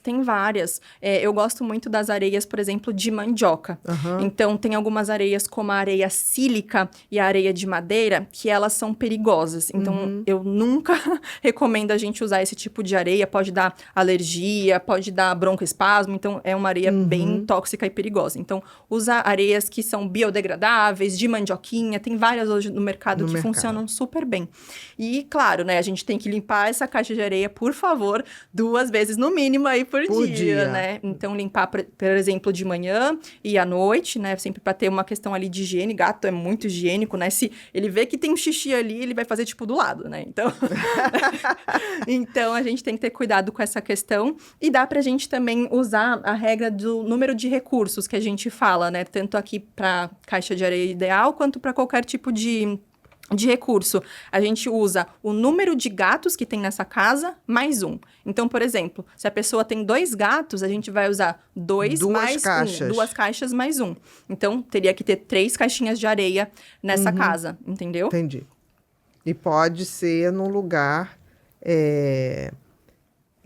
Speaker 2: Tem várias. Eu gosto muito das areias, por exemplo, de mandioca. Então, tem algumas areias como a areia sílica e a areia de madeira, que elas são perigosas. Então, eu nunca recomendo a gente usar esse tipo de areia. Pode dar alergia, pode dar broncoespasmo. Então, é uma areia bem tóxica e perigosa. Então, usa areias que são biodegradáveis, de mandioquinha. Tem várias hoje no mercado que funcionam super bem. E, claro, né, a gente tem que limpar essa caixa de areia, por favor, 2 vezes no mínimo aí por dia, né? Então, limpar, por exemplo, de manhã e à noite, né? Sempre para ter uma questão ali de higiene. Gato é muito higiênico, né? Se ele vê que tem um xixi ali, ele vai fazer, tipo, do lado, né? Então, então a gente tem que ter cuidado com essa questão. E dá pra gente também usar a regra do número de recursos que a gente fala, né? Tanto aqui pra caixa de areia ideal, quanto para qualquer tipo de de recurso, a gente usa o número de gatos que tem nessa casa mais um. Então, por exemplo, se a pessoa tem 2 gatos, a gente vai usar 2
Speaker 1: Duas
Speaker 2: mais
Speaker 1: caixas.
Speaker 2: 2 caixas mais 1. Então, teria que ter 3 caixinhas de areia nessa casa, entendeu?
Speaker 1: Entendi. E pode ser num lugar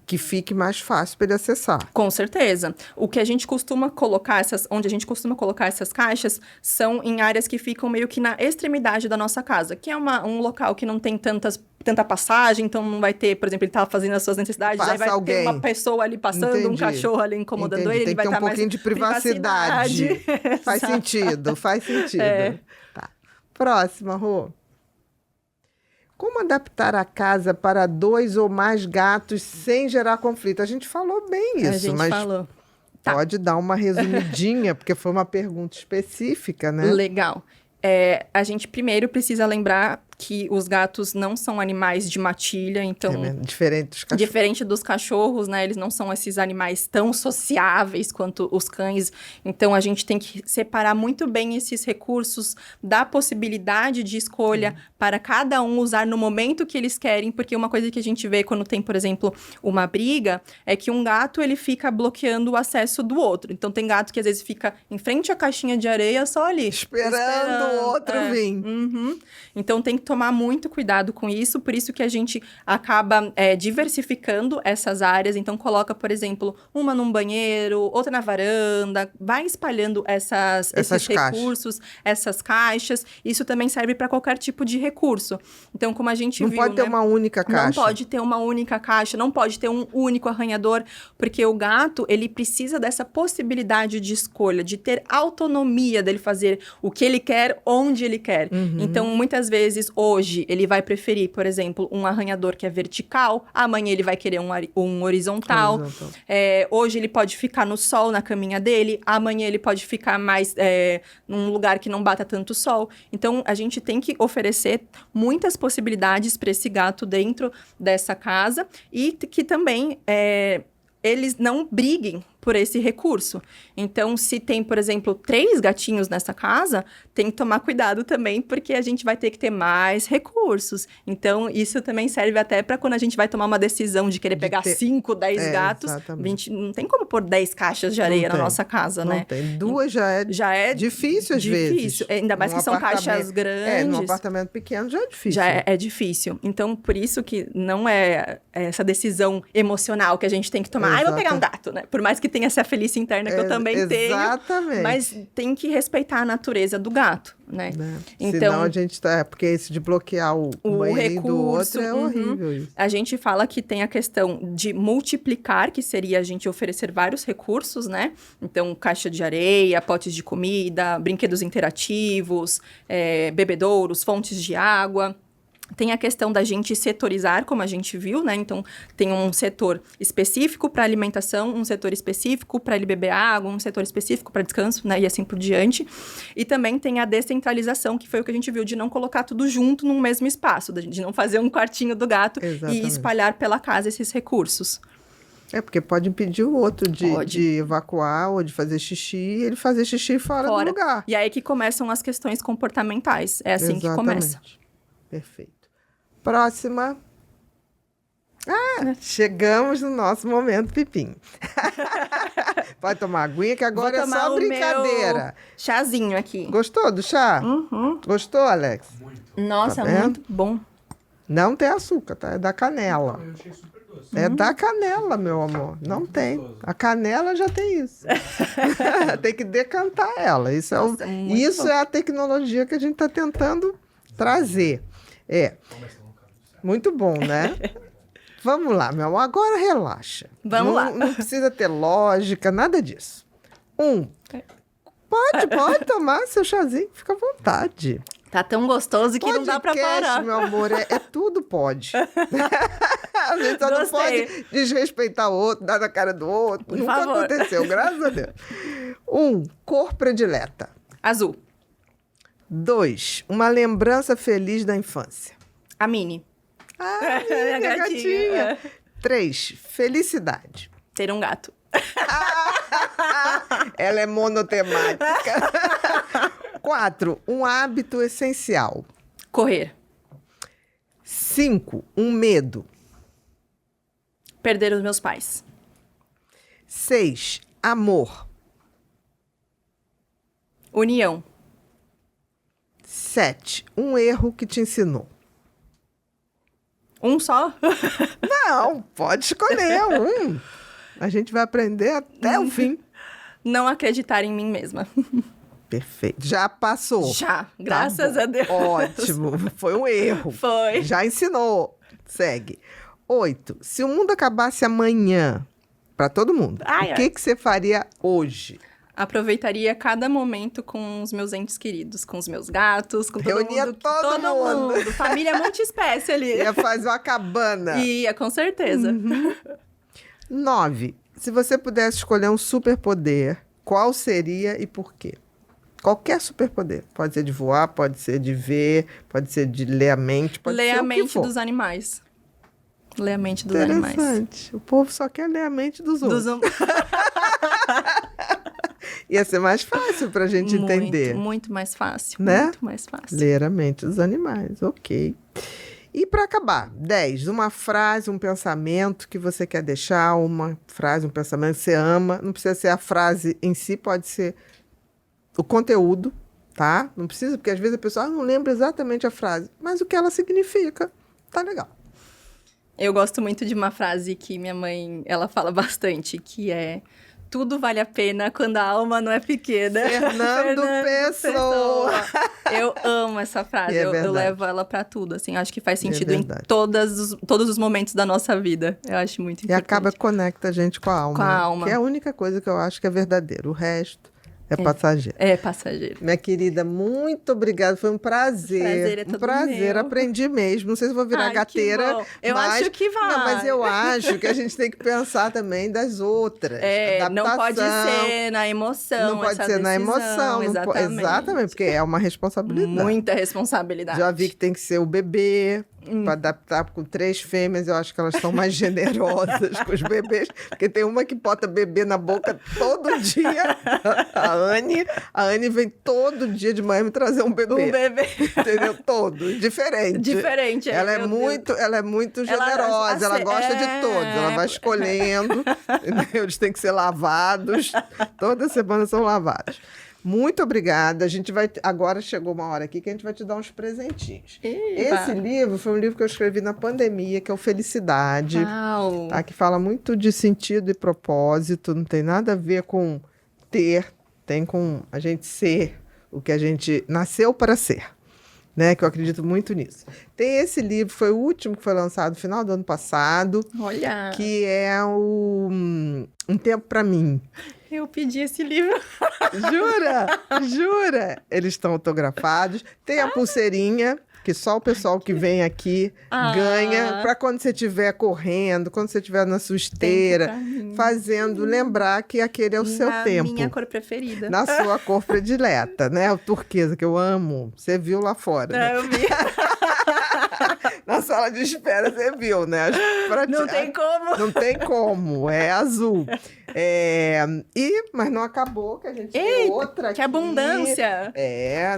Speaker 1: que fique mais fácil para ele acessar.
Speaker 2: Com certeza. O que a gente costuma colocar, onde a gente costuma colocar essas caixas, são em áreas que ficam meio que na extremidade da nossa casa, que é um local que não tem tanta passagem, então não vai ter, por exemplo, ele tá fazendo as suas necessidades,
Speaker 1: Passa
Speaker 2: aí vai
Speaker 1: alguém.
Speaker 2: ter uma pessoa ali passando,
Speaker 1: Entendi.
Speaker 2: um cachorro ali incomodando
Speaker 1: Entendi.
Speaker 2: ele,
Speaker 1: Tem
Speaker 2: ele vai
Speaker 1: que ter
Speaker 2: estar
Speaker 1: um pouquinho
Speaker 2: mais
Speaker 1: de privacidade. Faz
Speaker 2: Exato.
Speaker 1: sentido, faz sentido.
Speaker 2: É.
Speaker 1: Tá. Próxima, Rô. Como adaptar a casa para 2 ou mais gatos sem gerar conflito? A gente falou bem isso,
Speaker 2: A gente
Speaker 1: mas
Speaker 2: falou. Tá.
Speaker 1: pode dar uma resumidinha, porque foi uma pergunta específica, né?
Speaker 2: Legal. A gente primeiro precisa lembrar que os gatos não são animais de matilha, então...
Speaker 1: Diferente dos cachorros.
Speaker 2: Diferente dos cachorros, né? Eles não são esses animais tão sociáveis quanto os cães. Então, a gente tem que separar muito bem esses recursos da possibilidade de escolha para cada um usar no momento que eles querem. Porque uma coisa que a gente vê quando tem, por exemplo, uma briga, é que um gato, ele fica bloqueando o acesso do outro. Então, tem gato que às vezes fica em frente à caixinha de areia só ali.
Speaker 1: Esperando o outro vir.
Speaker 2: Uhum. Então, tem que tomar muito cuidado com isso, por isso que a gente acaba diversificando essas áreas. Então, coloca, por exemplo, uma num banheiro, outra na varanda, vai espalhando esses recursos, essas caixas. Isso também serve para qualquer tipo de recurso. Então, como a gente
Speaker 1: não
Speaker 2: viu...
Speaker 1: pode ter uma única caixa.
Speaker 2: Não pode ter uma única caixa, não pode ter um único arranhador, porque o gato, ele precisa dessa possibilidade de escolha, de ter autonomia dele fazer o que ele quer, onde ele quer. Então, muitas vezes, hoje, ele vai preferir, por exemplo, um arranhador que é vertical, amanhã ele vai querer um horizontal. Hoje ele pode ficar no sol, na caminha dele, amanhã ele pode ficar mais num lugar que não bata tanto sol. Então, a gente tem que oferecer muitas possibilidades para esse gato dentro dessa casa e que também eles não briguem por esse recurso. Então, se tem, por exemplo, 3 gatinhos nessa casa, tem que tomar cuidado também, porque a gente vai ter que ter mais recursos. Então, isso também serve até para quando a gente vai tomar uma decisão de querer pegar 5, 10 gatos. A gente não tem como pôr 10 caixas de areia na nossa casa,
Speaker 1: não
Speaker 2: né?
Speaker 1: Não tem. 2 já é difícil, às vezes.
Speaker 2: Ainda mais que são caixas grandes.
Speaker 1: Num apartamento pequeno já é difícil.
Speaker 2: Já é difícil. Então, por isso que não é essa decisão emocional que a gente tem que tomar. Vou pegar um gato, né? Por mais que tenha essa felícia interna que eu também tenho.
Speaker 1: Exatamente.
Speaker 2: Mas tem que respeitar a natureza do gato, né?
Speaker 1: Então, senão a gente porque esse de bloquear o banheirinho do outro é horrível isso.
Speaker 2: A gente fala que tem a questão de multiplicar, que seria a gente oferecer vários recursos, né? Então, caixa de areia, potes de comida, brinquedos interativos, bebedouros, fontes de água. Tem a questão da gente setorizar, como a gente viu, né? Então, tem um setor específico para alimentação, um setor específico para ele beber água, um setor específico para descanso, né? E assim por diante. E também tem a descentralização, que foi o que a gente viu, de não colocar tudo junto num mesmo espaço, de não fazer um quartinho do gato e espalhar pela casa esses recursos.
Speaker 1: Porque pode impedir o outro de evacuar ou de fazer xixi, e ele fazer xixi fora do lugar.
Speaker 2: E aí que começam as questões comportamentais. É assim que começa.
Speaker 1: Perfeito. Próxima. Chegamos no nosso momento pipim. Pode tomar aguinha, que agora é só brincadeira.
Speaker 2: Meu chazinho aqui.
Speaker 1: Gostou do chá? Gostou, Alex?
Speaker 2: Muito. Nossa, muito bom.
Speaker 1: Não tem açúcar, tá? É da canela. Eu achei super doce. É da canela, meu amor. Não tem. Gostoso. A canela já tem isso. Tem que decantar ela. Isso é a tecnologia que a gente está tentando trazer. Muito bom, né? Vamos lá, meu amor. Agora relaxa.
Speaker 2: Vamos lá.
Speaker 1: Não precisa ter lógica, nada disso. Pode tomar seu chazinho, fica à vontade.
Speaker 2: Tá tão gostoso que não dá pra parar.
Speaker 1: Meu amor, tudo pode. A gente só não pode desrespeitar o outro, dar na cara do outro.
Speaker 2: Por
Speaker 1: Nunca
Speaker 2: favor.
Speaker 1: aconteceu, graças a Deus. 1, cor predileta.
Speaker 2: Azul.
Speaker 1: 2, uma lembrança feliz da infância.
Speaker 2: A Mini.
Speaker 1: Minha gatinha. 3, felicidade.
Speaker 2: Ter um gato.
Speaker 1: Ela é monotemática. 4, um hábito essencial.
Speaker 2: Correr.
Speaker 1: 5, um medo.
Speaker 2: Perder os meus pais.
Speaker 1: 6, amor.
Speaker 2: União.
Speaker 1: 7, um erro que te ensinou.
Speaker 2: Um só?
Speaker 1: Não, pode escolher um. A gente vai aprender até o fim.
Speaker 2: Não acreditar em mim mesma.
Speaker 1: Perfeito. Já passou.
Speaker 2: Já, graças
Speaker 1: Tá bom.
Speaker 2: a Deus.
Speaker 1: Ótimo. Foi um erro.
Speaker 2: Foi.
Speaker 1: Já ensinou. Segue. 8. Se o mundo acabasse amanhã, para todo mundo,
Speaker 2: Ai,
Speaker 1: o que você faria hoje?
Speaker 2: Aproveitaria cada momento com os meus entes queridos, com os meus gatos, com
Speaker 1: Reunia
Speaker 2: todo
Speaker 1: todo mundo.
Speaker 2: Família multiespécie ali.
Speaker 1: Ia fazer uma cabana.
Speaker 2: Ia, com certeza.
Speaker 1: 9. Se você pudesse escolher um superpoder, qual seria e por quê? Qualquer superpoder. Pode ser de voar, pode ser de ver, pode ser de ler a mente, pode
Speaker 2: Ler
Speaker 1: ser
Speaker 2: a
Speaker 1: o que
Speaker 2: mente
Speaker 1: for.
Speaker 2: dos animais. Ler a mente dos animais.
Speaker 1: Interessante. O povo só quer ler a mente dos outros.
Speaker 2: Dos...
Speaker 1: Ia ser mais fácil pra gente entender.
Speaker 2: Muito mais fácil.
Speaker 1: Né?
Speaker 2: Muito mais fácil.
Speaker 1: Ler a mente dos animais, ok. E para acabar, 10, uma frase, um pensamento que você quer deixar, uma frase, um pensamento que você ama. Não precisa ser a frase em si, pode ser o conteúdo, tá? Não precisa, porque às vezes a pessoa não lembra exatamente a frase, mas o que ela significa, tá legal.
Speaker 2: Eu gosto muito de uma frase que minha mãe, ela fala bastante, que é: tudo vale a pena quando a alma não é pequena.
Speaker 1: Fernando Pessoa.
Speaker 2: Eu amo essa frase,
Speaker 1: E é
Speaker 2: eu
Speaker 1: verdade.
Speaker 2: levo ela pra tudo, assim, acho que faz
Speaker 1: E é
Speaker 2: sentido em
Speaker 1: verdade.
Speaker 2: todos os momentos da nossa vida. Eu acho muito
Speaker 1: E
Speaker 2: importante.
Speaker 1: acaba conecta a gente com a alma.
Speaker 2: Com a
Speaker 1: né?
Speaker 2: alma.
Speaker 1: Que é a única coisa que eu acho que é verdadeiro. O resto é passageiro.
Speaker 2: É passageiro.
Speaker 1: Minha querida, muito obrigada. Foi um prazer.
Speaker 2: Prazer é todo
Speaker 1: um prazer.
Speaker 2: meu.
Speaker 1: Aprendi mesmo. Não sei se vou virar
Speaker 2: Ai, que
Speaker 1: gateira.
Speaker 2: bom. Eu
Speaker 1: mas...
Speaker 2: acho que vai.
Speaker 1: Não, mas eu acho que a gente tem que pensar também das outras.
Speaker 2: Não pode
Speaker 1: Adaptação.
Speaker 2: ser na emoção.
Speaker 1: Não pode
Speaker 2: essa
Speaker 1: ser na
Speaker 2: decisão,
Speaker 1: emoção.
Speaker 2: Exatamente.
Speaker 1: Exatamente, porque é uma responsabilidade.
Speaker 2: Muita responsabilidade.
Speaker 1: Já vi que tem que ser o bebê. Para adaptar com 3 fêmeas, eu acho que elas são mais generosas com os bebês, porque tem uma que bota bebê na boca todo dia. A Anne vem todo dia de manhã me trazer um bebê.
Speaker 2: Um bebê.
Speaker 1: Entendeu? Todo. Diferente.
Speaker 2: Diferente.
Speaker 1: Ela é muito generosa, ela gosta de todos. Ela vai escolhendo. Entendeu? Eles têm que ser lavados. Toda semana são lavados. Muito obrigada. A gente vai. Agora chegou uma hora aqui que a gente vai te dar uns presentinhos. Esse livro foi um livro que eu escrevi na pandemia, que é o Felicidade.
Speaker 2: Uau.
Speaker 1: Tá? Que fala muito de sentido e propósito. Não tem nada a ver com ter, tem com a gente ser o que a gente nasceu para ser. Né? Que eu acredito muito nisso. Tem esse livro, foi o último que foi lançado no final do ano passado,
Speaker 2: Olha.
Speaker 1: que é o Um Tempo para Mim.
Speaker 2: Eu pedi esse livro.
Speaker 1: Jura? Jura? Eles estão autografados. Tem a pulseirinha, que só o pessoal que vem aqui ganha, para quando você estiver correndo, quando você estiver na sua esteira, fazendo, lembrar que aquele é o seu tempo.
Speaker 2: Minha cor preferida.
Speaker 1: Na sua cor predileta, né? O turquesa, que eu amo. Você viu lá fora. Né?
Speaker 2: Eu vi.
Speaker 1: Na sala de espera, você viu, né?
Speaker 2: Não tem como.
Speaker 1: Não tem como, é azul. Mas não acabou, que a gente tem outra aqui.
Speaker 2: Que abundância.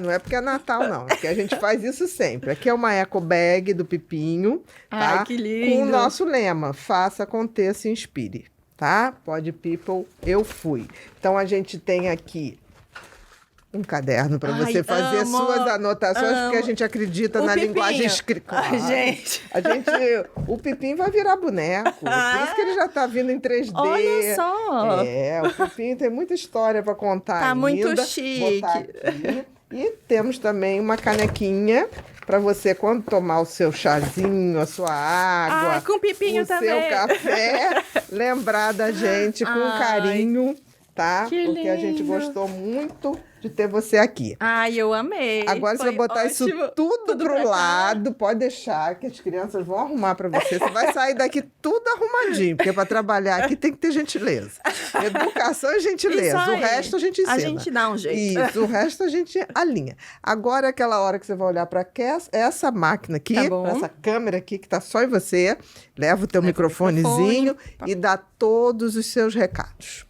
Speaker 1: Não é porque é Natal, não. É porque a gente faz isso sempre. Aqui é uma eco bag do Pipinho, tá?
Speaker 2: Ai, que lindo.
Speaker 1: Com o nosso lema, faça, aconteça, inspire, tá? Pod People, eu fui. Então, a gente tem aqui um caderno para você fazer suas anotações, porque a gente acredita na linguagem escrita.
Speaker 2: Ai, gente.
Speaker 1: O Pipinho vai virar boneco. Por isso que ele já tá vindo em 3D.
Speaker 2: Olha só.
Speaker 1: O Pipinho tem muita história para contar
Speaker 2: Tá
Speaker 1: ainda.
Speaker 2: muito chique.
Speaker 1: Botar aqui. E temos também uma canequinha para você, quando tomar o seu chazinho, a sua água,
Speaker 2: com Pipinho
Speaker 1: o
Speaker 2: também.
Speaker 1: seu café, lembrar da gente com carinho, tá?
Speaker 2: Que
Speaker 1: Porque a gente
Speaker 2: lindo.
Speaker 1: gostou muito de ter você aqui.
Speaker 2: Ai, eu amei.
Speaker 1: Agora você vai botar
Speaker 2: ótimo.
Speaker 1: isso tudo
Speaker 2: pra
Speaker 1: pro
Speaker 2: cá.
Speaker 1: lado, pode deixar que as crianças vão arrumar para você. Você vai sair daqui tudo arrumadinho, porque para trabalhar aqui tem que ter gentileza. Educação e gentileza.
Speaker 2: Isso
Speaker 1: O
Speaker 2: aí.
Speaker 1: resto a gente ensina.
Speaker 2: A gente dá um jeito.
Speaker 1: Isso, o resto a gente alinha. Agora é aquela hora que você vai olhar para essa máquina aqui,
Speaker 2: Tá bom.
Speaker 1: pra essa câmera aqui que tá só em você, leva o teu microfonezinho e dá todos os seus recados.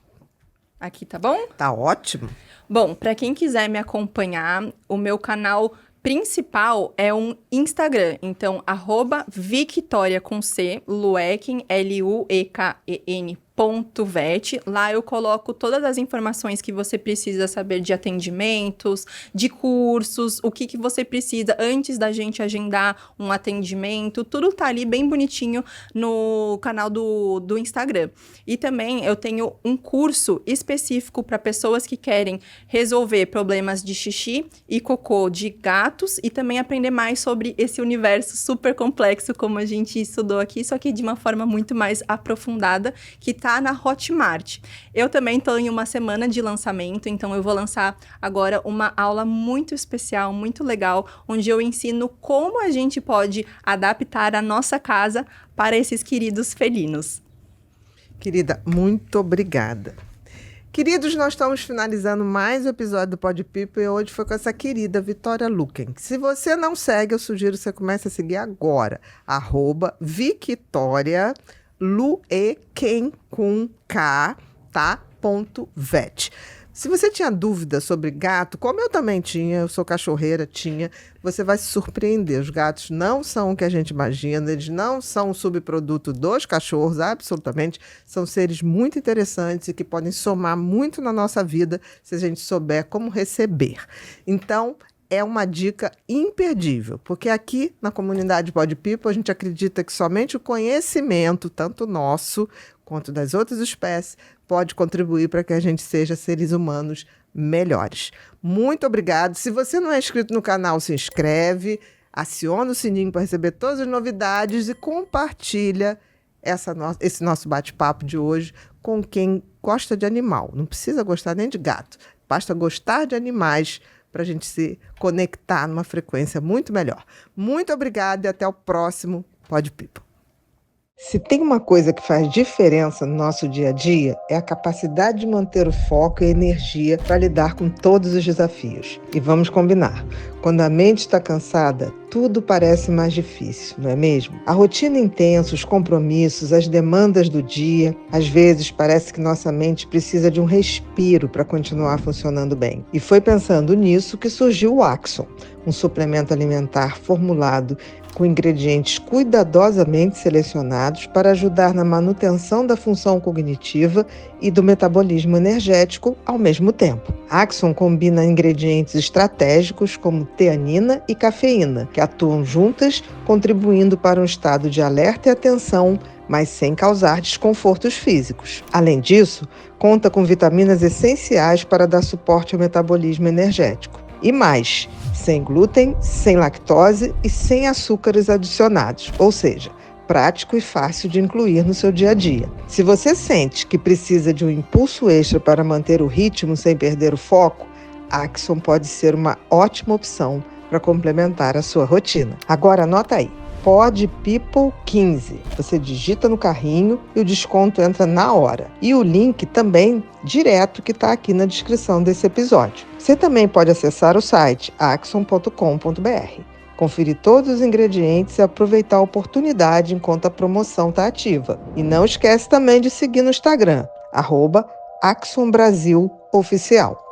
Speaker 2: Aqui, tá bom?
Speaker 1: Tá ótimo?
Speaker 2: Bom, para quem quiser me acompanhar, o meu canal principal é um Instagram, então, @Victoria com C, Lueken, Lueken, .vet. Lá eu coloco todas as informações que você precisa saber de atendimentos, de cursos, o que você precisa antes da gente agendar um atendimento, tudo tá ali bem bonitinho no canal do Instagram. E também eu tenho um curso específico para pessoas que querem resolver problemas de xixi e cocô de gatos e também aprender mais sobre esse universo super complexo como a gente estudou aqui, só que de uma forma muito mais aprofundada, que tá na Hotmart. Eu também estou em uma semana de lançamento, então eu vou lançar agora uma aula muito especial, muito legal, onde eu ensino como a gente pode adaptar a nossa casa para esses queridos felinos.
Speaker 1: Querida, muito obrigada. Queridos, nós estamos finalizando mais um episódio do Pod People e hoje foi com essa querida Vitória Lueken. Se você não segue, eu sugiro que você comece a seguir agora. @Victoria Lueken com K, tá? .vet. Se você tinha dúvida sobre gato, como eu também tinha, eu sou cachorreira, você vai se surpreender. Os gatos não são o que a gente imagina, eles não são um subproduto dos cachorros, absolutamente. São seres muito interessantes e que podem somar muito na nossa vida se a gente souber como receber. Então, é uma dica imperdível, porque aqui na comunidade Pod People a gente acredita que somente o conhecimento, tanto nosso quanto das outras espécies, pode contribuir para que a gente seja seres humanos melhores. Muito obrigado. Se você não é inscrito no canal, se inscreve, aciona o sininho para receber todas as novidades e compartilha esse nosso bate-papo de hoje com quem gosta de animal. Não precisa gostar nem de gato, basta gostar de animais para a gente se conectar numa frequência muito melhor. Muito obrigada e até o próximo Pod People. Se tem uma coisa que faz diferença no nosso dia a dia, é a capacidade de manter o foco e a energia para lidar com todos os desafios. E vamos combinar, quando a mente está cansada, tudo parece mais difícil, não é mesmo? A rotina intensa, os compromissos, as demandas do dia, às vezes parece que nossa mente precisa de um respiro para continuar funcionando bem. E foi pensando nisso que surgiu o Axon, um suplemento alimentar formulado com ingredientes cuidadosamente selecionados para ajudar na manutenção da função cognitiva e do metabolismo energético ao mesmo tempo. Axon combina ingredientes estratégicos como teanina e cafeína, que atuam juntas, contribuindo para um estado de alerta e atenção, mas sem causar desconfortos físicos. Além disso, conta com vitaminas essenciais para dar suporte ao metabolismo energético. E mais, sem glúten, sem lactose e sem açúcares adicionados, ou seja, prático e fácil de incluir no seu dia a dia. Se você sente que precisa de um impulso extra para manter o ritmo sem perder o foco, Axon pode ser uma ótima opção para complementar a sua rotina. Agora anota aí, Pod People 15. Você digita no carrinho e o desconto entra na hora. E o link também direto que está aqui na descrição desse episódio. Você também pode acessar o site axon.com.br, conferir todos os ingredientes e aproveitar a oportunidade enquanto a promoção está ativa. E não esquece também de seguir no Instagram, @AxonBrasilOficial.